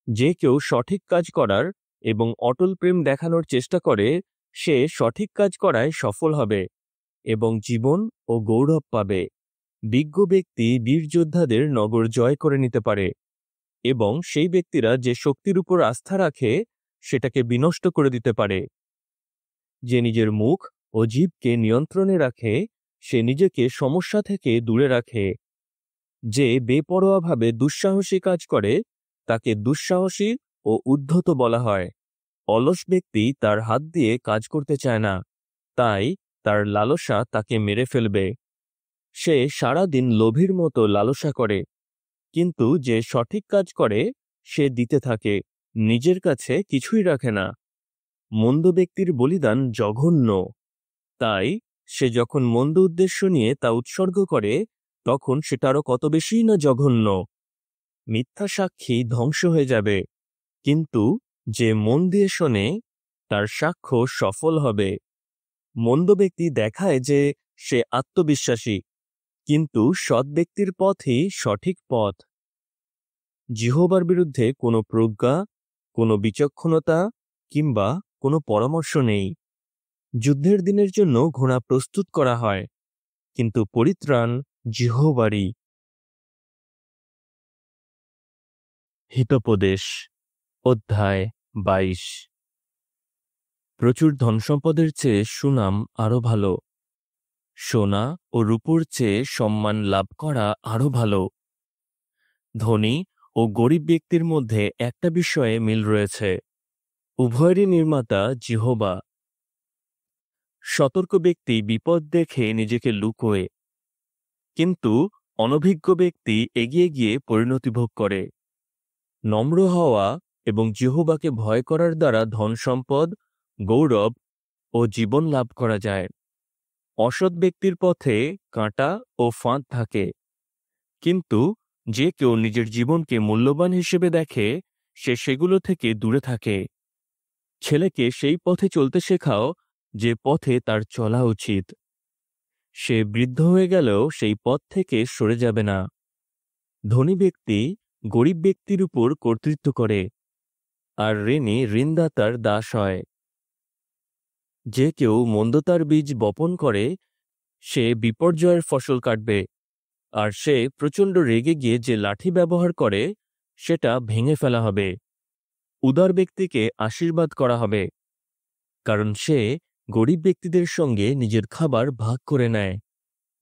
যে কেউ সঠিক কাজ করার এবং অটল প্রেম দেখানোর চেষ্টা করে সে সঠিক কাজ করায় সফল হবে এবং জীবন ও গৌরব পাবে। বিজ্ঞ ব্যক্তি বীর যোদ্ধাদের নগর জয় করে নিতে পারে, এবং সেই ব্যক্তিরা যে শক্তির উপর আস্থা রাখে সেটাকে বিনষ্ট করে দিতে পারে। যে নিজের মুখ ও জিভকে নিয়ন্ত্রণে রাখে সে নিজেকে সমস্যা থেকে দূরে রাখে। যে বেপরোয়াভাবে দুঃসাহসী কাজ করে তাকে দুঃসাহসী ও উদ্ধত বলা হয়। অলস ব্যক্তি তার হাত দিয়ে কাজ করতে চায় না, তাই তার লালসা তাকে মেরে ফেলবে। সে সারা দিন লোভীর মতো লালসা করে, কিন্তু যে সঠিক কাজ করে সে দিতে থাকে, নিজের কাছে কিছুই রাখে না। মন্দ ব্যক্তির বলিদান জঘন্য, তাই সে যখন মন্দ উদ্দেশ্য নিয়ে তা উৎসর্গ করে তখন সেটা আরো কত বেশি না জঘন্য। মিথ্যা সাক্ষী ধ্বংস হয়ে যাবে, কিন্তু যে মন দিয়ে শোনে তার সাক্ষ্য সফল হবে। মন্দ ব্যক্তি দেখায় যে সে আত্মবিশ্বাসী, কিন্তু সৎ ব্যক্তির পথই সঠিক পথ। জিহ্বার বিরুদ্ধে কোনো প্রজ্ঞা, কোনো বিচক্ষণতা কিংবা কোনো পরামর্শ নেই। যুদ্ধের দিনের জন্য ঘোড়া প্রস্তুত করা হয়, কিন্তু পরিত্রাণ যেহোবারই। হিতোপদেশ অধ্যায় 22। প্রচুর ধনসম্পদের চেয়ে সুনাম আরো ভালো। সোনা ও রূপোর চেয়ে সম্মান লাভ করা আরো ভালো। ধনী ও গরিব ব্যক্তির মধ্যে একটা বিষয়ে মিল রয়েছে, উভয়েরই নির্মাতা যেহোবা। সতর্ক ব্যক্তি বিপদ দেখে নিজেকে লুকোয়, কিন্তু অনভিজ্ঞ ব্যক্তি এগিয়ে গিয়ে পরিণতি ভোগ করে। নম্র হওয়া এবং যেহোবাকে ভয় করার দ্বারা ধনসম্পদ, গৌরব ও জীবন লাভ করা যায়। অসৎ ব্যক্তির পথে কাঁটা ও ফাঁদ থাকে, কিন্তু যে কেউ নিজের জীবনকে মূল্যবান হিসেবে দেখে সে সেগুলো থেকে দূরে থাকে। ছেলেকে সেই পথে চলতে শেখাও যে পথে তার চলা উচিত। সে বৃদ্ধ হয়ে গেলেও সেই পথ থেকে সরে যাবে না। ধনী ব্যক্তি গরিব ব্যক্তির উপর কর্তৃত্ব করে, আর ঋণী ঋণদাতার দাস হয়। যে কেউ মন্দতার বীজ বপন করে সে বিপর্যয়ের ফসল কাটবে, আর সে প্রচণ্ড রেগে গিয়ে যে লাঠি ব্যবহার করে সেটা ভেঙে ফেলা হবে। উদার ব্যক্তিকে আশীর্বাদ করা হবে, কারণ সে গরিব ব্যক্তিদের সঙ্গে নিজের খাবার ভাগ করে নেয়।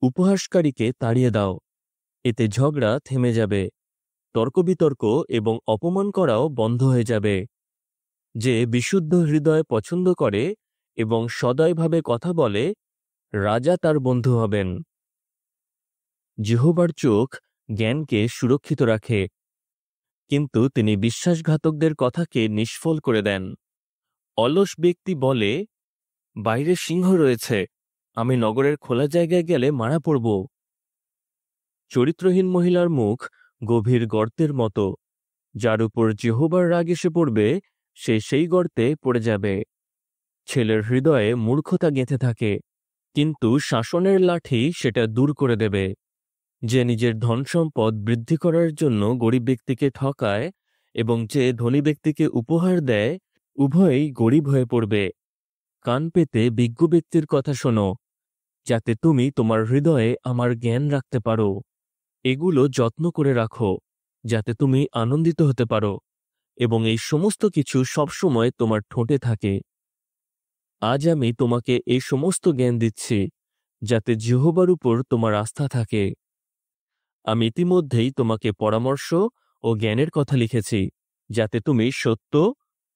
উপহাসকারীকে তাড়িয়ে দাও, এতে ঝগড়া থেমে যাবে, তর্কবিতর্ক এবং অপমান করাও বন্ধ হয়ে যাবে। যে বিশুদ্ধ হৃদয় পছন্দ করে এবং সদয়ভাবে কথা বলে, রাজা তার বন্ধু হবেন। যেহোবার চোখ জ্ঞানকে সুরক্ষিত রাখে, কিন্তু তিনি বিশ্বাসঘাতকদের কথাকে নিষ্ফল করে দেন। অলস ব্যক্তি বলে, বাইরে সিংহ রয়েছে, আমি নগরের খোলা জায়গায় গেলে মারা পড়ব। চরিত্রহীন মহিলার মুখ গভীর গর্তের মতো, যার উপর যেহোবার রাগ এসে পড়বে সে সেই গর্তে পড়ে যাবে। ছেলের হৃদয়ে মূর্খতা গেঁথে থাকে, কিন্তু শাসনের লাঠি সেটা দূর করে দেবে। যে নিজের ধনসম্পদ বৃদ্ধি করার জন্য গরিব ব্যক্তিকে ঠকায় এবং যে ধনী ব্যক্তিকে উপহার দেয়, উভয়ই গরিব হয়ে পড়বে। কান পেতে বিজ্ঞ ব্যক্তির কথা শোনো, যাতে তুমি তোমার হৃদয়ে আমার জ্ঞান রাখতে পারো। এগুলো যত্ন করে রাখো, যাতে তুমি আনন্দিত হতে পারো এবং এই সমস্ত কিছু সবসময় তোমার ঠোঁটে থাকে। আজ আমি তোমাকে এই সমস্ত জ্ঞান দিচ্ছি, যাতে যেহোবার উপর তোমার আস্থা থাকে। আমি ইতিমধ্যেই তোমাকে পরামর্শ ও জ্ঞানের কথা লিখেছি, যাতে তুমি সত্য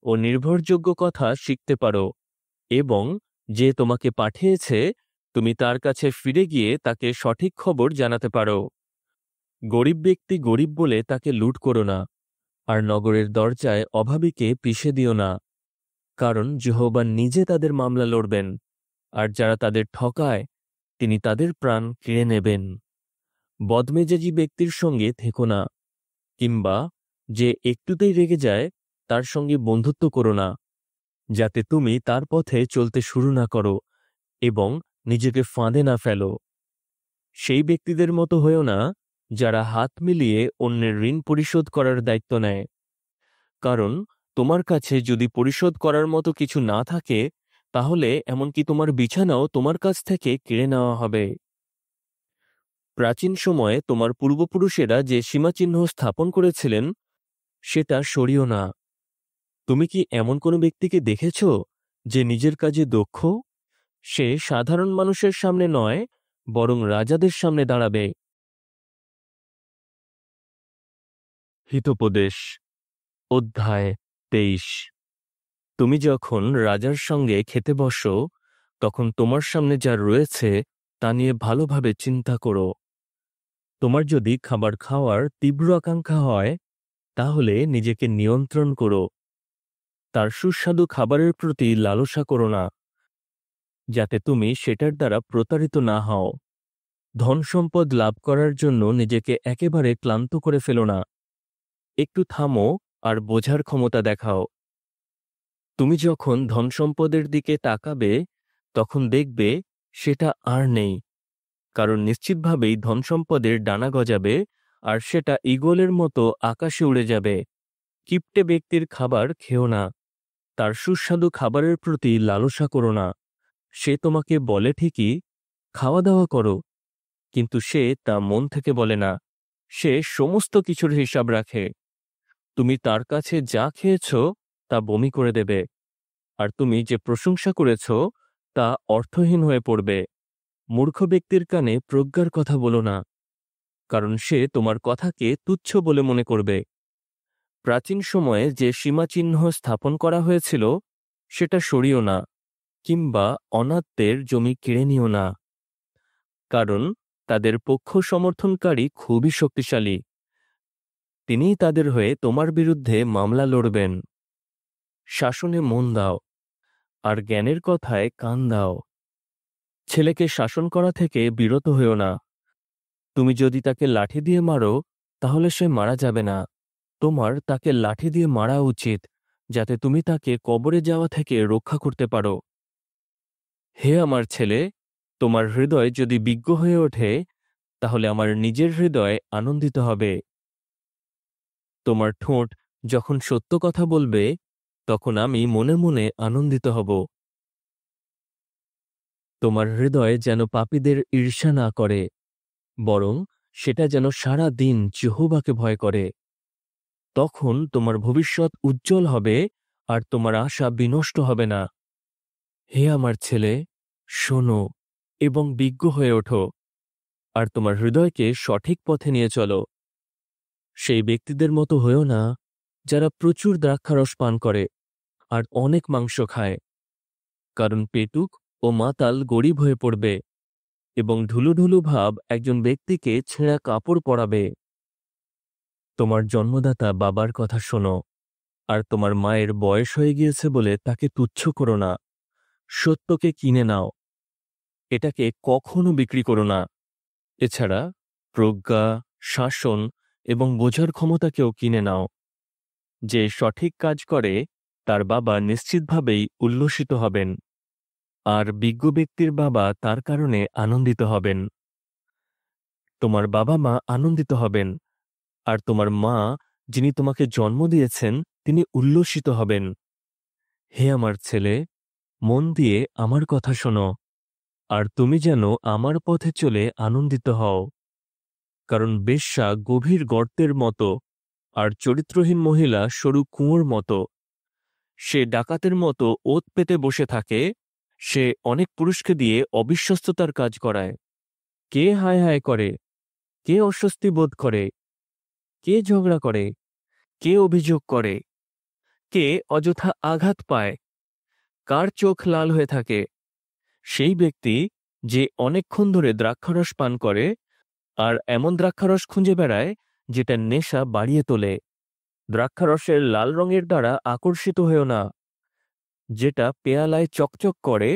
ও নির্ভরযোগ্য কথা শিখতে পারো এবং যে তোমাকে পাঠিয়েছে তুমি তার কাছে ফিরে গিয়ে তাকে সঠিক খবর জানাতে পারো। গরিব ব্যক্তি গরিব বলে তাকে লুট করো না, আর নগরের দরজায় অভাবীকে পিষে দিও না, কারণ যেহোবা নিজে তাদের মামলা লড়বেন, আর যারা তাদের ঠকায় তিনি তাদের প্রাণ কেড়ে নেবেন। বদমেজাজি ব্যক্তির সঙ্গে থেকো না, কিংবা যে একটুতেই রেগে যায় তার সঙ্গে বন্ধুত্ব করো না, যাতে তুমি তার পথে চলতে শুরু না করো এবং নিজেকে ফাঁদে না ফেলো। সেই ব্যক্তিদের মতো হয়েও না যারা হাত মিলিয়ে অন্যের ঋণ পরিশোধ করার দায়িত্ব নেয়, কারণ তোমার কাছে যদি পরিশোধ করার মতো কিছু না থাকে তাহলে এমনকি তোমার বিছানাও তোমার কাছ থেকে কেড়ে নেওয়া হবে। প্রাচীন সময়ে তোমার পূর্বপুরুষেরা যে সীমাচিহ্ন স্থাপন করেছিলেন সেটা সরিও না। তুমি কি এমন কোনো ব্যক্তিকে দেখেছ যে নিজের কাজে দক্ষ? সে সাধারণ মানুষের সামনে নয়, বরং রাজাদের সামনে দাঁড়াবে। হিতোপদেশ অধ্যায় 23। তুমি যখন রাজার সঙ্গে খেতে বসো তখন তোমার সামনে যা রয়েছে তা নিয়ে ভালোভাবে চিন্তা করো। তোমার যদি খাবার খাওয়ার তীব্র আকাঙ্ক্ষা হয় তাহলে নিজেকে নিয়ন্ত্রণ করো। তার সুস্বাদু খাবারের প্রতি লালসা করো না, যাতে তুমি সেটার দ্বারা প্রতারিত না হও। ধনসম্পদ লাভ করার জন্য নিজেকে একেবারে ক্লান্ত করে ফেলো না। একটু থামো আর বোঝার ক্ষমতা দেখাও। তুমি যখন ধনসম্পদের দিকে তাকাবে তখন দেখবে সেটা আর নেই, কারণ নিশ্চিতভাবেই ধনসম্পদের ডানা গজাবে আর সেটা ঈগলের মতো আকাশে উড়ে যাবে। কিপ্টে ব্যক্তির খাবার খেও না, তার সুস্বাদু খাবারের প্রতি লালসা করো না। সে তোমাকে বলে ঠিকই, খাওয়া দাওয়া করো, কিন্তু সে তা মন থেকে বলে না। সে সমস্ত কিছুর হিসাব রাখে। তুমি তার কাছে যা খেয়েছ তা বমি করে দেবে, আর তুমি যে প্রশংসা করেছ তা অর্থহীন হয়ে পড়বে। মূর্খ ব্যক্তির কানে প্রজ্ঞার কথা বলো না, কারণ সে তোমার কথাকে তুচ্ছ বলে মনে করবে। প্রাচীন সময়ে যে সীমাচিহ্ন স্থাপন করা হয়েছিল সেটা সরিও না, কিংবা অনাথদের জমি কেড়ে নিও না, কারণ তাদের পক্ষ সমর্থনকারী খুবই শক্তিশালী। তিনিই তাদের হয়ে তোমার বিরুদ্ধে মামলা লড়বেন। শাসনে মন দাও, আর জ্ঞানের কথায় কান দাও। ছেলেকে শাসন করা থেকে বিরত হইও না। তুমি যদি তাকে লাঠি দিয়ে মারো, তাহলে সে মারা যাবে না। তোমার তাকে লাঠি দিয়ে মারা উচিত, যাতে তুমি তাকে কবরে যাওয়া থেকে রক্ষা করতে পারো। হে আমার ছেলে, তোমার হৃদয় যদি বিজ্ঞ হয়ে ওঠে, তাহলে আমার নিজের হৃদয় আনন্দিত হবে। তোমার ঠোঁট যখন সত্য কথা বলবে, তখন আমি মনে মনে আনন্দিত হব। তোমার হৃদয় যেন পাপীদের ঈর্ষা না করে, বরং সেটা যেন সারা দিন যেহোবাকে ভয় করে। তখন তোমার ভবিষ্যৎ উজ্জ্বল হবে, আর তোমার আশা বিনষ্ট হবে না। হে আমার ছেলে, শোনো এবং বিজ্ঞ হয়ে ওঠো, আর তোমার হৃদয়কে সঠিক পথে নিয়ে চলো। সেই ব্যক্তিদের মতো হয়েও না যারা প্রচুর দ্রাক্ষারস পান করে আর অনেক মাংস খায়, কারণ পেটুক ও মাতাল গরিব হয়ে পড়বে, এবং ঢুলুঢুলু ভাব একজন ব্যক্তিকে ছেঁড়া কাপড় পরাবে। তোমার জন্মদাতা বাবার কথা শোনো, আর তোমার মায়ের বয়স হয়ে গিয়েছে বলে তাকে তুচ্ছ করো না। সত্যকে কিনে নাও, এটাকে কখনো বিক্রি করো না। এছাড়া প্রজ্ঞা, শাসন এবং বোঝার ক্ষমতাকেও কিনে নাও। যে সঠিক কাজ করে তার বাবা নিশ্চিতভাবেই উল্লসিত হবেন, আর বিজ্ঞ ব্যক্তির বাবা তার কারণে আনন্দিত হবেন। তোমার বাবা মা আনন্দিত হবেন, আর তোমার মা, যিনি তোমাকে জন্ম দিয়েছেন, তিনি উল্লসিত হবেন। হে আমার ছেলে, মন দিয়ে আমার কথা শোনো, আর তুমি যেন আমার পথে চলে আনন্দিত হও। কারণ বেশ্যা গভীর গর্তের মতো, আর চরিত্রহীন মহিলা সরু কুঁয়োর মতো। সে ডাকাতের মতো ওত পেতে বসে থাকে। সে অনেক পুরুষকে দিয়ে অবিশ্বস্ততার কাজ করায়। কে হায় হায় করে, কে অস্বস্তি বোধ করে, কে ঝগড়া করে, কে অভিযোগ করে, কে অযথা আঘাত পায়, কার চোখ লাল হয়ে থাকে? সেই ব্যক্তি যে অনেকক্ষণ ধরে দ্রাক্ষারস পান করে, আর এমন দ্রাক্ষারস খুঁজে বেড়ায় যেটা নেশা বাড়িয়ে তোলে। দ্রাক্ষারসের লাল রঙের দ্বারা আকর্ষিত হয়েও না, যেটা পেয়ালায় চকচক করে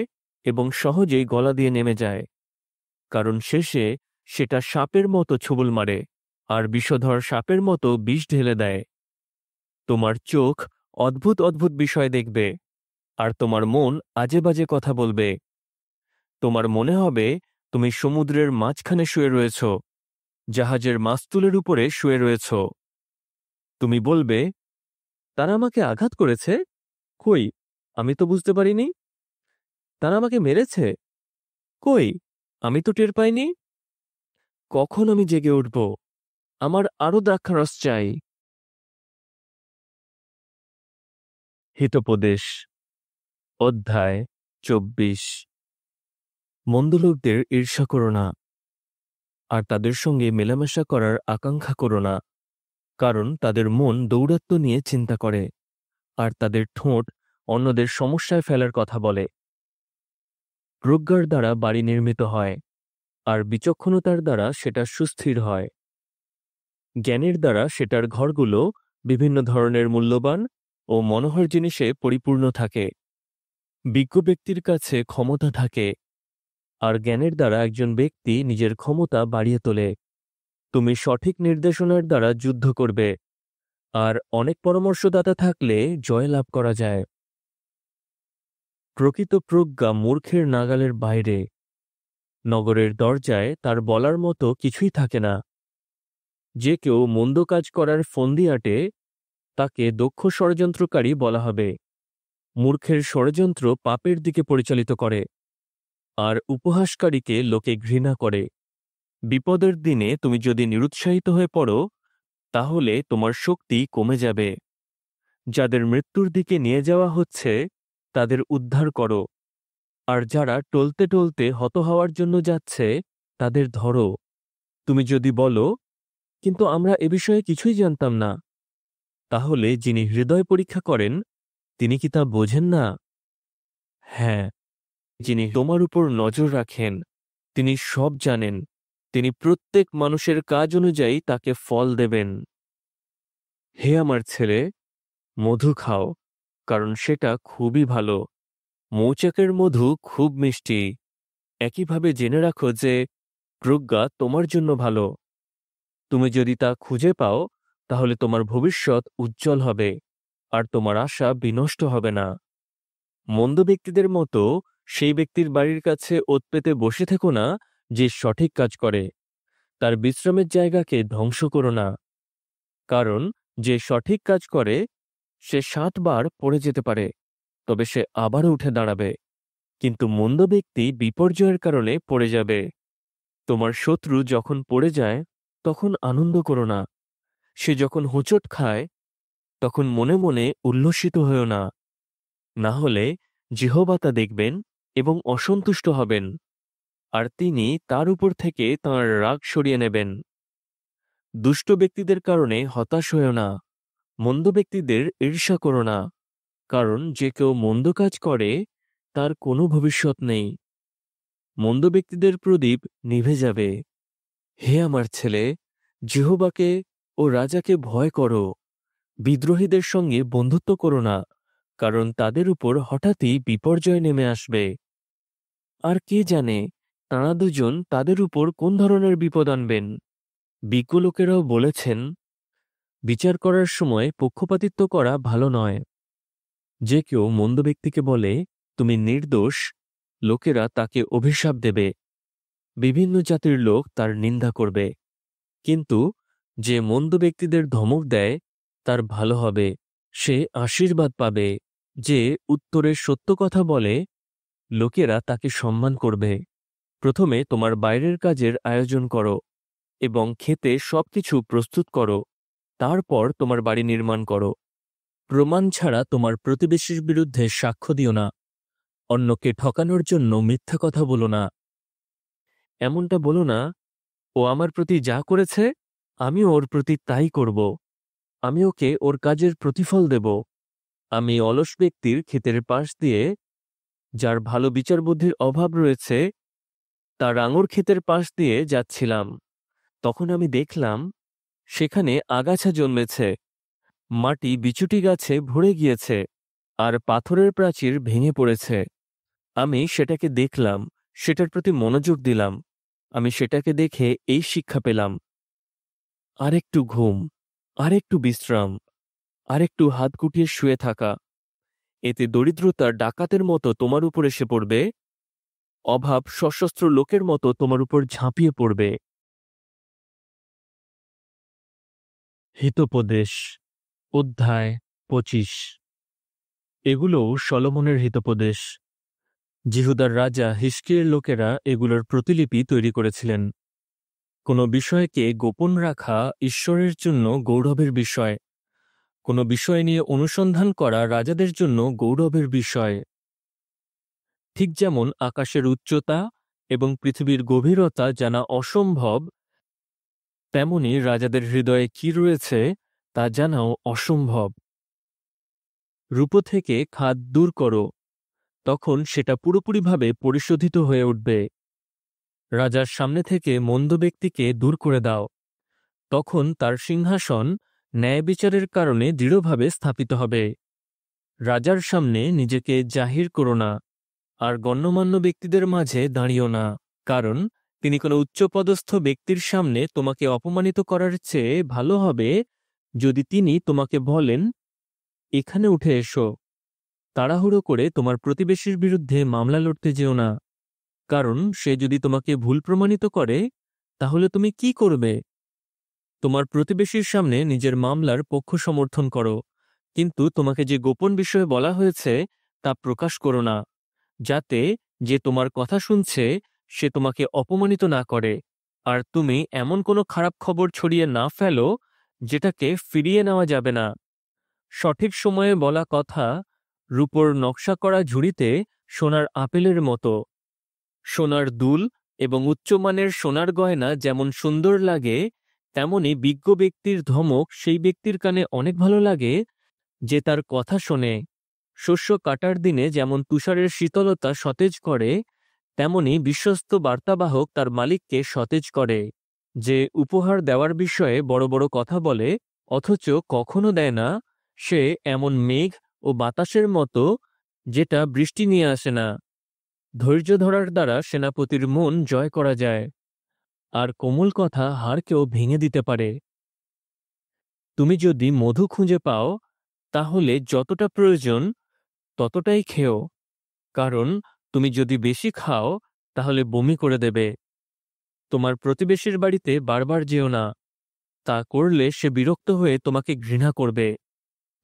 এবং সহজেই গলা দিয়ে নেমে যায়, কারণ শেষে সেটা সাপের মতো ছোবল মারে, আর বিষধর সাপের মতো বিষ ঢেলে দেয়। তোমার চোখ অদ্ভুত অদ্ভুত বিষয় দেখবে, আর তোমার মন আজে বাজে কথা বলবে। তোমার মনে হবে তুমি সমুদ্রের মাঝখানে শুয়ে রয়েছ, জাহাজের মাস্তুলের উপরে শুয়ে রয়েছ। তুমি বলবে, তারা আমাকে আঘাত করেছে? কই, আমি তো বুঝতে পারিনি। তারা আমাকে মেরেছে? কই, আমি তো টের পাইনি। কখন আমি জেগে উঠব? আমার আরো দ্রাক্ষারস চাই। হিতোপদেশ অধ্যায় 24। মন্দ লোকদের ঈর্ষা করো না, আর তাদের সঙ্গে মেলামেশা করার আকাঙ্ক্ষা করো না, কারণ তাদের মন দৌরাত্ম্য নিয়ে চিন্তা করে, আর তাদের ঠোঁট অন্যদের সমস্যায় ফেলার কথা বলে। প্রজ্ঞার দ্বারা বাড়ি নির্মিত হয়, আর বিচক্ষণতার দ্বারা সেটা সুস্থির হয়। জ্ঞানের দ্বারা সেটার ঘরগুলো বিভিন্ন ধরনের মূল্যবান ও মনোহর জিনিসে পরিপূর্ণ থাকে। বিজ্ঞ ব্যক্তির কাছে ক্ষমতা থাকে, আর জ্ঞানের দ্বারা একজন ব্যক্তি নিজের ক্ষমতা বাড়িয়ে তোলে। তুমি সঠিক নির্দেশনার দ্বারা যুদ্ধ করবে, আর অনেক পরামর্শদাতা থাকলে জয়লাভ করা যায়। প্রকৃত প্রজ্ঞা মূর্খের নাগালের বাইরে। নগরের দরজায় তার বলার মতো কিছুই থাকে না। যে কেউ মন্দ কাজ করার ফন্দি আটে, তাকে দক্ষ ষড়যন্ত্রকারী বলা হবে। মূর্খের ষড়যন্ত্র পাপের দিকে পরিচালিত করে, আর উপহাসকারীকে লোকে ঘৃণা করে। বিপদের দিনে তুমি যদি নিরুৎসাহিত হয়ে পড়ো, তাহলে তোমার শক্তি কমে যাবে। যাদের মৃত্যুর দিকে নিয়ে যাওয়া হচ্ছে তাদের উদ্ধার করো, আর যারা টলতে টলতে হত হওয়ার জন্য যাচ্ছে তাদের ধরো। তুমি যদি বলো, কিন্তু আমরা এ বিষয়ে কিছুই জানতাম না, তাহলে যিনি হৃদয় পরীক্ষা করেন তিনি কি তা বোঝেন না? হ্যাঁ, যিনি তোমার উপর নজর রাখেন তিনি সব জানেন। তিনি প্রত্যেক মানুষের কাজ অনুযায়ী তাকে ফল দেবেন। হে আমার ছেলে, মধু খাও, কারণ সেটা খুবই ভালো। মৌচাকের মধু খুব মিষ্টি। একইভাবে জেনে রাখো যে প্রজ্ঞা তোমার জন্য ভালো। তুমি যদি তা খুঁজে পাও, তাহলে তোমার ভবিষ্যৎ উজ্জ্বল হবে, আর তোমার আশা বিনষ্ট হবে না। মন্দ ব্যক্তিদের মতো সেই ব্যক্তির বাড়ির কাছে ওত পেতে বসে থেকো না যে সঠিক কাজ করে। তার বিশ্রামের জায়গাকে ধ্বংস করো না, কারণ যে সঠিক কাজ করে সে 7 বার পড়ে যেতে পারে, তবে সে আবারও উঠে দাঁড়াবে। কিন্তু মন্দ ব্যক্তি বিপর্যয়ের কারণে পড়ে যাবে। তোমার শত্রু যখন পড়ে যায় তখন আনন্দ করো না। সে যখন হোঁচট খায় তখন মনে মনে উল্লসিত হও না। না হলে যেহোবা তা দেখবেন এবং অসন্তুষ্ট হবেন, আর তিনি তার উপর থেকে তাঁর রাগ সরিয়ে নেবেন। দুষ্ট ব্যক্তিদের কারণে হতাশ হও না, মন্দ ব্যক্তিদের ঈর্ষা করো না, কারণ যে কেউ মন্দ কাজ করে তার কোনো ভবিষ্যৎ নেই। মন্দ ব্যক্তিদের প্রদীপ নিভে যাবে। হে আমার ছেলে, যেহোবাকে ও রাজাকে ভয় করো। বিদ্রোহীদের সঙ্গে বন্ধুত্ব করো না, কারণ তাদের উপর হঠাৎই বিপর্যয় নেমে আসবে। আর কে জানে তাঁরা দুজন তাদের উপর কোন ধরনের বিপদ আনবেন। বিজ্ঞ লোকেরাও বলেছেন, বিচার করার সময় পক্ষপাতিত্ব করা ভালো নয়। যে কেউ মন্দ ব্যক্তিকে বলে, তুমি নির্দোষ, লোকেরা তাকে অভিশাপ দেবে। বিভিন্ন জাতির লোক তার নিন্দা করবে। কিন্তু যে মন্দ ব্যক্তিদের ধমক দেয় তার ভালো হবে, সে আশীর্বাদ পাবে। যে উত্তরে সত্য কথা বলে, লোকেরা তাকে সম্মান করবে। প্রথমে তোমার বাইরের কাজের আয়োজন করো এবং খেতে সবকিছু প্রস্তুত করো, তারপর তোমার বাড়ি নির্মাণ করো। প্রমাণ ছাড়া তোমার প্রতিবেশীর বিরুদ্ধে সাক্ষ্য দিও না। অন্যকে ঠকানোর জন্য মিথ্যা কথা বলো না। এমনটা বলো না, ও আমার প্রতি যা করেছে আমিও ওর প্রতি তাই করব। আমি ওকে ওর কাজের প্রতিফল দেব। আমি অলস ব্যক্তির ক্ষেতের পাশ দিয়ে, যার ভালো বিচার বুদ্ধির অভাব রয়েছে, তার আঙুর ক্ষেতের পাশ দিয়ে যাচ্ছিলাম। তখন আমি দেখলাম সেখানে আগাছা জন্মেছে, মাটি বিচুটি গাছে ভরে গিয়েছে, আর পাথরের প্রাচীর ভেঙে পড়েছে। আমি সেটাকে দেখলাম, সেটার প্রতি মনোযোগ দিলাম। আমি সেটাকে দেখে এই শিক্ষা পেলাম, আরেকটু ঘুম, আরেকটু বিশ্রাম, আরেকটু হাত গুটিয়ে শুয়ে থাকা, এতে দরিদ্রতা ডাকাতের মতো তোমার উপর এসে পড়বে, অভাব সশস্ত্র লোকের মতো তোমার উপর ঝাঁপিয়ে পড়বে। হিতোপদেশ অধ্যায় 25। এগুলোও সলোমনের হিতোপদেশ। জিহুদার রাজা হিজকিয়ের লোকেরা এগুলোর প্রতিলিপি তৈরি করেছিলেন। কোনো বিষয়কে গোপন রাখা ঈশ্বরের জন্য গৌরবের বিষয়। কোনো বিষয় নিয়ে অনুসন্ধান করা রাজাদের জন্য গৌরবের বিষয়। ঠিক যেমন আকাশের উচ্চতা এবং পৃথিবীর গভীরতা জানা অসম্ভব, তেমনি রাজাদের হৃদয়ে কি রয়েছে তা জানাও অসম্ভব। রূপো থেকে খাদ দূর করো, তখন সেটা পুরোপুরিভাবে পরিশোধিত হয়ে উঠবে। রাজার সামনে থেকে মন্দ ব্যক্তিকে দূর করে দাও, তখন তার সিংহাসন ন্যায় বিচারের কারণে দৃঢ়ভাবে স্থাপিত হবে। রাজার সামনে নিজেকে জাহির করো না, আর গণ্যমান্য ব্যক্তিদের মাঝে দাঁড়িও না, কারণ তিনি কোনো উচ্চপদস্থ ব্যক্তির সামনে তোমাকে অপমানিত করার চেয়ে ভালো হবে যদি তিনি তোমাকে বলেন, এখানে উঠে এসো। তাড়াহুড়ো করে তোমার প্রতিবেশীর বিরুদ্ধে মামলা লড়তে যেও না, কারণ সে যদি তোমাকে ভুল প্রমাণিত করে তাহলে তুমি কি করবে? তোমার প্রতিবেশীর সামনে নিজের মামলার পক্ষ সমর্থন করো, কিন্তু তোমাকে যে গোপন বিষয়ে বলা হয়েছে তা প্রকাশ করো না, যাতে যে তোমার কথা শুনছে সে তোমাকে অপমানিত না করে, আর তুমি এমন কোনো খারাপ খবর ছড়িয়ে না ফেলো যেটাকে ফিরিয়ে নেওয়া যাবে না। সঠিক সময়ে বলা কথা রূপোর নকশা করা ঝুড়িতে সোনার আপেলের মতো। সোনার দুল এবং উচ্চমানের সোনার গয়না যেমন সুন্দর লাগে, তেমনি বিজ্ঞ ব্যক্তির ধমক সেই ব্যক্তির কানে অনেক ভালো লাগে যে তার কথা শোনে। শস্য কাটার দিনে যেমন তুষারের শীতলতা সতেজ করে, তেমনি বিশ্বস্ত বার্তাবাহক তার মালিককে সতেজ করে। যে উপহার দেওয়ার বিষয়ে বড় বড় কথা বলে অথচ কখনো দেয় না, সে এমন মেঘ ও বাতাসের মতো যেটা বৃষ্টি নিয়ে আসে না। ধৈর্য ধরার দ্বারা সেনাপতির মন জয় করা যায়, আর কোমল কথা হাড়কেও ভেঙে দিতে পারে। তুমি যদি মধু খুঁজে পাও তাহলে যতটা প্রয়োজন ততটাই খেও, কারণ তুমি যদি বেশি খাও তাহলে বমি করে দেবে। তোমার প্রতিবেশীর বাড়িতে বারবার যেও না, তা করলে সে বিরক্ত হয়ে তোমাকে ঘৃণা করবে।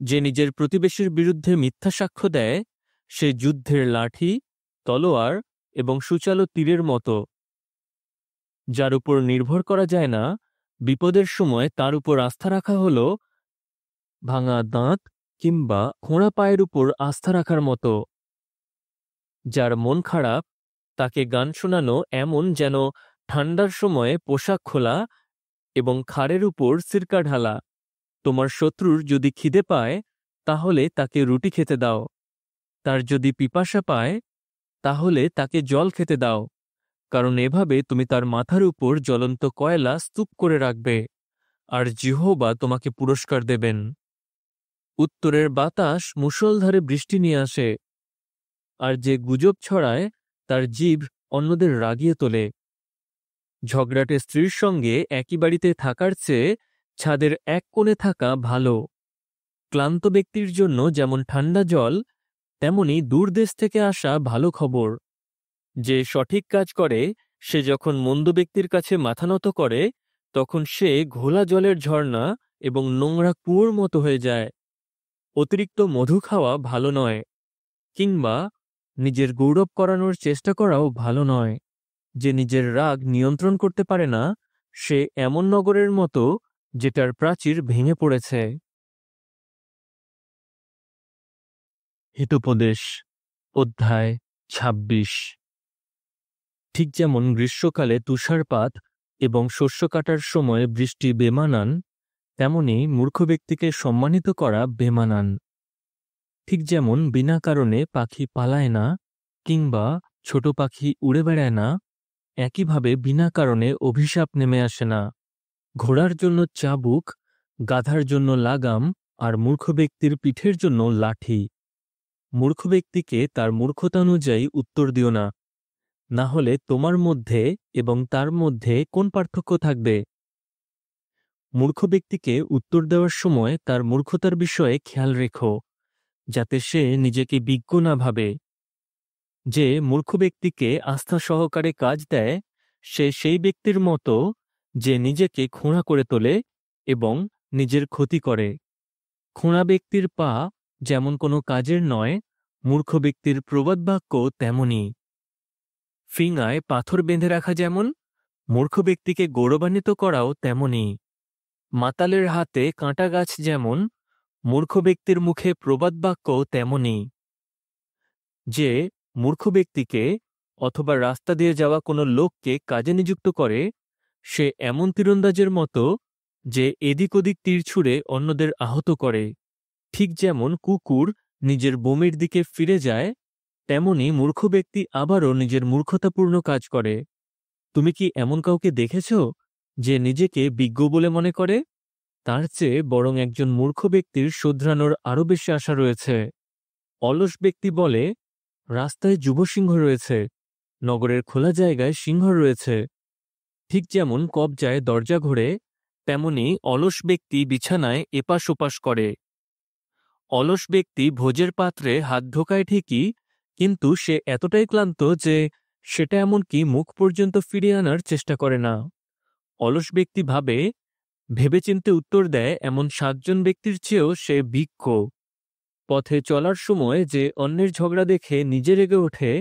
যে নিজের প্রতিবেশীর বিরুদ্ধে মিথ্যা সাক্ষ্য দেয় সে যুদ্ধের লাঠি, তলোয়ার এবং সূচালো তীরের মতো। যার উপর নির্ভর করা যায় না, বিপদের সময় তার উপর আস্থা রাখা হল ভাঙা দাঁত কিংবা খোঁড়া পায়ের উপর আস্থা রাখার মতো। যার মন খারাপ তাকে গান শোনানো এমন যেন ঠান্ডার সময়ে পোশাক খোলা এবং খাড়ের উপর সিরকা ঢালা। তোমার শত্রুর যদি খিদে পায় তাহলে তাকে রুটি খেতে দাও, তার যদি পিপাসা পায় তাহলে তাকে জল খেতে দাও, কারণ এভাবে তুমি তার মাথার উপর জ্বলন্ত কয়লা স্তূপ করে রাখবে, আর জিহোবা তোমাকে পুরস্কার দেবেন। উত্তরের বাতাস মুষলধারে বৃষ্টি নিয়ে আসে, আর যে গুজব ছড়ায় তার জিভ অন্যদের রাগিয়ে তোলে। ঝগড়াটে স্ত্রীর সঙ্গে একই বাড়িতে থাকার চেয়ে ছাদের এক কোণে থাকা ভালো। ক্লান্ত ব্যক্তির জন্য যেমন ঠান্ডা জল, তেমনি দূর দেশ থেকে আসা ভালো খবর। যে সঠিক কাজ করে সে যখন মন্দ ব্যক্তির কাছে মাথা নত করে তখন সে ঘোলা জলের ঝর্ণা এবং নোংরা কুয়োর মতো হয়ে যায়। অতিরিক্ত মধু খাওয়া ভালো নয়, কিংবা নিজের গৌরব করানোর চেষ্টা করাও ভালো নয়। যে নিজের রাগ নিয়ন্ত্রণ করতে পারে না সে এমন নগরের মতো যেটার প্রাচীর ভেঙে পড়েছে। হিতোপদেশ অধ্যায় ২৬। ঠিক যেমন গ্রীষ্মকালে তুষারপাত এবং শস্য কাটার সময় বৃষ্টি বেমানান, তেমনি মূর্খ ব্যক্তিকে সম্মানিত করা বেমানান। ঠিক যেমন বিনা কারণে পাখি পালায় না কিংবা ছোট পাখি উড়ে বেড়ায় না, একইভাবে বিনা কারণে অভিশাপ নেমে আসে না। ঘোড়ার জন্য চাবুক, গাধার জন্য লাগাম, আর মূর্খ ব্যক্তির পিঠের জন্য লাঠি। মূর্খ ব্যক্তিকে তার মূর্খতানুযায়ী উত্তর দিও না, না হলে তোমার মধ্যে এবং তার মধ্যে কোন পার্থক্য থাকবে? মূর্খ ব্যক্তিকে উত্তর দেওয়ার সময় তার মূর্খতার বিষয়ে খেয়াল রেখো, যাতে সে নিজেকে বিজ্ঞ না ভাবে। যে মূর্খ ব্যক্তিকে আস্থা সহকারে কাজ দেয় সে সেই ব্যক্তির মতো যে নিজেকে খোঁড়া করে তোলে এবং নিজের ক্ষতি করে। খোঁড়া ব্যক্তির পা যেমন কোনো কাজের নয়, মূর্খ ব্যক্তির প্রবাদ বাক্য তেমনি। ফিঙায় পাথর বেঁধে রাখা যেমন, মূর্খ ব্যক্তিকে গৌরবান্বিত করাও তেমনি। মাতালের হাতে কাঁটা গাছ যেমন, মূর্খ ব্যক্তির মুখে প্রবাদ বাক্য তেমনি। যে মূর্খ ব্যক্তিকে অথবা রাস্তা দিয়ে যাওয়া কোনো লোককে কাজে নিযুক্ত করে সে এমন তীরন্দাজের মতো যে এদিক ওদিক তীর ছুঁড়ে অন্যদের আহত করে। ঠিক যেমন কুকুর নিজের বমির দিকে ফিরে যায়, তেমনি মূর্খ ব্যক্তি আবারও নিজের মূর্খতাপূর্ণ কাজ করে। তুমি কি এমন কাউকে দেখেছ যে নিজেকে বিজ্ঞ বলে মনে করে? তার চেয়ে বরং একজন মূর্খ ব্যক্তির শোধরানোর আরও বেশি আশা রয়েছে। অলস ব্যক্তি বলে, রাস্তায় যুবসিংহ রয়েছে, নগরের খোলা জায়গায় সিংহ রয়েছে। ঠিক যেমন কবজায় দরজা ঘোরে, তেমনি অলস ব্যক্তি বিছানায় এপাশ ওপাশ করে। অলস ব্যক্তি ভোজের পাত্রে হাত ঢোকায় ঠিকই, কিন্তু সে এতটাই ক্লান্ত যে সেটা এমনকি মুখ পর্যন্ত ফিরিয়ে আনার চেষ্টা করে না। অলস ব্যক্তি ভেবেচিন্তে উত্তর দেয় এমন ৭ জন ব্যক্তির চেয়েও সে ভিক্ষ। পথে চলার সময় যে অন্যের ঝগড়া দেখে নিজে রেগে ওঠে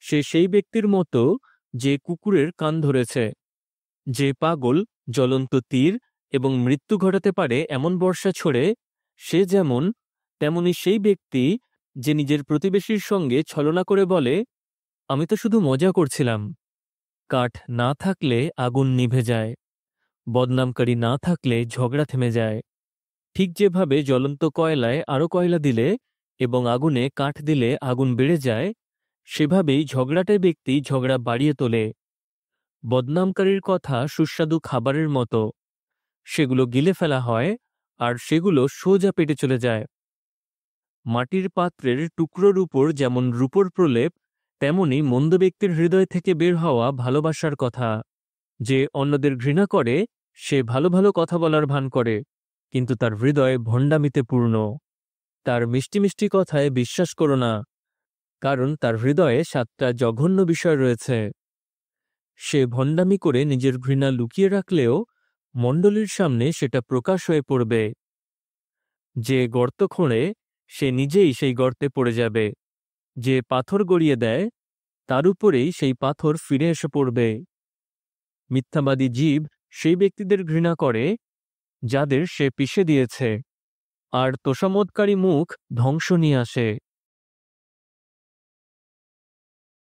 সে সেই ব্যক্তির মতো যে কুকুরের কান ধরেছে। যে পাগল, জ্বলন্ত তীর এবং মৃত্যু ঘটাতে পারে এমন বর্ষা ছোড়ে, সে যেমন, তেমনি সেই ব্যক্তি যে নিজের প্রতিবেশীর সঙ্গে ছলনা করে বলে, আমি তো শুধু মজা করছিলাম। কাঠ না থাকলে আগুন নিভে যায়, বদনামকারী না থাকলে ঝগড়া থেমে যায়। ঠিক যেভাবে জ্বলন্ত কয়লায় আরো কয়লা দিলে এবং আগুনে কাঠ দিলে আগুন বেড়ে যায়, সেভাবেই ঝগড়াটে ব্যক্তি ঝগড়া বাড়িয়ে তোলে। বদনামকারীর কথা সুস্বাদু খাবারের মতো, সেগুলো গিলে ফেলা হয় আর সেগুলো সোজা পেটে চলে যায়। মাটির পাত্রের টুকরোর উপর যেমন রূপোর প্রলেপ, তেমনি মন্দ ব্যক্তির হৃদয় থেকে বের হওয়া ভালোবাসার কথা। যে অন্যদের ঘৃণা করে সে ভালো ভালো কথা বলার ভান করে, কিন্তু তার হৃদয় ভণ্ডামিতে পূর্ণ। তার মিষ্টি মিষ্টি কথায় বিশ্বাস করো না, কারণ তার হৃদয়ে 7টা জঘন্য বিষয় রয়েছে। সে ভণ্ডামি করে নিজের ঘৃণা লুকিয়ে রাখলেও মণ্ডলীর সামনে সেটা প্রকাশ হয়ে পড়বে। যে গর্ত খোঁড়ে সে নিজেই সেই গর্তে পড়ে যাবে। যে পাথর গড়িয়ে দেয় তার উপরেই সেই পাথর ফিরে এসে পড়বে। মিথ্যাবাদী জীব সেই ব্যক্তিদের ঘৃণা করে যাদের সে পিষে দিয়েছে, আর তোষামোদকারী মুখ ধ্বংস নিয়ে আসে।